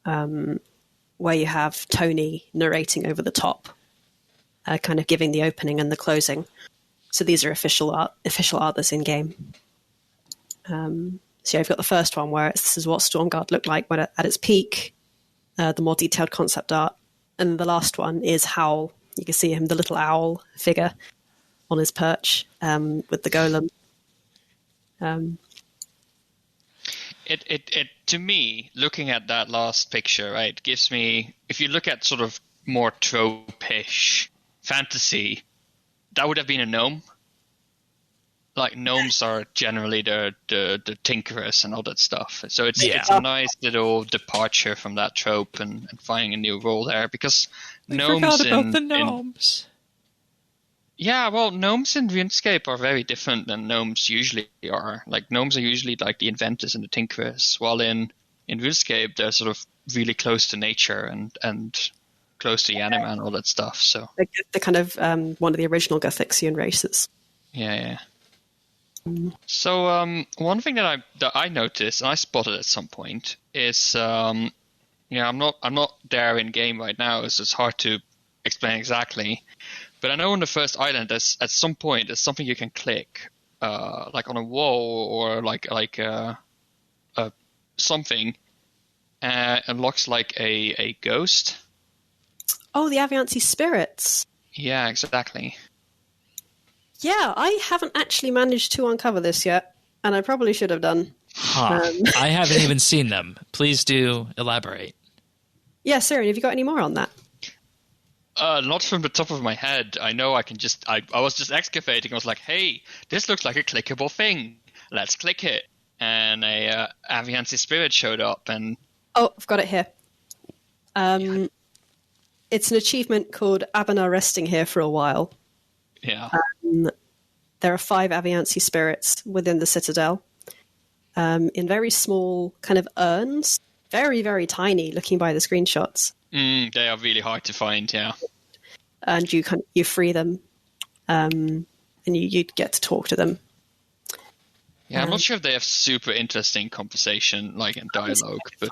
where you have Tony narrating over the top, kind of giving the opening and the closing. So these are official art that's in game. So you've got the first one where this is what Stormguard looked like when at its peak, the more detailed concept art, and the last one is Howl. You can see him, the little owl figure on his perch with the golem. It to me, looking at that last picture, right, gives me, if you look at sort of more trope-ish fantasy, that would have been a gnome. Like, gnomes are generally the tinkerers and all that stuff. So it's a nice little departure from that trope and finding a new role there, because gnomes forgot about the gnomes. Yeah, well, gnomes in RuneScape are very different than gnomes usually are. Like, gnomes are usually like the inventors and the tinkerers, while in RuneScape they're sort of really close to nature and close to the anima and all that stuff. So they're kind of one of the original Gothixian races. Yeah. So one thing that I noticed and I spotted at some point is I'm not there in game right now, so it's hard to explain exactly. But I know on the first island, at some point, there's something you can click, like on a wall or like something, and looks like a ghost. Oh, the aviansie spirits. Yeah, exactly. Yeah, I haven't actually managed to uncover this yet, and I probably should have done. Huh. I haven't even seen them. Please do elaborate. Yeah, Siren, have you got any more on that? Not from the top of my head. I know I can just... I was just excavating. I was like, hey, this looks like a clickable thing. Let's click it. And a aviansie spirit showed up. And oh, I've got it here. It's an achievement called Abana resting here for a while. Yeah. There are 5 aviansie spirits within the Citadel in very small kind of urns. Very, very tiny, looking by the screenshots. They are really hard to find, yeah. And you free them, and you get to talk to them. Yeah, I'm not sure if they have super interesting conversation, like in dialogue, but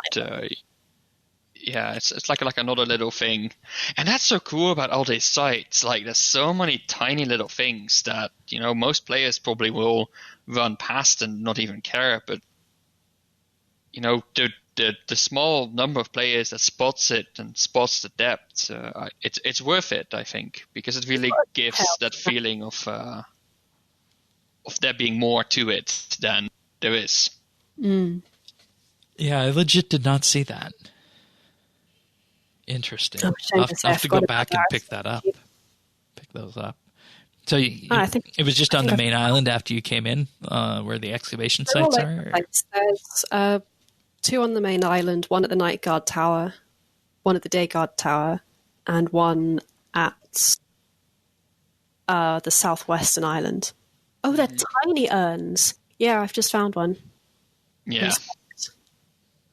yeah, it's like another little thing. And that's so cool about all these sites. Like, there's so many tiny little things that, most players probably will run past and not even care, but, the small number of players that spots it and spots the depth, it's worth it, I think, because it really gives that feeling of there being more to it than there is. Yeah, I legit did not see that. Interesting. I'll have to go back and pick that up. Pick those up. So I think it was just on the main island after you came in, where the excavation sites are? There's 2 on the main island, 1 at the Night Guard Tower, 1 at the Day Guard Tower, and 1 at the southwestern island. Oh, they're tiny urns. Yeah, I've just found one. Yeah.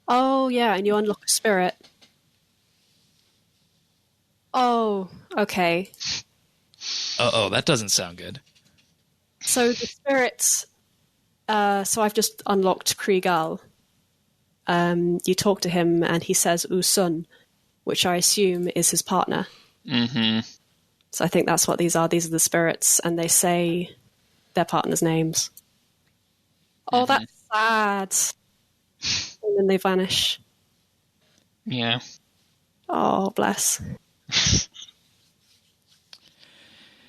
Oh, yeah, and you unlock a spirit. Oh, okay. Uh-oh, that doesn't sound good. So the spirits... so I've just unlocked Krigal. You talk to him and he says Usun, which I assume is his partner. Mm-hmm. So I think that's what these are. These are the spirits, and they say their partners' names. Oh, that's sad. And then they vanish. Yeah. Oh, bless.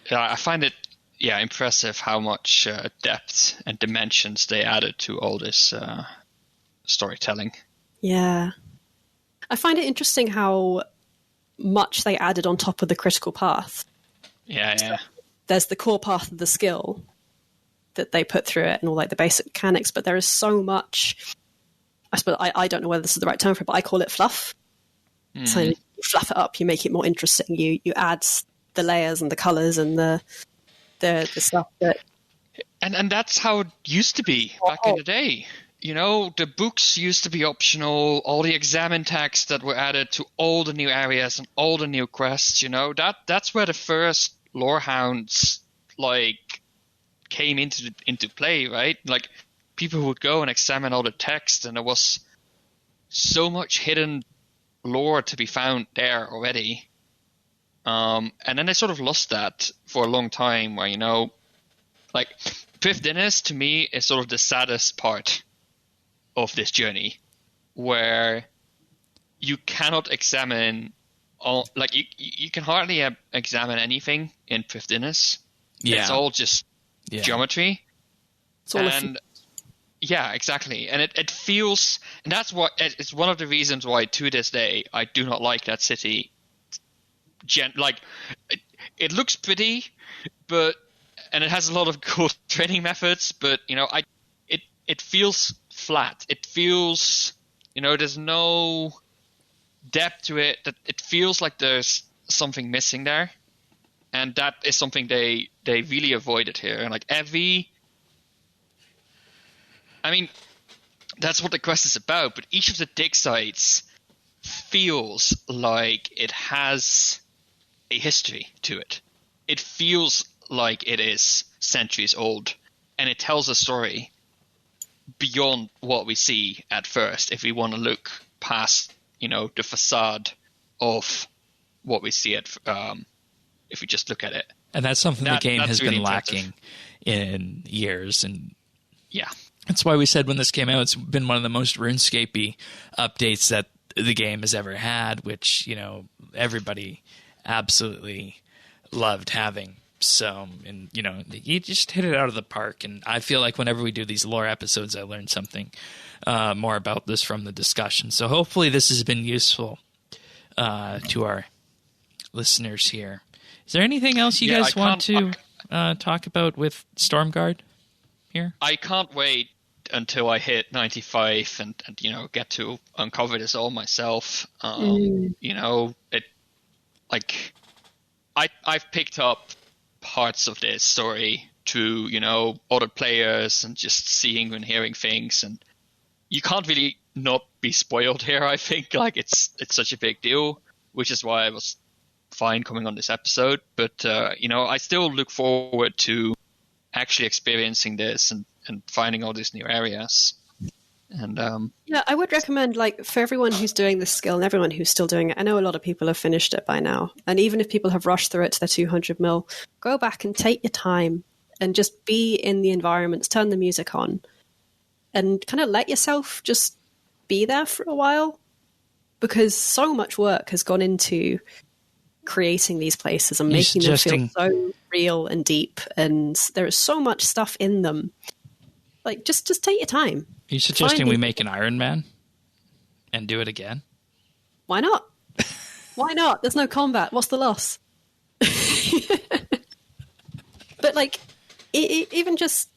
Yeah, I find it impressive how much depth and dimensions they added to all this storytelling. Yeah. I find it interesting how much they added on top of the critical path. Yeah. There's the core path of the skill that they put through it and all like the basic mechanics, but there is so much. I suppose I don't know whether this is the right term for it, but I call it fluff. So you fluff it up, you make it more interesting. You add the layers and the colors and the stuff that. And that's how it used to be back in the day. You know, the books used to be optional. All the examine text that were added to all the new areas and all the new quests. You know, that's where the first lore hounds like came into play, right? Like people would go and examine all the text, and there was so much hidden lore to be found there already. And then they sort of lost that for a long time. Where like Fifth Dinners to me is sort of the saddest part of this journey, where you cannot examine all, like you can hardly examine anything in Fifth Dinners. Yeah. It's all just geometry. It's all yeah, exactly. And it feels, and that's what it's one of the reasons why to this day I do not like that city. Like it looks pretty, and it has a lot of cool training methods, but it feels flat. It feels, there's no depth to it. That it feels like there's something missing there, and that is something they really avoided here. And like that's what the quest is about. But each of the dig sites feels like it has a history to it. It feels like it is centuries old, and it tells a story beyond what we see at first, if we want to look past the facade of what we see if we just look at it. And that's something the game has really been lacking in years. And yeah, that's why we said when this came out, it's been one of the most RuneScape-y updates that the game has ever had, which everybody absolutely loved having. So, and you just hit it out of the park. And I feel like whenever we do these lore episodes, I learn something more about this from the discussion. So hopefully this has been useful to our listeners here. Is there anything else you guys want to talk about with Stormguard here? I can't wait until I hit 95 and get to uncover this all myself. It like I've picked up parts of this story through other players and just seeing and hearing things, and you can't really not be spoiled here. I think like it's such a big deal, which is why I was fine coming on this episode. But I still look forward to actually experiencing this and finding all these new areas. And I would recommend, like, for everyone who's doing this skill and everyone who's still doing it, I know a lot of people have finished it by now, and even if people have rushed through it to their 200 mil, go back and take your time and just be in the environments, turn the music on, and kind of let yourself just be there for a while, because so much work has gone into creating these places and making them feel so real and deep, and there is so much stuff in them. Like, just take your time. Are you suggesting we make an Iron Man and do it again? Why not? Why not? There's no combat. What's the loss? But like, even just,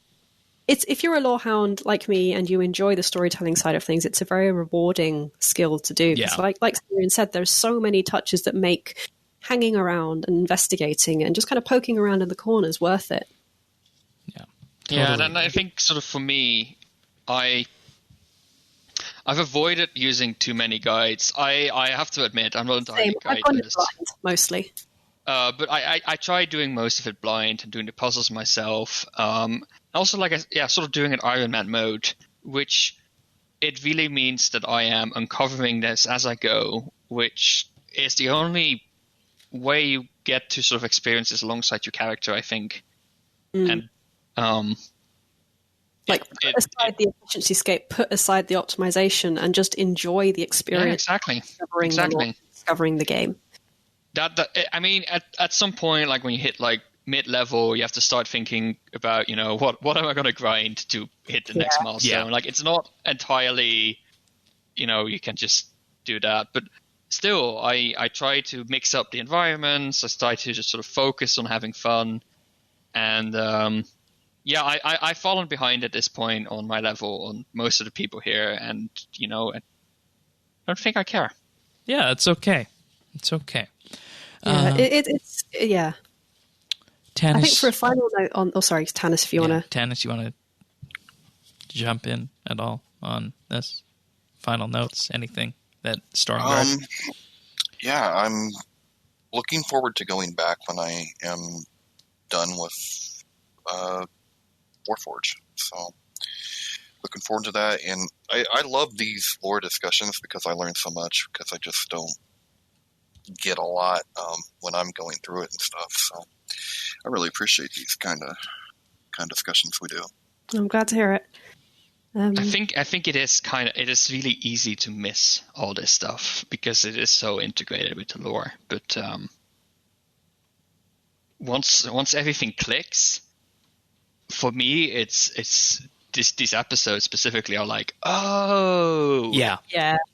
if you're a lorehound like me and you enjoy the storytelling side of things, it's a very rewarding skill to do. Yeah. Like Simeon said, there's so many touches that make hanging around and investigating and just kind of poking around in the corners worth it. Yeah. Yeah, and I think sort of for me, I've avoided using too many guides. I have to admit, I'm not entirely I've gone it blind, mostly. But I try doing most of it blind and doing the puzzles myself. Also, sort of doing an Iron Man mode, which it really means that I am uncovering this as I go, which is the only way you get to sort of experience this alongside your character, I think. And put aside the efficiency scape, put aside the optimization, and just enjoy the experience. Yeah, exactly. Discovering the game. I mean, at some point, like when you hit like mid-level, you have to start thinking about, what am I going to grind to hit the next milestone? Yeah. Like, it's not entirely, you can just do that. But still, I try to mix up the environments. I try to just sort of focus on having fun. And I've fallen behind at this point on my level on most of the people here. And, I don't think I care. Yeah, it's okay. It's okay. It's Tanis, I think for a final note on... Oh, sorry, Tanis, if you want to... Tanis, you want to jump in at all on this? Final notes, anything that Stormguard? Yeah, I'm looking forward to going back when I am done with Warforged. So, looking forward to that. And I love these lore discussions because I learn so much, because I just don't get a lot when I'm going through it and stuff. So, I really appreciate these kind of discussions we do. I'm glad to hear it. I think it is really easy to miss all this stuff because it is so integrated with the lore. But once everything clicks, for me, it's these episodes specifically are like, oh, Yeah.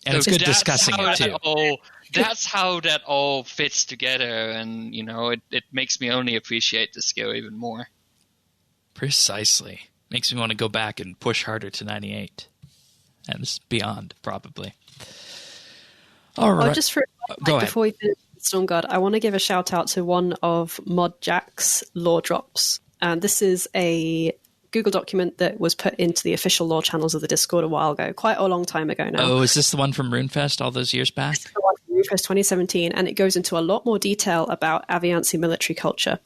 And it's so good discussing it too. That's how that all fits together, and it makes me only appreciate the skill even more. Precisely. Makes me want to go back and push harder to 98 and beyond, probably. All right. Just for go ahead. before we finish Stormguard, I want to give a shout out to one of Mod Jack's lore drops. And this is a Google document that was put into the official lore channels of the Discord a while ago, quite a long time ago now. Oh, is this the one from RuneFest all those years back? This is the one from RuneFest 2017, and it goes into a lot more detail about aviansie military culture.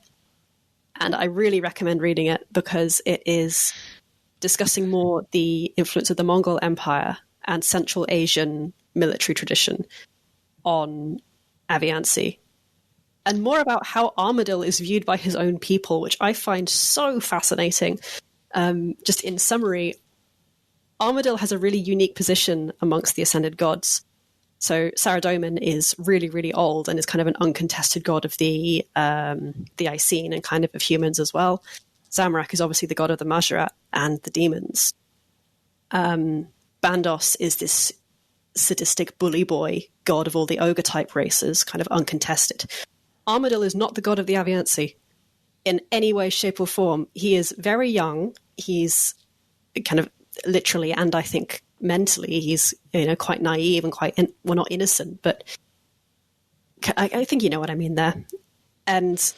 And I really recommend reading it because it is discussing more the influence of the Mongol Empire and Central Asian military tradition on aviansie, and more about how Armadil is viewed by his own people, which I find so fascinating. Just in summary, Armadil has a really unique position amongst the Ascended Gods. So Saradomin is really, really old and is kind of an uncontested god of the Icene and kind of humans as well. Zamorak is obviously the god of the Majorat and the demons. Bandos is this sadistic bully boy god of all the ogre-type races, kind of uncontested. Armadil is not the god of the Aviansie in any way, shape, or form. He is very young. He's kind of literally, and I think mentally, he's quite naive and quite not innocent, but I think you know what I mean there. And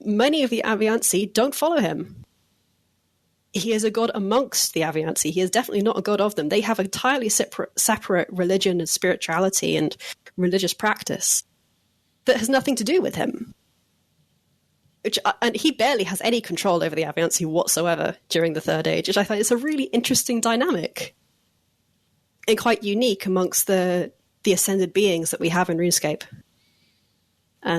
many of the Aviansie don't follow him. He is a god amongst the Aviansie. He is definitely not a god of them. They have entirely separate religion and spirituality and religious practice that has nothing to do with him. And he barely has any control over the Aviansie whatsoever during the Third Age, which I find is a really interesting dynamic and quite unique amongst the ascended beings that we have in RuneScape.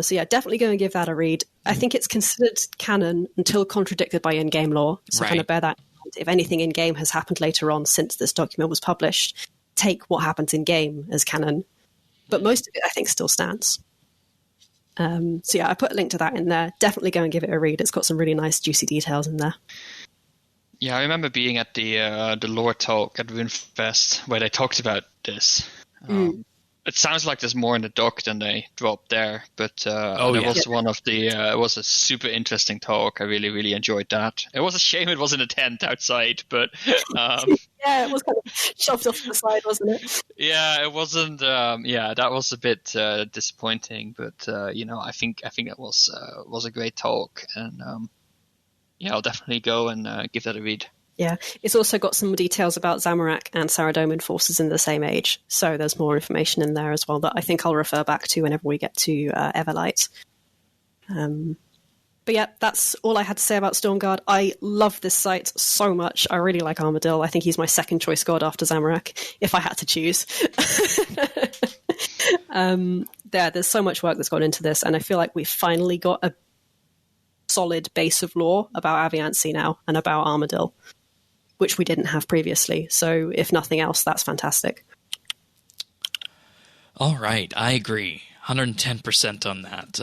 So yeah, definitely go and give that a read. I think it's considered canon until contradicted by in-game lore, so kind of bear that in mind. If anything in-game has happened later on since this document was published, take what happens in-game as canon. But most of it, I think, still stands. So yeah, I put a link to that in there. Definitely go and give it a read. It's got some really nice, juicy details in there. Yeah, I remember being at the lore talk at RuneFest where they talked about this. It sounds like there's more in the doc than they dropped there, but was one of the. It was a super interesting talk. I really, really enjoyed that. It was a shame it wasn't a tent outside, but yeah, it was kind of shoved off to the side, wasn't it? Yeah, it wasn't. That was a bit disappointing, but I think it was a great talk, and I'll definitely go and give that a read. Yeah, it's also got some details about Zamorak and Saradomin forces in the same age, so there's more information in there as well that I think I'll refer back to whenever we get to Everlight. But yeah, that's all I had to say about Stormguard. I love this site so much. I really like Armadil. I think he's my second choice god after Zamorak, if I had to choose. There's so much work that's gone into this, and I feel like we've finally got a solid base of lore about Aviansie now and about Armadil, which we didn't have previously. So if nothing else, that's fantastic. All right, I agree. 110% on that.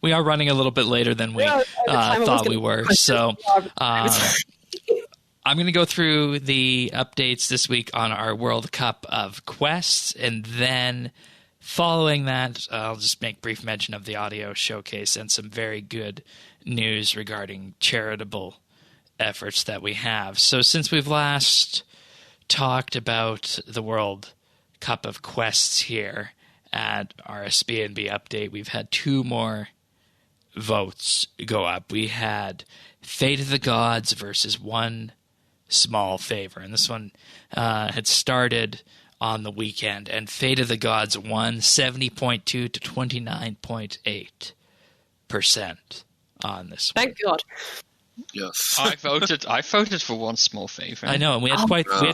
We are running a little bit later than we thought we were. So I'm going to go through the updates this week on our World Cup of Quests, and then following that, I'll just make brief mention of the audio showcase and some very good news regarding charitable efforts that we have. So since we've last talked about the World Cup of Quests here at RSBANDB Update, we've had 2 more votes go up. We had Fate of the Gods versus One Small Favor, and this one had started on the weekend, and Fate of the Gods won 70.2 to 29.8% on this one. Thank God. Yes. I voted for One Small Favor. I know, and we had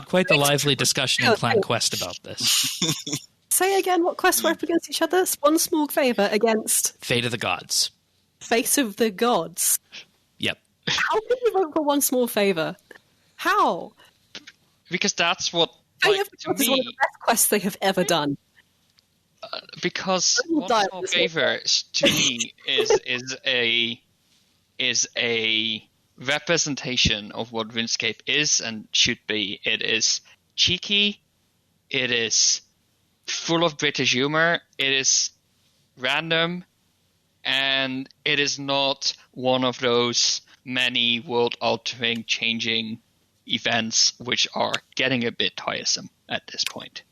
quite the lively discussion in Clan Quest about this. Say again what quests were up against each other? One Small Favor against Fate of the Gods. Fate of the Gods. Yep. How can you vote for One Small Favor? How? Because that's what, Fate like, of the to Gods is one of me, the best quests they have ever done. because will One die Small this Favor to me is a representation of what RuneScape is and should be. It is cheeky, it is full of British humor, it is random, and it is not one of those many world-altering, changing events which are getting a bit tiresome at this point.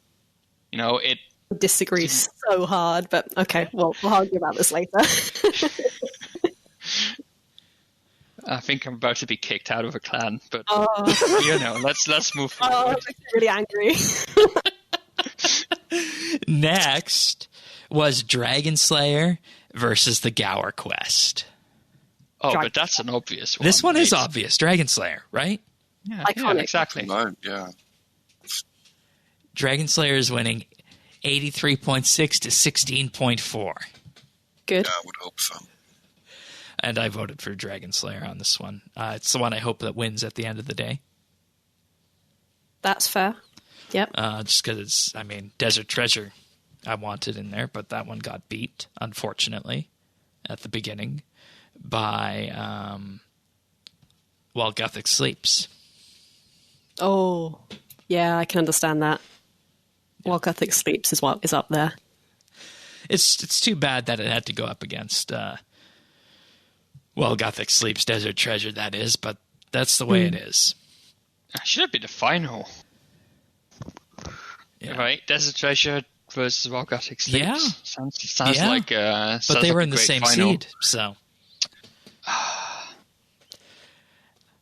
You know, it I disagree so hard, but okay, well, we'll argue about this later. I think I'm about to be kicked out of a clan, but Oh. you know, let's move Oh, forward. that makes me really angry. Next was Dragon Slayer versus the Gower Quest. Oh, Dragon. but that's an obvious one. This one is It's- obvious, Dragon Slayer, right? Yeah, Iconic. exactly. No, yeah. Dragon Slayer is winning 83.6 to 16.4. Good. Yeah, I would hope so. And I voted for Dragon Slayer on this one. It's the one I hope that wins at the end of the day. That's fair. Yep. Just because it's, Desert Treasure I wanted in there, but that one got beat, unfortunately, at the beginning by While Gothic Sleeps. Oh, yeah, I can understand that. While Gothic Sleeps is what is up there. It's too bad that it had to go up against Gothic Sleeps, Desert Treasure, that is, but that's the way it is. Should it be the final? Yeah. Right? Desert Treasure versus Gothic Sleeps. Yeah. Sounds Yeah. like But sounds they like were a in the great same final. seed, so.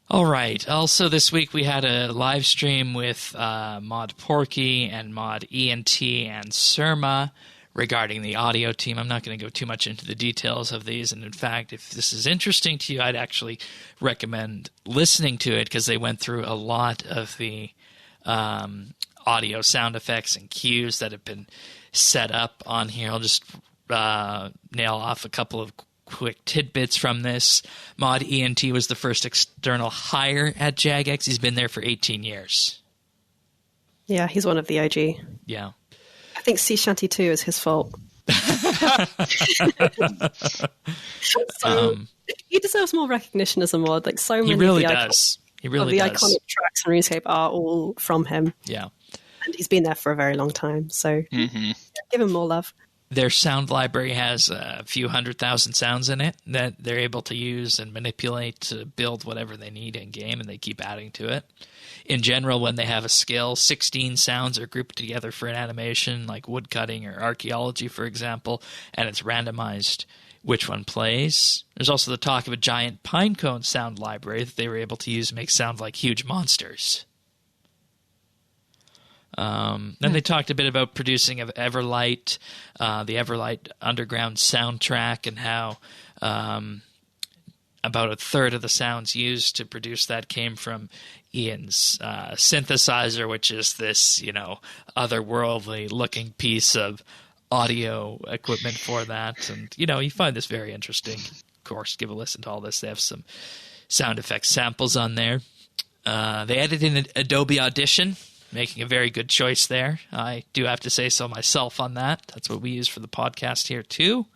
All right. Also, this week we had a live stream with Mod Porky and Mod ENT and Surma regarding the audio team. I'm not going to go too much into the details of these, and in fact, if this is interesting to you, I'd actually recommend listening to it because they went through a lot of the audio sound effects and cues that have been set up on here. I'll just nail off a couple of quick tidbits from this. Mod ENT was the first external hire at Jagex. He's been there for 18 years. Yeah, he's one of the OG. Yeah. I think Sea Shanty 2 is his fault. So, he deserves more recognition as a mod. Like so many He really of the does. He of really the does. iconic tracks in RuneScape are all from him. Yeah. And he's been there for a very long time. So give him more love. Their sound library has a few 100,000 sounds in it that they're able to use and manipulate to build whatever they need in game, and they keep adding to it. In general, when they have a skill, 16 sounds are grouped together for an animation, like woodcutting or archaeology, for example, and it's randomized which one plays. There's also the talk of a giant pinecone sound library that they were able to use to make sound like huge monsters. Then they talked a bit about producing of Everlight, the Everlight Underground soundtrack, and how about a third of the sounds used to produce that came from Ian's synthesizer, which is this, otherworldly looking piece of audio equipment for that. And, you find this very interesting. Of course, give a listen to all this. They have some sound effects samples on there. They added in Adobe Audition making a very good choice there. I do have to say so myself on that. That's what we use for the podcast here too.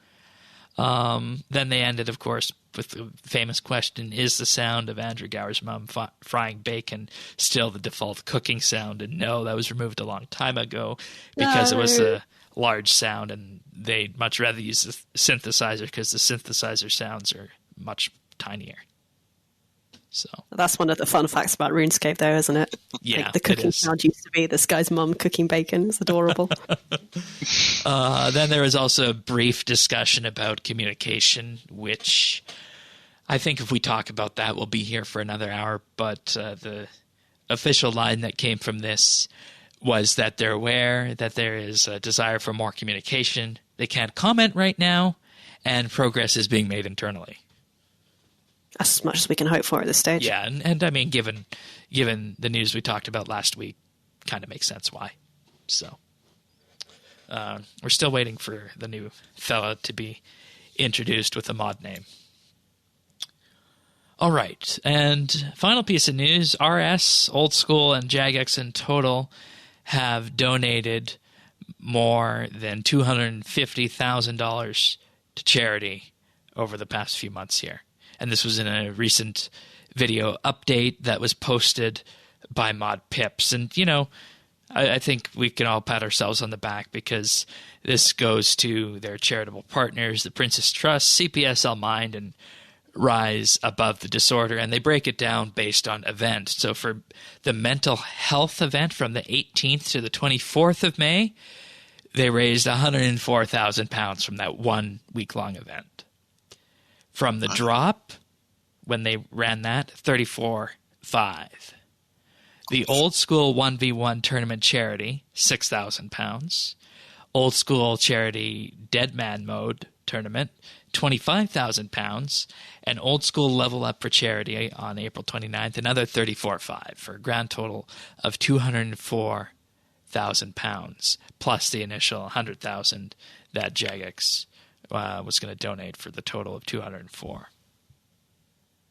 Then they ended, of course, with the famous question, is the sound of Andrew Gower's mom frying bacon still the default cooking sound? And no, that was removed a long time ago because it was a large sound, and they'd much rather use the synthesizer because the synthesizer sounds are much tinier. So that's one of the fun facts about RuneScape, though, isn't it? Yeah, like the cooking sound used to be this guy's mum cooking bacon. It's adorable. Then there was also a brief discussion about communication, which I think if we talk about that, we'll be here for another hour. But the official line that came from this was that they're aware that there is a desire for more communication. They can't comment right now, and progress is being made internally. As much as we can hope for at this stage. Yeah, and I mean, given the news we talked about last week, kind of makes sense why. So we're still waiting for the new fella to be introduced with a mod name. All right, and final piece of news, RS, Old School, and Jagex in total have donated more than $250,000 to charity over the past few months here. And this was in a recent video update that was posted by Mod Pips. And, you know, I think we can all pat ourselves on the back because this goes to their charitable partners, the Princess Trust, CPSL Mind, and Rise Above the Disorder. And they break it down based on event. So for the mental health event from the 18th to the 24th of May, they raised £104,000 from that 1 week-long event. From the drop, when they ran that, $34,500. The Old School 1v1 tournament charity, £6,000. Old School charity Dead Man Mode tournament, £25,000. And Old School Level Up for charity on April 29th, another $34,500 for a grand total of £204,000 plus the initial $100,000 that Jagex was going to donate for the total of $204,000.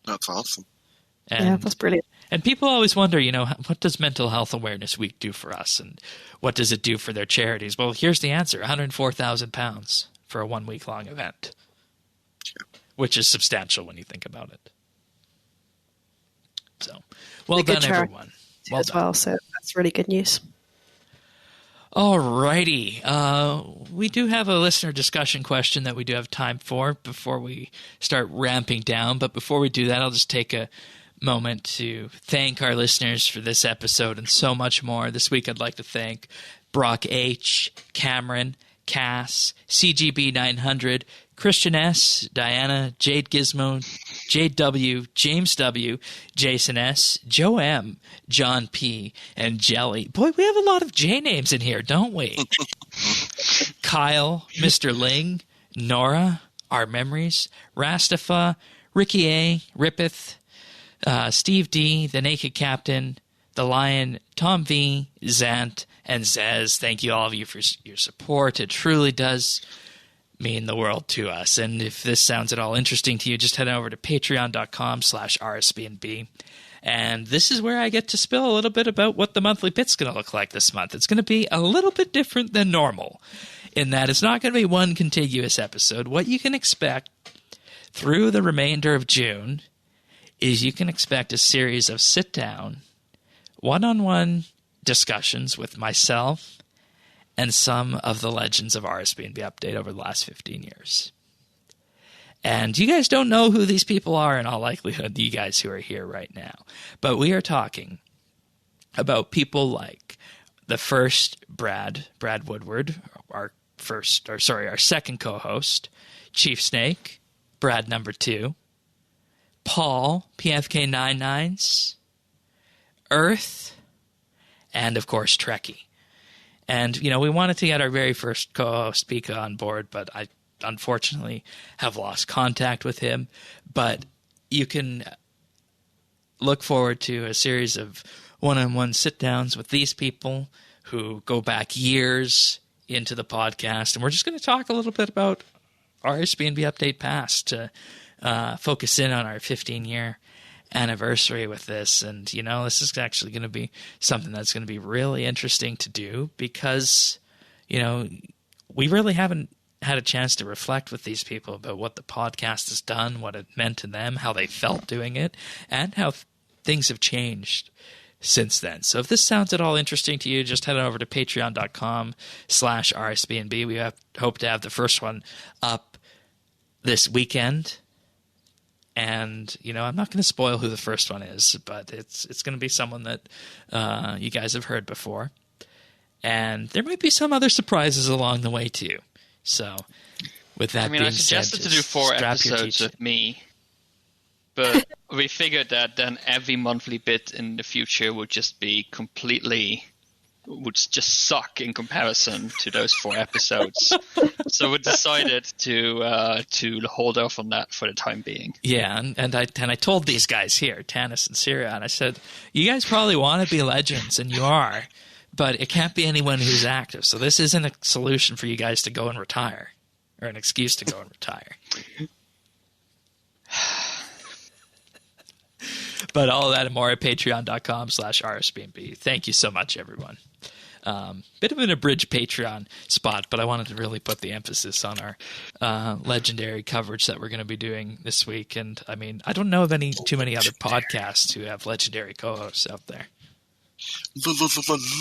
That's awesome. And, yeah, that's brilliant. And people always wonder, you know, what does Mental Health Awareness Week do for us, and what does it do for their charities? Well, here's the answer: £104,000 for a 1 week long event, which is substantial when you think about it. So, well done, everyone. Well done. Well, so that's really good news. Alrighty. We do have a listener discussion question that we do have time for before we start ramping down. But before we do that, I'll just take a moment to thank our listeners for this episode and so much more. This week, I'd like to thank Brock H., Cameron, Cass, CGB 900, Christian S., Diana, Jade Gizmo, Jade W., James W., Jason S., Joe M., John P., and Jelly. Boy, we have a lot of J names in here, don't we? Kyle, Mr. Ling, Nora, Our Memories, Rastafa, Ricky A., Rippeth, Steve D., The Naked Captain, The Lion, Tom V., Zant, and Zez. Thank you all of you for your support. It truly does mean the world to us. And if this sounds at all interesting to you, just head over to patreon.com/RSBANDB. And this is where I get to spill a little bit about what the monthly bit's going to look like this month. It's going to be a little bit different than normal in that it's not going to be one contiguous episode. What you can expect through the remainder of June is you can expect a series of sit-down, one-on-one discussions with myself and some of the legends of RSBANDBupdate over the last 15 years. And you guys don't know who these people are in all likelihood, you guys who are here right now. But we are talking about people like the first Brad Woodward, our second co-host, Chief Snake, Brad number 2, Paul, PFK99s, Earth, and of course Trekkie. And, you know, we wanted to get our very first co-host Pika on board, but I unfortunately have lost contact with him. But you can look forward to a series of one-on-one sit-downs with these people who go back years into the podcast. And we're just going to talk a little bit about RSBANDBupdate past to focus in on our 15-year anniversary with this, and this is actually going to be something that's going to be really interesting to do because we really haven't had a chance to reflect with these people about what the podcast has done, what it meant to them, how they felt doing it, and how things have changed since then. So if this sounds at all interesting to you, just head over to patreon.com/RSBANDB. We hope to have the first one up this weekend. And, I'm not going to spoil who the first one is, but it's going to be someone that you guys have heard before. And there might be some other surprises along the way, too. So, with that being said, I suggested to do 4 episodes with me, but we figured that then every monthly bit in the future would just suck in comparison to those 4 episodes. So we decided to hold off on that for the time being. Yeah, and I told these guys here, Tanis and Syria, and I said, you guys probably want to be legends, and you are, but it can't be anyone who's active. So this isn't a solution for you guys to go and retire, or an excuse to go and retire. But all of that and more at patreon.com/RSBANDB. Thank you so much, everyone. Bit of an abridged Patreon spot, but I wanted to really put the emphasis on our legendary coverage that we're going to be doing this week. And I mean, I don't know of too many other podcasts who have legendary co-hosts out there.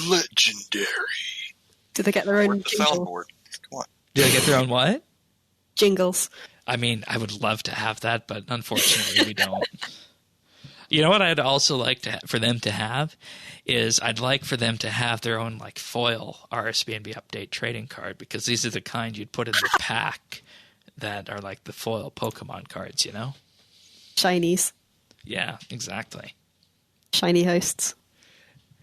Legendary. Do they get their own the soundboard? Come on. Do they get their own what? Jingles. I mean, I would love to have that, but unfortunately we don't. You know what I'd also like for them to have is I'd like for them to have their own foil RSBANB update trading card, because these are the kind you'd put in the pack that are like the foil Pokemon cards, Shinies. Yeah, exactly. Shiny hosts.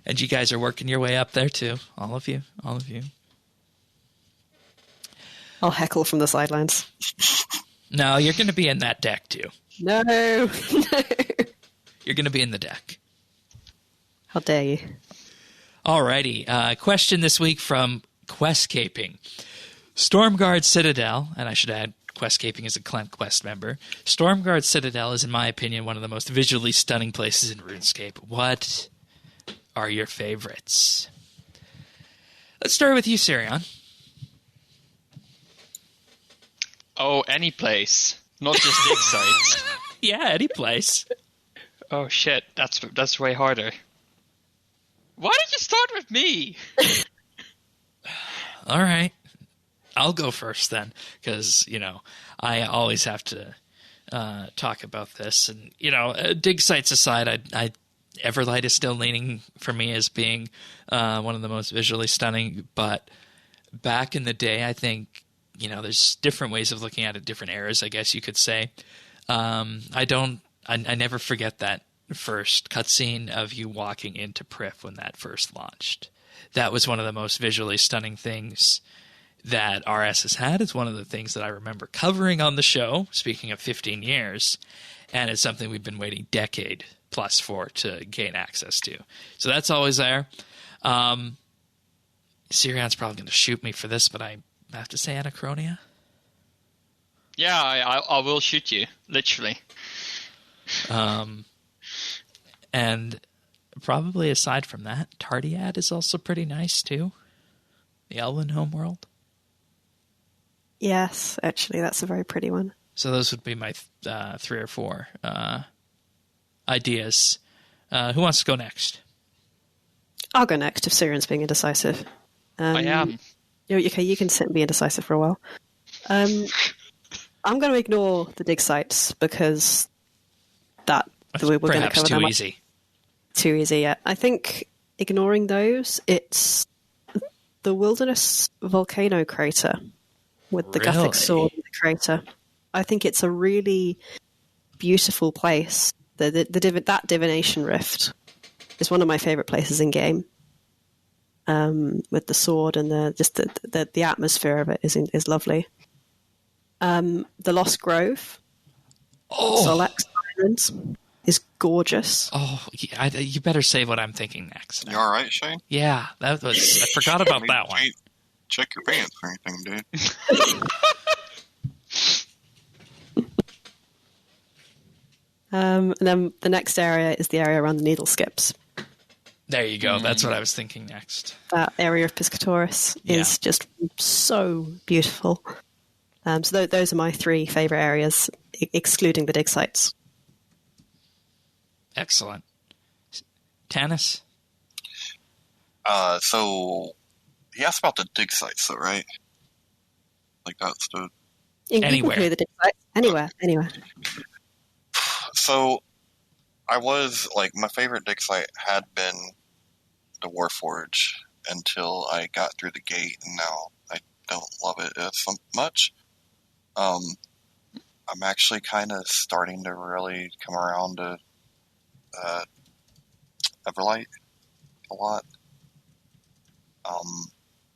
And you guys are working your way up there too. All of you. I'll heckle from the sidelines. No, you're going to be in that deck too. No. You're going to be in the deck. How dare you? Alrighty. Question this week from Questcaping. Stormguard Citadel, and I should add Questcaping is a Clem Quest member. Stormguard Citadel is, in my opinion, one of the most visually stunning places in RuneScape. What are your favorites? Let's start with you, Sirion. Oh, any place. Not just dig sites. Yeah, any place. Oh shit, that's way harder. Why did you start with me? All right. I'll go first then, because, I always have to talk about this. And, dig sites aside, Everlight is still leaning for me as being one of the most visually stunning. But back in the day, I think, there's different ways of looking at it, different eras, I guess you could say. I never forget that first cutscene of you walking into Prif when that first launched. That was one of the most visually stunning things that RS has had. It's one of the things that I remember covering on the show, speaking of 15 years, and it's something we've been waiting decade plus for to gain access to. So that's always there. Sirion's probably going to shoot me for this, but I have to say Anachronia. Yeah, I will shoot you, literally. And probably aside from that, Tardiad is also pretty nice too. The Elven homeworld. Yes, actually, that's a very pretty one. So those would be my 3 or 4 ideas. Who wants to go next? I'll go next if Sirion's being indecisive. I am. Okay, you can sit and be indecisive for a while. I'm going to ignore the dig sites because we're going to cover too that easy. Too easy, yeah. I think ignoring those, it's the Wilderness Volcano Crater with the Gothic sword in the crater. I think it's a really beautiful place. That Divination Rift is one of my favorite places in game. With the sword and the atmosphere of it is lovely. The Lost Grove, Solex Islands, is gorgeous. Oh, you better say what I'm thinking next. You all right, Shane? Yeah, I forgot about that one. Check your pants or anything, dude. And then the next area is the area around the needle skips. There you go. That's what I was thinking next. That area of Piscatoris is just so beautiful. So those are my 3 favourite areas, excluding the dig sites. Excellent. Tanis? So he asked about the dig sites, though, right? Like that's the Anywhere. The dig sites. Anywhere. So I was like, my favorite dig site had been the Warforge until I got through the gate, and now I don't love it as much. I'm actually kind of starting to really come around to Everlight a lot.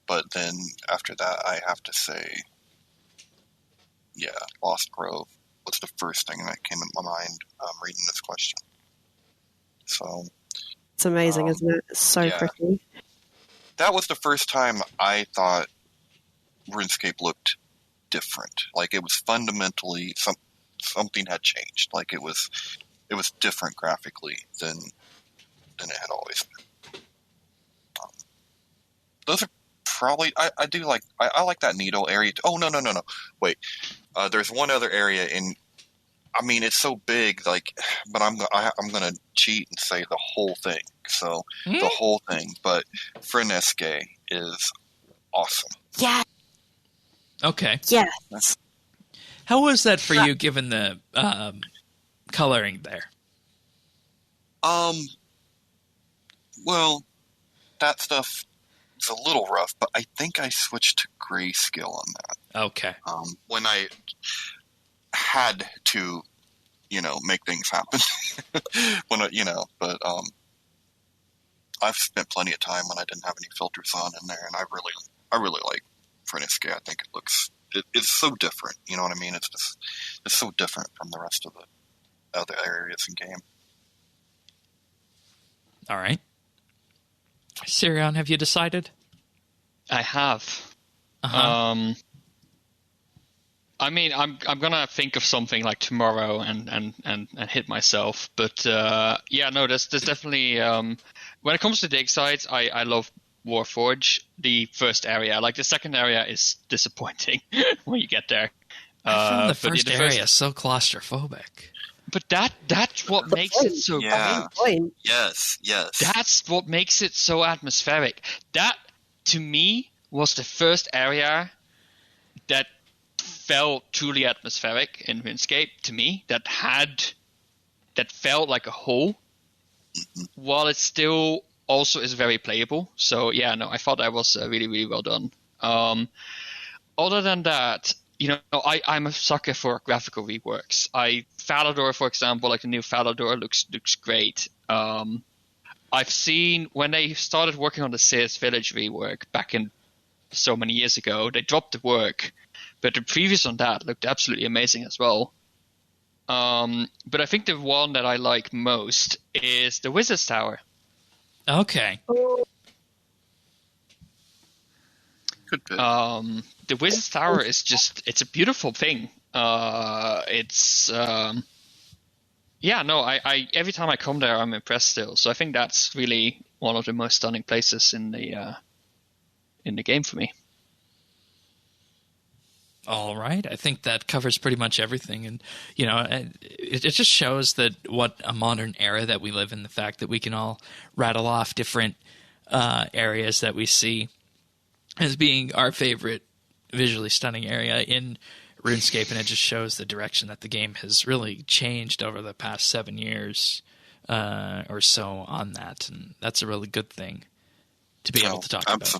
But then after that, I have to say, Lost Grove was the first thing that came in my mind reading this question. So it's amazing, isn't it? It's so pretty. That was the first time I thought RuneScape looked different. Like it was fundamentally something had changed. Like it was different graphically than it had always been. Those are probably I do like I like that needle area. Oh no wait. There's one other area in. I mean, it's so big, like, but I'm gonna cheat and say the whole thing. So the whole thing, but Frenesque is awesome. Yeah. Okay. Yes. How was that for you, given the coloring there? Well, that stuff is a little rough, but I think I switched to grayscale on that. Okay. When I had to, make things happen. But I've spent plenty of time when I didn't have any filters on in there, and I really like Frenesque. I think it's so different. You know what I mean? It's so different from the rest of the other areas in game. All right. Sirion, have you decided? I have. Uh-huh. I mean, I'm gonna think of something like tomorrow and hit myself. But there's definitely when it comes to dig sites, I love Warforge, the first area. Like the second area is disappointing when you get there. I found the first area so claustrophobic. But that's what makes it so great. Yes. That's what makes it so atmospheric. That, to me, was the first area that felt truly atmospheric in RuneScape to me. That felt like a whole, while it still also is very playable. So I thought that was really, really well done. Other than that, I'm a sucker for graphical reworks. Falador, for example, like the new Falador looks great. I've seen when they started working on the Sears Village rework back in so many years ago, they dropped the work, but the previous on that looked absolutely amazing as well. But I think the one that I like most is the Wizard's Tower. Okay. Good pick. The Wizard's Tower is it's a beautiful thing. I every time I come there, I'm impressed still. So I think that's really one of the most stunning places in the game for me. All right. I think that covers pretty much everything. And, it just shows that what a modern era that we live in, the fact that we can all rattle off different areas that we see as being our favorite visually stunning area in RuneScape. And it just shows the direction that the game has really changed over the past 7 years or so on that. And that's a really good thing to be able to talk about.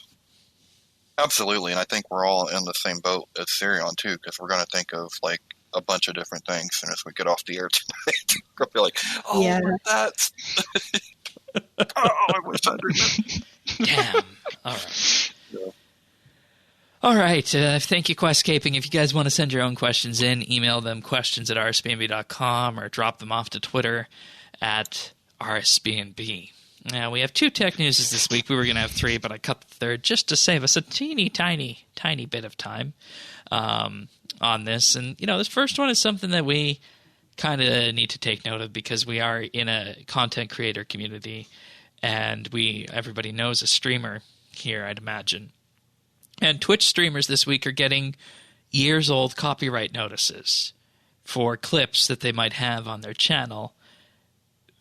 Absolutely, and I think we're all in the same boat as Sirion too, because we're going to think of like a bunch of different things, and as we get off the air tonight, we're going to be like, that's. I wish I'd remembered. Damn. All right. Yeah. All right. Thank you, Questscaping. If you guys want to send your own questions in, email them questions@rsbnb.com or drop them off to Twitter at RSBANDB. Now, we have 2 tech newses this week. We were going to have 3, but I cut the third just to save us a teeny, tiny bit of time on this. And, this first one is something that we kind of need to take note of because we are in a content creator community, and everybody knows a streamer here, I'd imagine. And Twitch streamers this week are getting years-old copyright notices for clips that they might have on their channel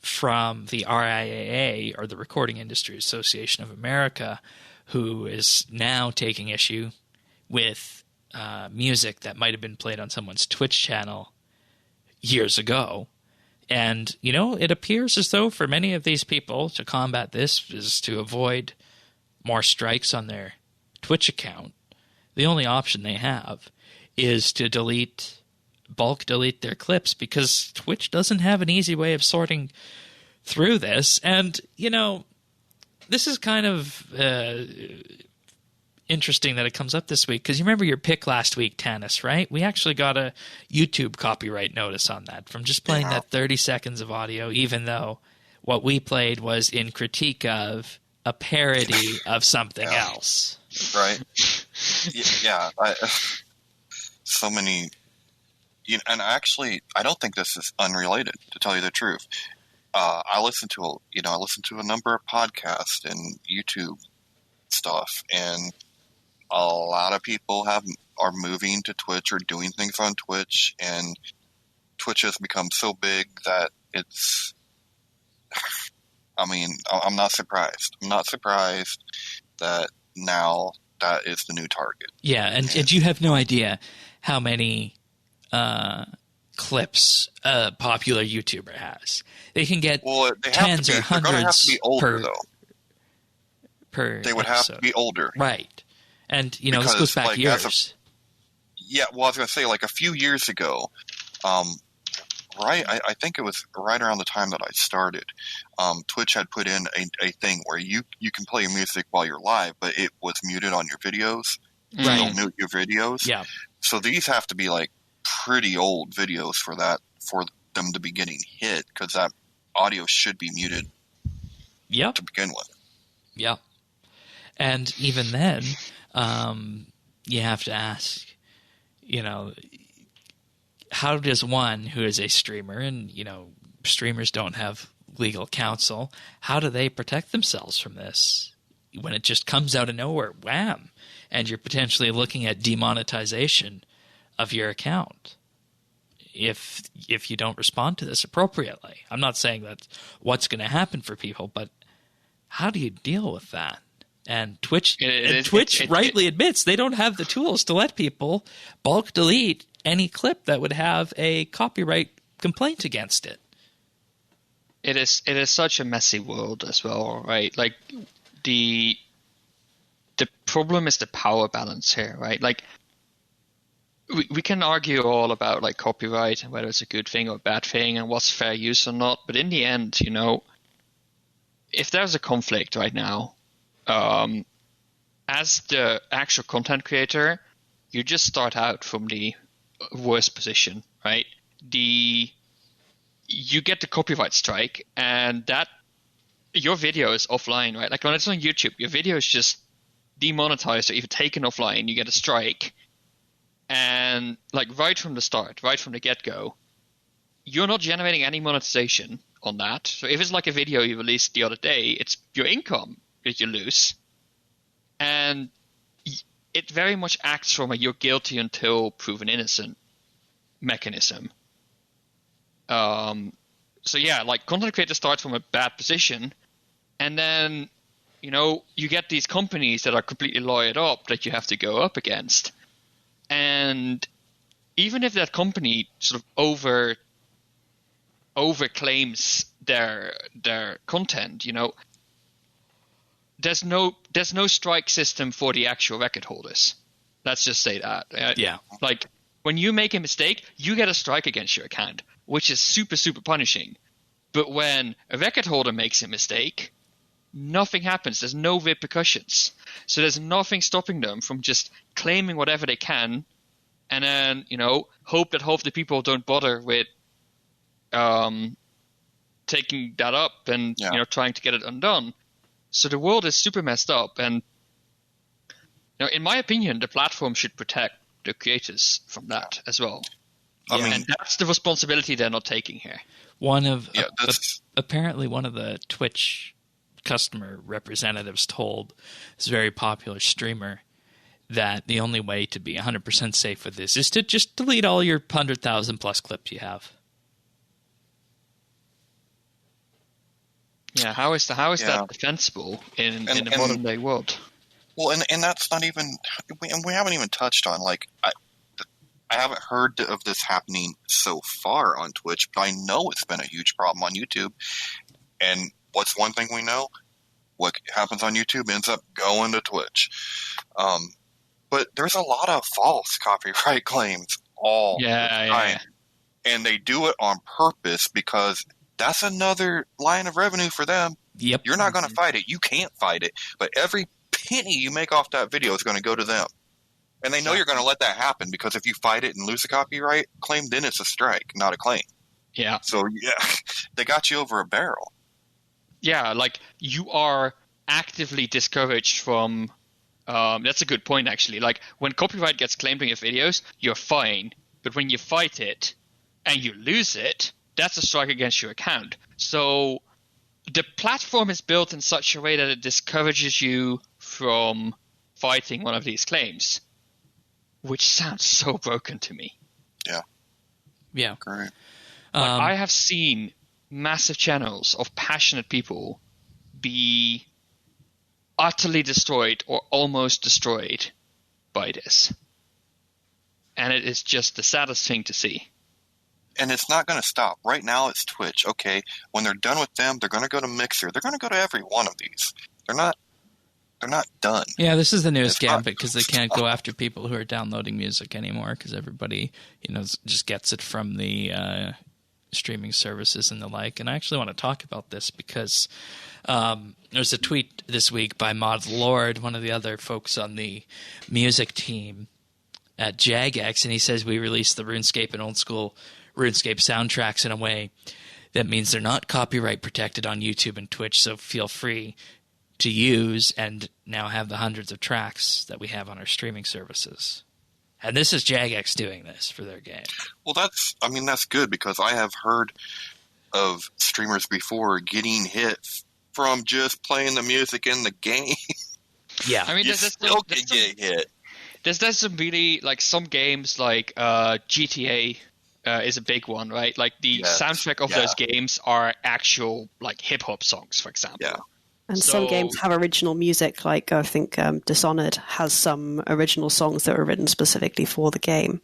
from the RIAA, or the Recording Industry Association of America, who is now taking issue with music that might have been played on someone's Twitch channel years ago. And, it appears as though for many of these people, to combat this is to avoid more strikes on their Twitch account. The only option they have is to bulk delete their clips, because Twitch doesn't have an easy way of sorting through this. And, this is kind of interesting that it comes up this week, because you remember your pick last week, Tanis, right? We actually got a YouTube copyright notice on that from just playing that 30 seconds of audio, even though what we played was in critique of a parody of something else. Right. Yeah. So many. And actually, I don't think this is unrelated, to tell you the truth. I listen to a number of podcasts and YouTube stuff, and a lot of people are moving to Twitch or doing things on Twitch, and Twitch has become so big that it's. I mean, I'm not surprised. I'm not surprised that now that is the new target. Yeah, and you have no idea how many clips a popular YouTuber has. They can get tens or hundreds. They're going to have to be older, per They would episode. have to be older. Right. And, this goes back years. I was going to say, a few years ago, right? I think it was right around the time that I started. Twitch had put in a thing where you can play music while you're live, but it was muted on your videos. Right. They'll mute your videos. Yeah. So these have to be pretty old videos for them to be getting hit, because that audio should be muted. Yep. To begin with. Yeah. And even then, you have to ask, how does one who is a streamer, and, streamers don't have legal counsel, how do they protect themselves from this when it just comes out of nowhere, wham, and you're potentially looking at demonetization of your account if you don't respond to this appropriately? I'm not saying that's what's going to happen for people, but how do you deal with that? And Twitch rightly admits they don't have the tools to let people bulk delete any clip that would have a copyright complaint against it. It is such a messy world as well, right? The problem is the power balance here, right? We can argue all about copyright and whether it's a good thing or a bad thing and what's fair use or not, but in the end, if there's a conflict right now, as the actual content creator, you just start out from the worst position, right? You get the copyright strike, and that your video is offline, right? When it's on YouTube, your video is just demonetized or even taken offline. You get a strike, and right from the start, right from the get-go, you're not generating any monetization on that. So if it's a video you released the other day, it's your income that you lose, and it very much acts from a you're guilty until proven innocent mechanism. Content creator starts from a bad position, and then you get these companies that are completely lawyered up that you have to go up against, and even if that company sort of overclaims their content, there's no strike system for the actual record holders. Let's just say that. Yeah. When you make a mistake, you get a strike against your account, which is super, super punishing. But when a record holder makes a mistake, nothing happens. There's no repercussions. So there's nothing stopping them from just claiming whatever they can, and then, hope that half the people don't bother with taking that up and, trying to get it undone. So the world is super messed up, and in my opinion, the platform should protect the creators from that as well. I mean, and that's the responsibility they're not taking here. Apparently one of the Twitch customer representatives told this very popular streamer that the only way to be 100% safe with this is to just delete all your 100,000 plus clips you have. Yeah, how is that defensible in the modern day world? Well, and that's not even we haven't even touched on, like, I haven't heard of this happening so far on Twitch, but I know it's been a huge problem on YouTube. And what's one thing we know? What happens on YouTube ends up going to Twitch. But there's a lot of false copyright claims all the time. Yeah. And they do it on purpose because that's another line of revenue for them. Yep. You're not going to fight it. You can't fight it. But every penny you make off that video is going to go to them. And they know you're going to let that happen because if you fight it and lose a copyright claim, then it's a strike, not a claim. Yeah. So, yeah, they got you over a barrel. Yeah, like you are actively discouraged from that's a good point, actually. Like when copyright gets claimed on your videos, you're fine. But when you fight it and you lose it, that's a strike against your account. So the platform is built in such a way that it discourages you from fighting one of these claims, which sounds so broken to me. Yeah. Yeah. Great. Like, I have seen massive channels of passionate people be utterly destroyed or almost destroyed by this. And it is just the saddest thing to see. And it's not going to stop. Right now it's Twitch. Okay, when they're done with them, they're going to go to Mixer. They're going to go to every one of these. They're not done. Yeah, this is the newest gambit because they can't go after people who are downloading music anymore because everybody, just gets it from the streaming services and the like. And I actually want to talk about this because there's a tweet this week by Mod Lord, one of the other folks on the music team at Jagex, and he says we released the RuneScape and old school RuneScape soundtracks in a way that means they're not copyright protected on YouTube and Twitch, so feel free to use and now have the hundreds of tracks that we have on our streaming services. And this is Jagex doing this for their game. Well, that's good because I have heard of streamers before getting hit from just playing the music in the game. Yeah. I mean, you still can get hit. There's some really, like, some games like GTA is a big one, right? Like the soundtrack of those games are actual, like, hip-hop songs, for example. Yeah. And some games have original music, like I think Dishonored has some original songs that were written specifically for the game.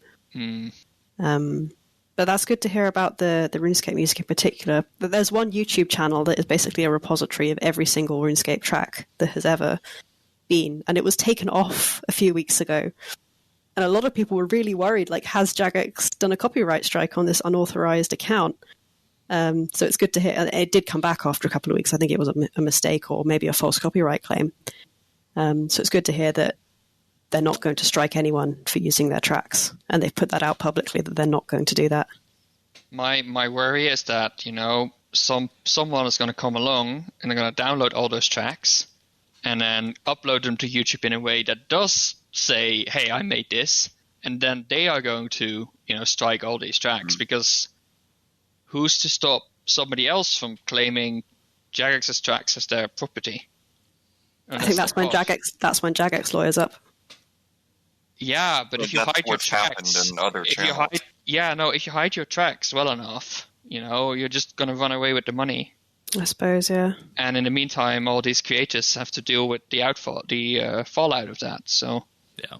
But that's good to hear about the RuneScape music in particular. But there's one YouTube channel that is basically a repository of every single RuneScape track that has ever been, and it was taken off a few weeks ago. And a lot of people were really worried, like, has Jagex done a copyright strike on this unauthorized account? So it's good to hear. It did come back after a couple of weeks. I think it was a mistake or maybe a false copyright claim. So it's good to hear that they're not going to strike anyone for using their tracks. And they've put that out publicly that they're not going to do that. My worry is that, someone is going to come along and they're going to download all those tracks and then upload them to YouTube in a way that does say, hey, I made this. And then they are going to, strike all these tracks because who's to stop somebody else from claiming Jagex's tracks as their property? I think that's when Jagex lawyers up. Yeah, but if you hide your tracks, in other channels. If you hide your tracks well enough, you're just going to run away with the money. I suppose, yeah. And in the meantime, all these creators have to deal with the fallout of that. So yeah.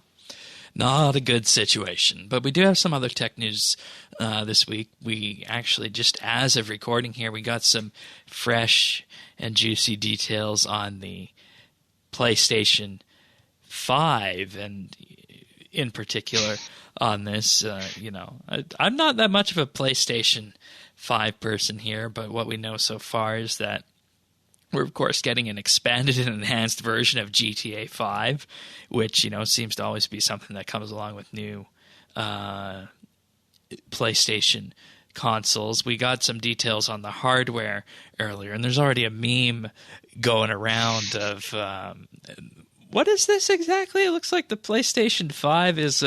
Not a good situation. But we do have some other tech news this week. We actually, just as of recording here, we got some fresh and juicy details on the PlayStation 5, and in particular on this. I'm not that much of a PlayStation 5 person here, but what we know so far is that we're, of course, getting an expanded and enhanced version of GTA 5, which, seems to always be something that comes along with new PlayStation consoles. We got some details on the hardware earlier, and there's already a meme going around of what is this exactly? It looks like the PlayStation 5 is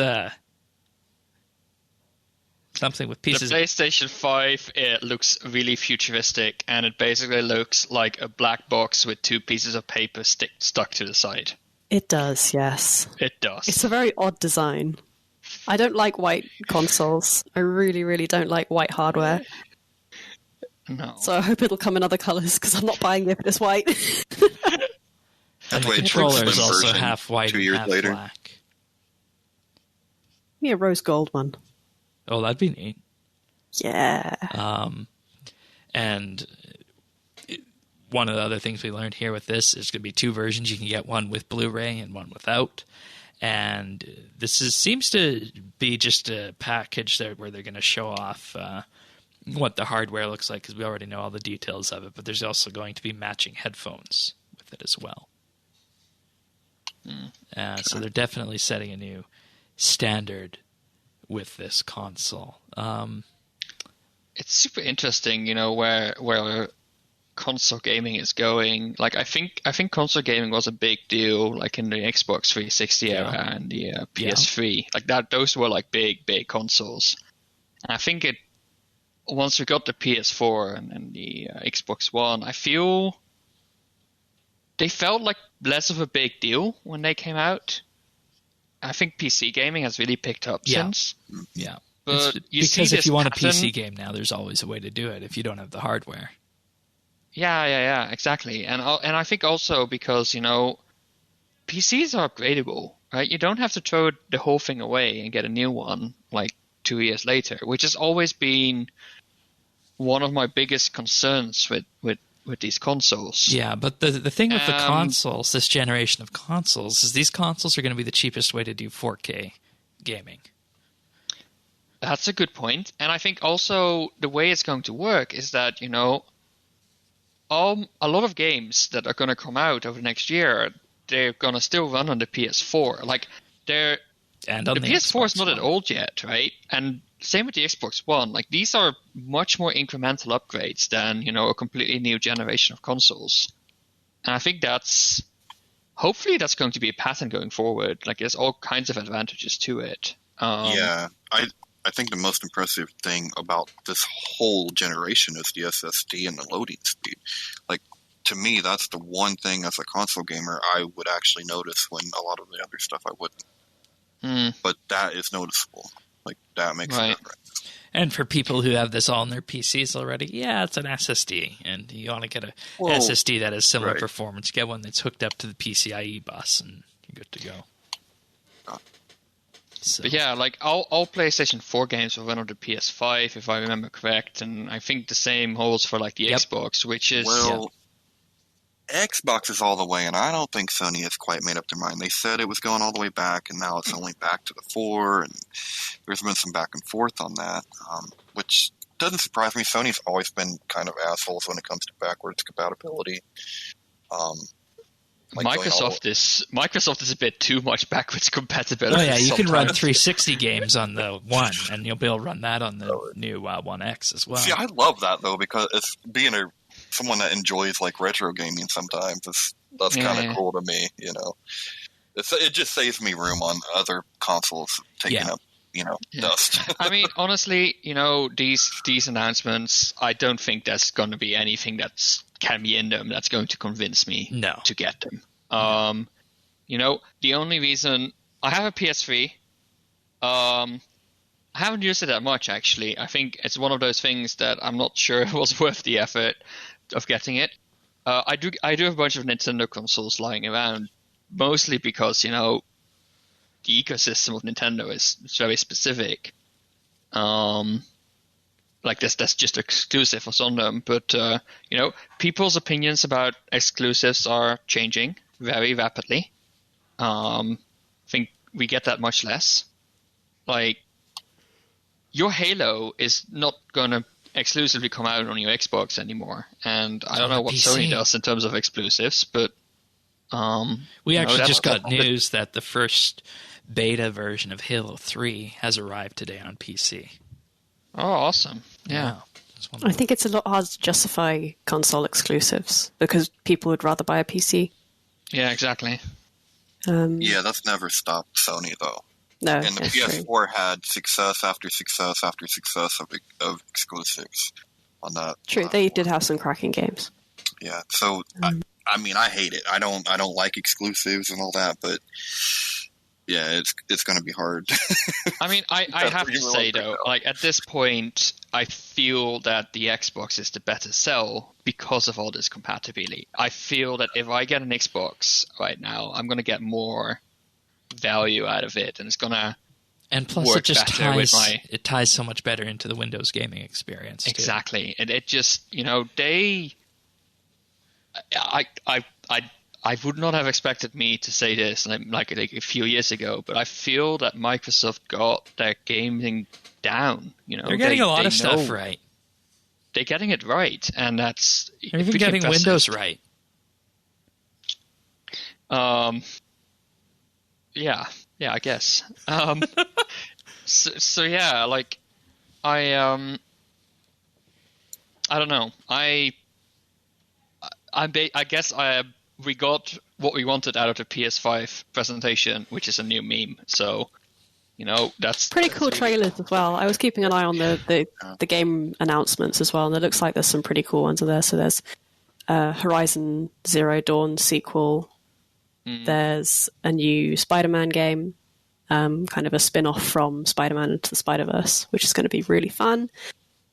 something with The pieces. PlayStation 5, it looks really futuristic, and it basically looks like a black box with two pieces of paper stuck to the side. It does, yes. It does. It's a very odd design. I don't like white consoles. I really, really don't like white hardware. No. So I hope it'll come in other colours, because I'm not buying it if it's white. And the Wait, controller is Slim also version half white 2 and years half later? black. Yeah, rose gold one. Oh, that'd be neat. Yeah. And one of the other things we learned here with this is going to be two versions. You can get one with Blu-ray and one without. And this seems to be just a package there where they're going to show off what the hardware looks like, because we already know all the details of it. But there's also going to be matching headphones with it as well. So they're definitely setting a new standard with this console. It's super interesting, where console gaming is going. Like, I think console gaming was a big deal, like in the Xbox 360 era and the PS3. Like that, those were like big consoles. And I think once we got the PS4 and the Xbox One, I feel they felt like less of a big deal when they came out. I think PC gaming has really picked up since. Yeah. But because if you want a PC game now, there's always a way to do it if you don't have the hardware. Yeah, exactly. And I think also because, PCs are upgradable, right? You don't have to throw the whole thing away and get a new one like 2 years later, which has always been one of my biggest concerns with these consoles. Yeah, but the thing with the consoles, this generation of consoles, is these consoles are going to be the cheapest way to do 4K gaming. That's a good point. And I think also the way it's going to work is that, a lot of games that are going to come out over the next year, they're going to still run on the PS4. Like, the PS4 is not that old yet, right? And same with the Xbox One. Like, these are much more incremental upgrades than, a completely new generation of consoles. And I think hopefully that's going to be a pattern going forward. Like, there's all kinds of advantages to it. I think the most impressive thing about this whole generation is the SSD and the loading speed. Like, to me, that's the one thing as a console gamer I would actually notice when a lot of the other stuff I wouldn't. But that is noticeable. Like, that makes a difference. And for people who have this all on their PCs already, it's an SSD. And you want to get a SSD that has similar performance. Get one that's hooked up to the PCIe bus, and you're good to go. So. But yeah, like all PlayStation 4 games will run on the PS5, if I remember correct, and I think the same holds for like the Xbox, which is Xbox is all the way, and I don't think Sony has quite made up their mind. They said it was going all the way back, and now it's only back to the 4, and there's been some back and forth on that, which doesn't surprise me. Sony's always been kind of assholes when it comes to backwards compatibility. Microsoft is a bit too much backwards compatibility. Oh yeah, you can run 360 games on the One, and you'll be able to run that on the new One X as well. See, I love that though, because it's being someone that enjoys like retro gaming. Sometimes that's kind of cool to me. It just saves me room on other consoles taking up dust. I mean, honestly, these announcements, I don't think there's going to be anything that can be in them that's going to convince me to get them. The only reason I have a PS3, I haven't used it that much actually. I think it's one of those things that I'm not sure it was worth the effort of getting it. I do have a bunch of Nintendo consoles lying around, mostly because the ecosystem of Nintendo is very specific. Like that's just exclusive for on them, but people's opinions about exclusives are changing very rapidly. I think we get that much less. Like, your Halo is not going to exclusively come out on your Xbox anymore, and I don't know what PC. Sony does in terms of exclusives, but we actually just got news that the first beta version of Halo 3 has arrived today on PC. Oh, awesome. Yeah. I think it's a lot harder to justify console exclusives because people would rather buy a PC. Yeah, exactly. Yeah, that's never stopped Sony, though. No, And the that's PS4 true. had success after success after success of exclusives on that. True, they did have some cracking games. Yeah, so I mean, I hate it. I don't like exclusives and all that, but yeah, it's going to be hard. I mean, I have to say though, like at this point, I feel that the Xbox is the better sell because of all this compatibility. I feel that if I get an Xbox right now, I'm going to get more value out of it, and it's going to plus work it just better with ties so much better into the Windows gaming experience. Too. Exactly, and it just I would not have expected me to say this like a few years ago, but I feel that Microsoft got their gaming down. They're getting a lot of stuff right. They're getting it right, and that's they're even getting impressive. Windows right. Yeah, I guess. So yeah, like I don't know. I guess we got what we wanted out of the PS5 presentation, which is a new meme. So, that's pretty cool trailers as well. I was keeping an eye on the game announcements as well, and it looks like there's some pretty cool ones in there. So there's Horizon Zero Dawn sequel. There's a new Spider-Man game, kind of a spin-off from Spider-Man Into the Spider-Verse, which is going to be really fun.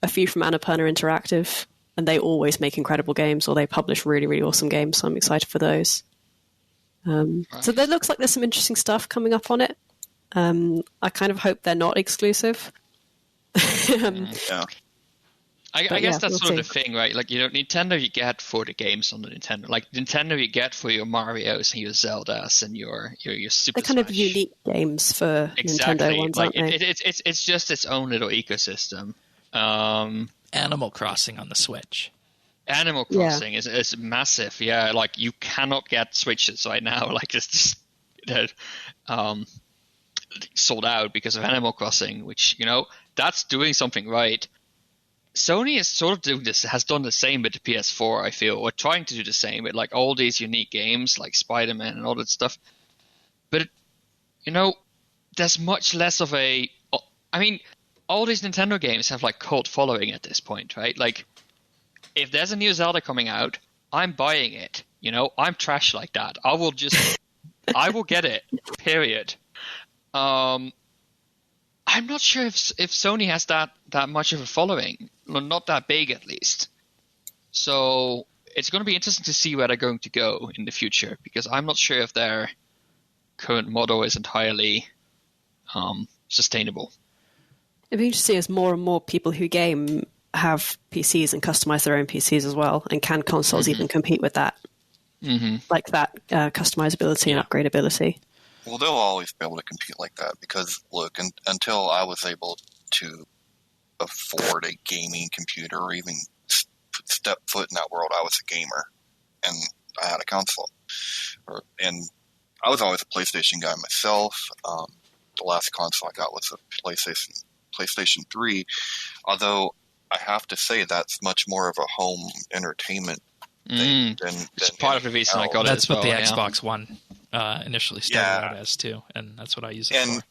A few from Annapurna Interactive, and they always make incredible games, or they publish really, really awesome games, so I'm excited for those. So there looks like there's some interesting stuff coming up on it. I kind of hope they're not exclusive. Yeah. I guess that's sort of the thing, right? Like, Nintendo you get for the games on the Nintendo. Like, Nintendo you get for your Marios and your Zeldas and your Super They're kind of Smash. unique games for Nintendo ones, aren't they? It's just its own little ecosystem. Animal Crossing on the Switch. Animal Crossing is massive. Yeah, like, you cannot get Switches right now. Like, it's just sold out because of Animal Crossing, which, that's doing something right. Sony is sort of has done the same with the PS4, I feel, or trying to do the same with like all these unique games like Spider-Man and all that stuff. But, there's much less of a... I mean, all these Nintendo games have like cult following at this point, right? Like, if there's a new Zelda coming out, I'm buying it. I'm trash like that. I will get it, period. I'm not sure if Sony has that much of a following. Well, not that big, at least. So it's going to be interesting to see where they're going to go in the future, because I'm not sure if their current model is entirely sustainable. It'd be interesting as more and more people who game have PCs and customize their own PCs as well, and can consoles even compete with that? Like that customizability and upgradability. Well, they'll always be able to compete like that because, look, until I was able to afford a gaming computer or even step foot in that world, I was a gamer, and I had a console. And I was always a PlayStation guy myself. The last console I got was a PlayStation 3, although I have to say that's much more of a home entertainment thing than part of the reason I got it. That's what the Xbox One initially started out as too, and that's what I use it for.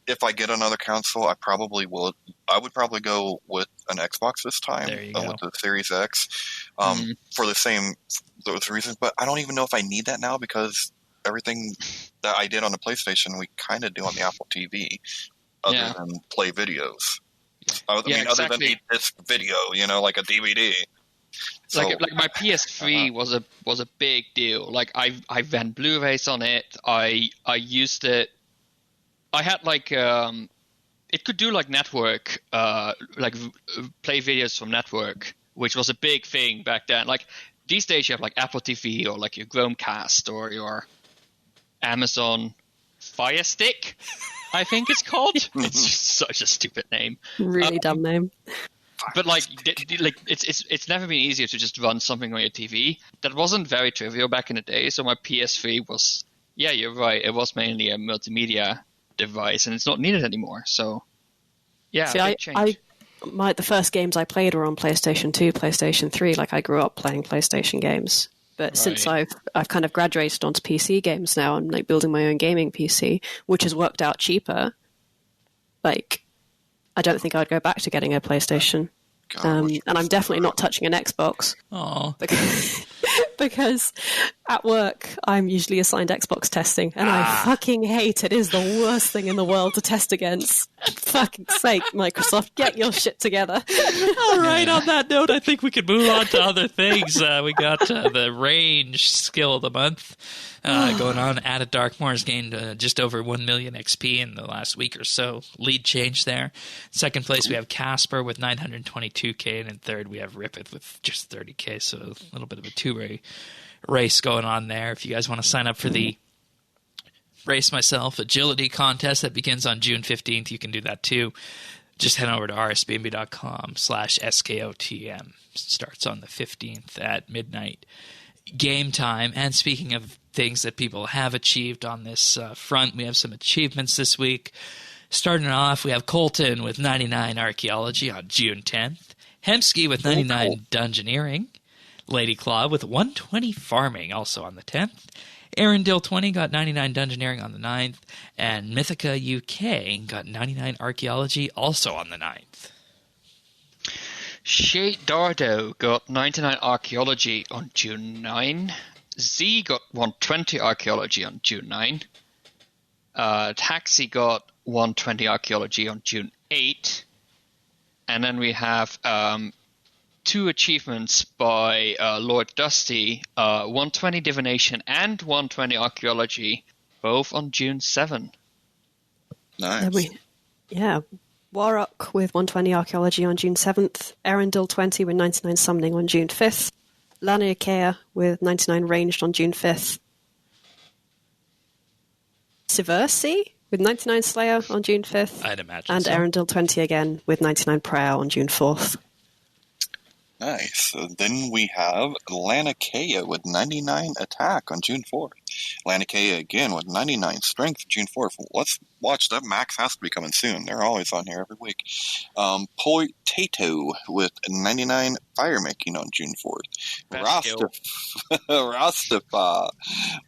If I get another console, I probably will. I would probably go with an Xbox this time, with the Series X, for those reasons. But I don't even know if I need that now, because everything that I did on the PlayStation, we kind of do on the Apple TV, other than play videos. Other than eat this video, like a DVD. So, like my PS3 was a big deal. Like I ran Blu-rays on it. I used it. I had it could do like network, like play videos from network, which was a big thing back then. Like these days you have like Apple TV or like your Chromecast or your Amazon Fire Stick, I think it's called. It's just such a stupid name. Really dumb name. But it's never been easier to just run something on your TV. That wasn't very trivial back in the day. So my PS3 was, you're right. It was mainly a multimedia device, and it's not needed anymore. So the first games I played were on PlayStation 2, PlayStation 3. Like I grew up playing PlayStation games But since I've kind of graduated onto PC games now, I'm like building my own gaming PC, which has worked out cheaper. Like, I don't think I'd go back to getting a PlayStation. And I'm definitely not touching an Xbox. Oh, because at work I'm usually assigned Xbox testing, and I fucking hate it. It is the worst thing in the world to test against. Fucking sake, Microsoft, get your shit together. All right, on that note, I think we could move on to other things. We got the range skill of the month going on. Ada Darkmoor's gained just over 1 million XP in the last week or so. Lead change there. Second place, we have Casper with 922k, and in third, we have Ripeth with just 30k, so a little bit of a two-way race going on there. If you guys want to sign up for the Race Myself Agility contest that begins on June 15th, you can do that too. Just head over to rsbnb.com/skotm. Starts on the 15th at midnight game time. And speaking of things that people have achieved on this front, we have some achievements this week. Starting off, we have Colton with 99 Archaeology on June 10th. Hemsky with 99 Dungeoneering. Lady Claw with 120 Farming, also on the 10th. Aaron Dill 20 got 99 Dungeoneering on the 9th. And Mythica UK got 99 Archaeology, also on the 9th. Shay Dardo got 99 Archaeology on June 9. Z got 120 Archaeology on June 9. Taxi got 120 Archaeology on June 8. And then we have two achievements by Lord Dusty, 120 Divination and 120 Archaeology, both on June 7. Nice. Warrock with 120 Archaeology on June 7th. Erendil 20 with 99 Summoning on June 5th. Lana Ikea with 99 Ranged on June 5th. Siversi with 99 Slayer on June 5th. I'd imagine and so. Erendil 20 again with 99 Prayer on June 4th. Nice. Then we have Lanakea with 99 Attack on June 4th. Lanakea again with 99 Strength June 4th. Let's watch that. Max has to be coming soon. They're always on here every week. Poitato with 99 Fire Making on June 4th. Rastafa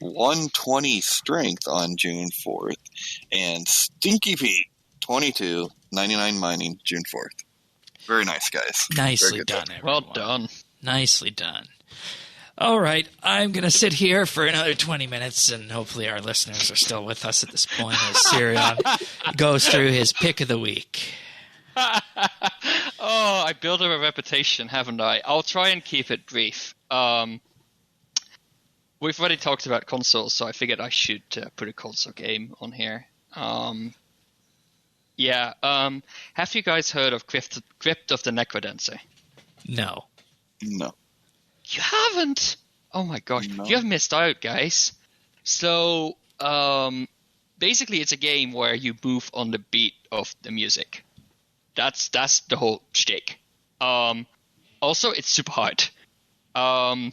120 Strength on June 4th. And Stinky Pete 22 99 Mining June 4th. Very nice, guys. Nicely done, everyone. Well done. Nicely done. All right, I'm going to sit here for another 20 minutes, and hopefully our listeners are still with us at this point as Sirion goes through his pick of the week. I built up a reputation, haven't I? I'll try and keep it brief. We've already talked about consoles, so I figured I should put a console game on here. Have you guys heard of Crypt of the Necrodancer? No. No. You haven't? Oh my gosh. No. You have missed out, guys. So, basically it's a game where you move on the beat of the music. That's the whole shtick. Also, it's super hard. That's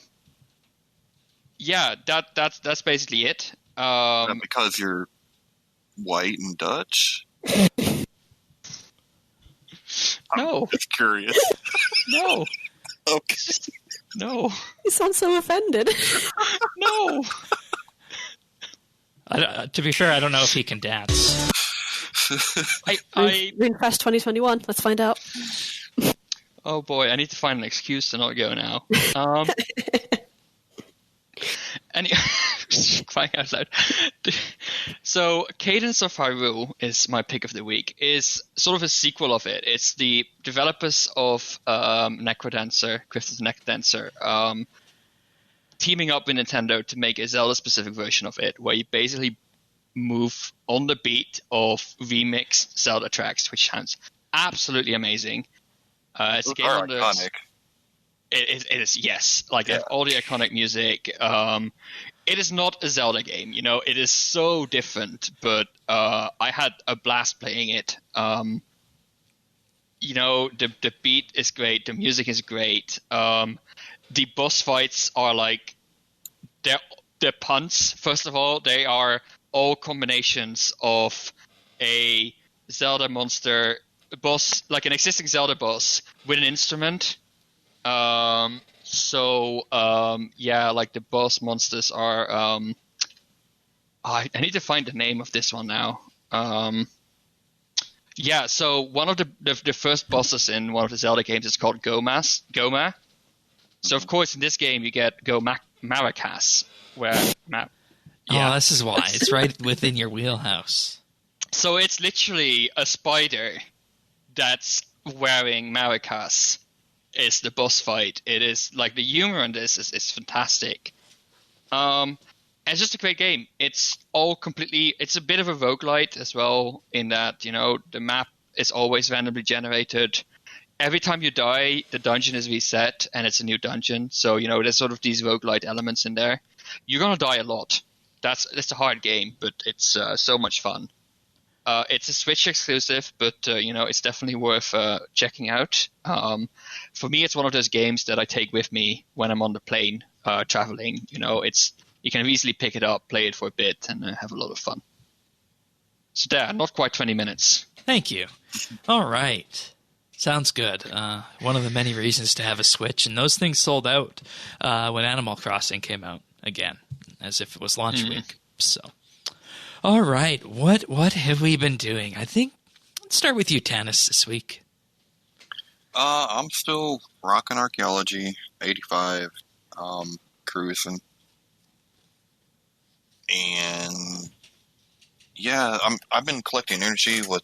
basically it. Because you're white and Dutch? No. I'm just curious. No. Okay. No. You sound so offended. No. To be fair, I don't know if he can dance. RuneFest 2021. Let's find out. Oh boy, I need to find an excuse to not go now. Crying out loud. So, Cadence of Hyrule is my pick of the week. Is sort of a sequel of it. It's the developers of Necrodancer, Crypt of the Necrodancer, teaming up with Nintendo to make a Zelda-specific version of it, where you basically move on the beat of remixed Zelda tracks, which sounds absolutely amazing. It's Those a game are on the iconic. It is, yes. Like, all the iconic music. It is not a Zelda game, you know. It is so different, but I had a blast playing it. You know, the beat is great. The music is great. The boss fights are like... They're punts, first of all. They are all combinations of a Zelda monster boss, like an existing Zelda boss, with an instrument. So like the boss monsters are. I need to find the name of this one now. So one of the first bosses in one of the Zelda games is called Goma. So of course in this game you get Maracas, where Oh, this is why. It's right within your wheelhouse. So it's literally a spider that's wearing maracas is the boss fight. It is like the humor in this is fantastic. And it's just a great game. It's a bit of a roguelite as well in that, the map is always randomly generated. Every time you die, the dungeon is reset and it's a new dungeon. So, there's sort of these roguelite elements in there. You're going to die a lot. It's a hard game, but it's so much fun. It's a Switch exclusive, but it's definitely worth checking out. For me, it's one of those games that I take with me when I'm on the plane traveling. You can easily pick it up, play it for a bit, and have a lot of fun. So there, not quite 20 minutes. Thank you. All right. Sounds good. One of the many reasons to have a Switch, and those things sold out when Animal Crossing came out again, as if it was launch week. So, all right, what have we been doing? I think let's start with you, Tanis, this week. I'm still rocking archaeology, 85, cruising, and I've been collecting energy with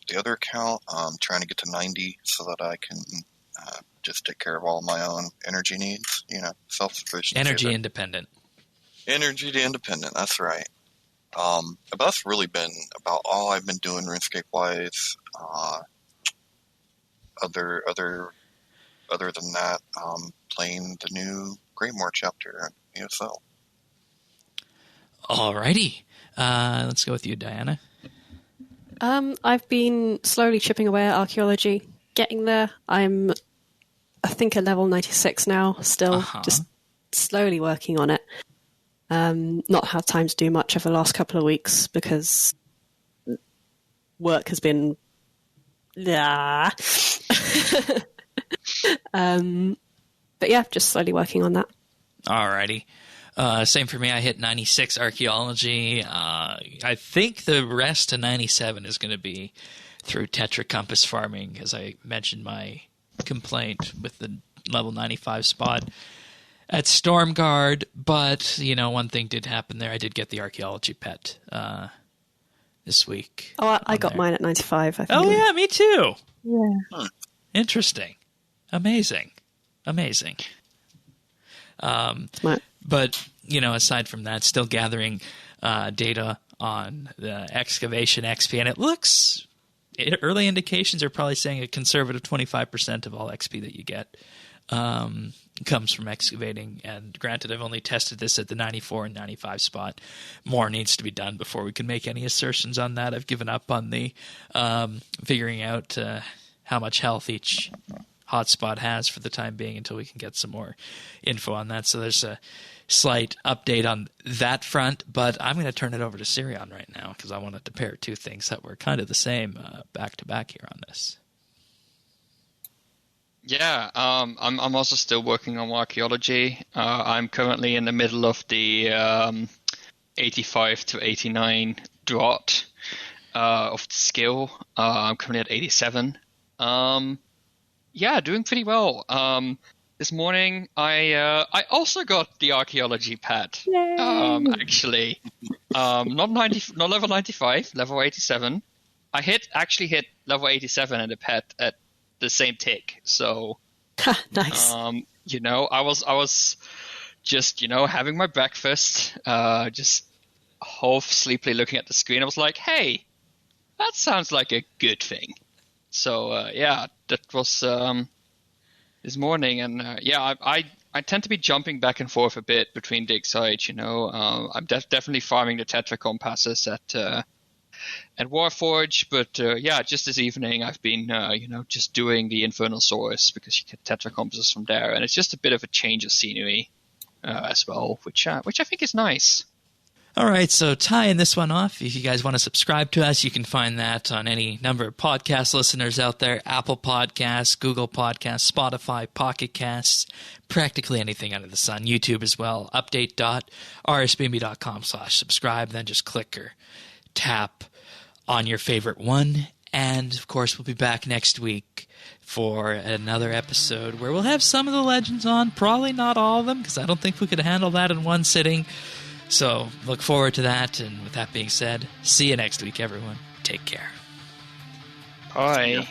the other account. I'm trying to get to 90 so that I can just take care of all my own energy needs. Self-sufficient. Energy independent. Energy independent. That's right. But that's really been about all I've been doing RuneScape-wise. Other than that, playing the new Greymore chapter in ESL. Alrighty. Let's go with you, Diana. I've been slowly chipping away at archaeology, getting there. I'm, I think, at level 96 now, still just slowly working on it. Not had time to do much over the last couple of weeks because work has been but yeah, just slowly working on that. Alrighty. Same for me. I hit 96 archaeology. I think the rest to 97 is going to be through Tetra Compass farming, as I mentioned my complaint with the level 95 spot at Stormguard. But, one thing did happen there. I did get the archaeology pet this week. Oh, I got mine at 95, I think. Oh, yeah, me too. Yeah. Interesting. Amazing. Smart. But, aside from that, still gathering data on the excavation XP. And it looks, early indications are probably saying a conservative 25% of all XP that you get comes from excavating. And granted, I've only tested this at the 94 and 95 spot. More needs to be done before we can make any assertions on that. I've given up on the figuring out how much health each hotspot has for the time being until we can get some more info on that. So there's a slight update on that front, but I'm going to turn it over to Sirion right now because I wanted to pair two things that were kind of the same back to back here on this. Yeah, I'm also still working on archaeology. I'm currently in the middle of the 85 to 89 drought of the skill. I'm currently at 87. Yeah, doing pretty well. This morning, I also got the archaeology pet. Actually, not level 95, level 87. I actually hit level 87 in the pet at the same tick. So, nice. I was just having my breakfast, just half sleepily looking at the screen. I was like, hey, that sounds like a good thing. So yeah, that was this morning, and I tend to be jumping back and forth a bit between dig sites. I'm definitely farming the Tetra compasses at Warforge, but yeah, just this evening I've been just doing the Infernal Source because you get Tetra compasses from there, and it's just a bit of a change of scenery as well, which I think is nice. All right, so tying this one off, if you guys want to subscribe to us, you can find that on any number of podcast listeners out there, Apple Podcasts, Google Podcasts, Spotify, Pocket Casts, practically anything under the sun, YouTube as well, update.rsbnb.com/subscribe, then just click or tap on your favorite one. And, of course, we'll be back next week for another episode where we'll have some of the legends on, probably not all of them, because I don't think we could handle that in one sitting. So look forward to that, and with that being said, see you next week, everyone. Take care. Bye.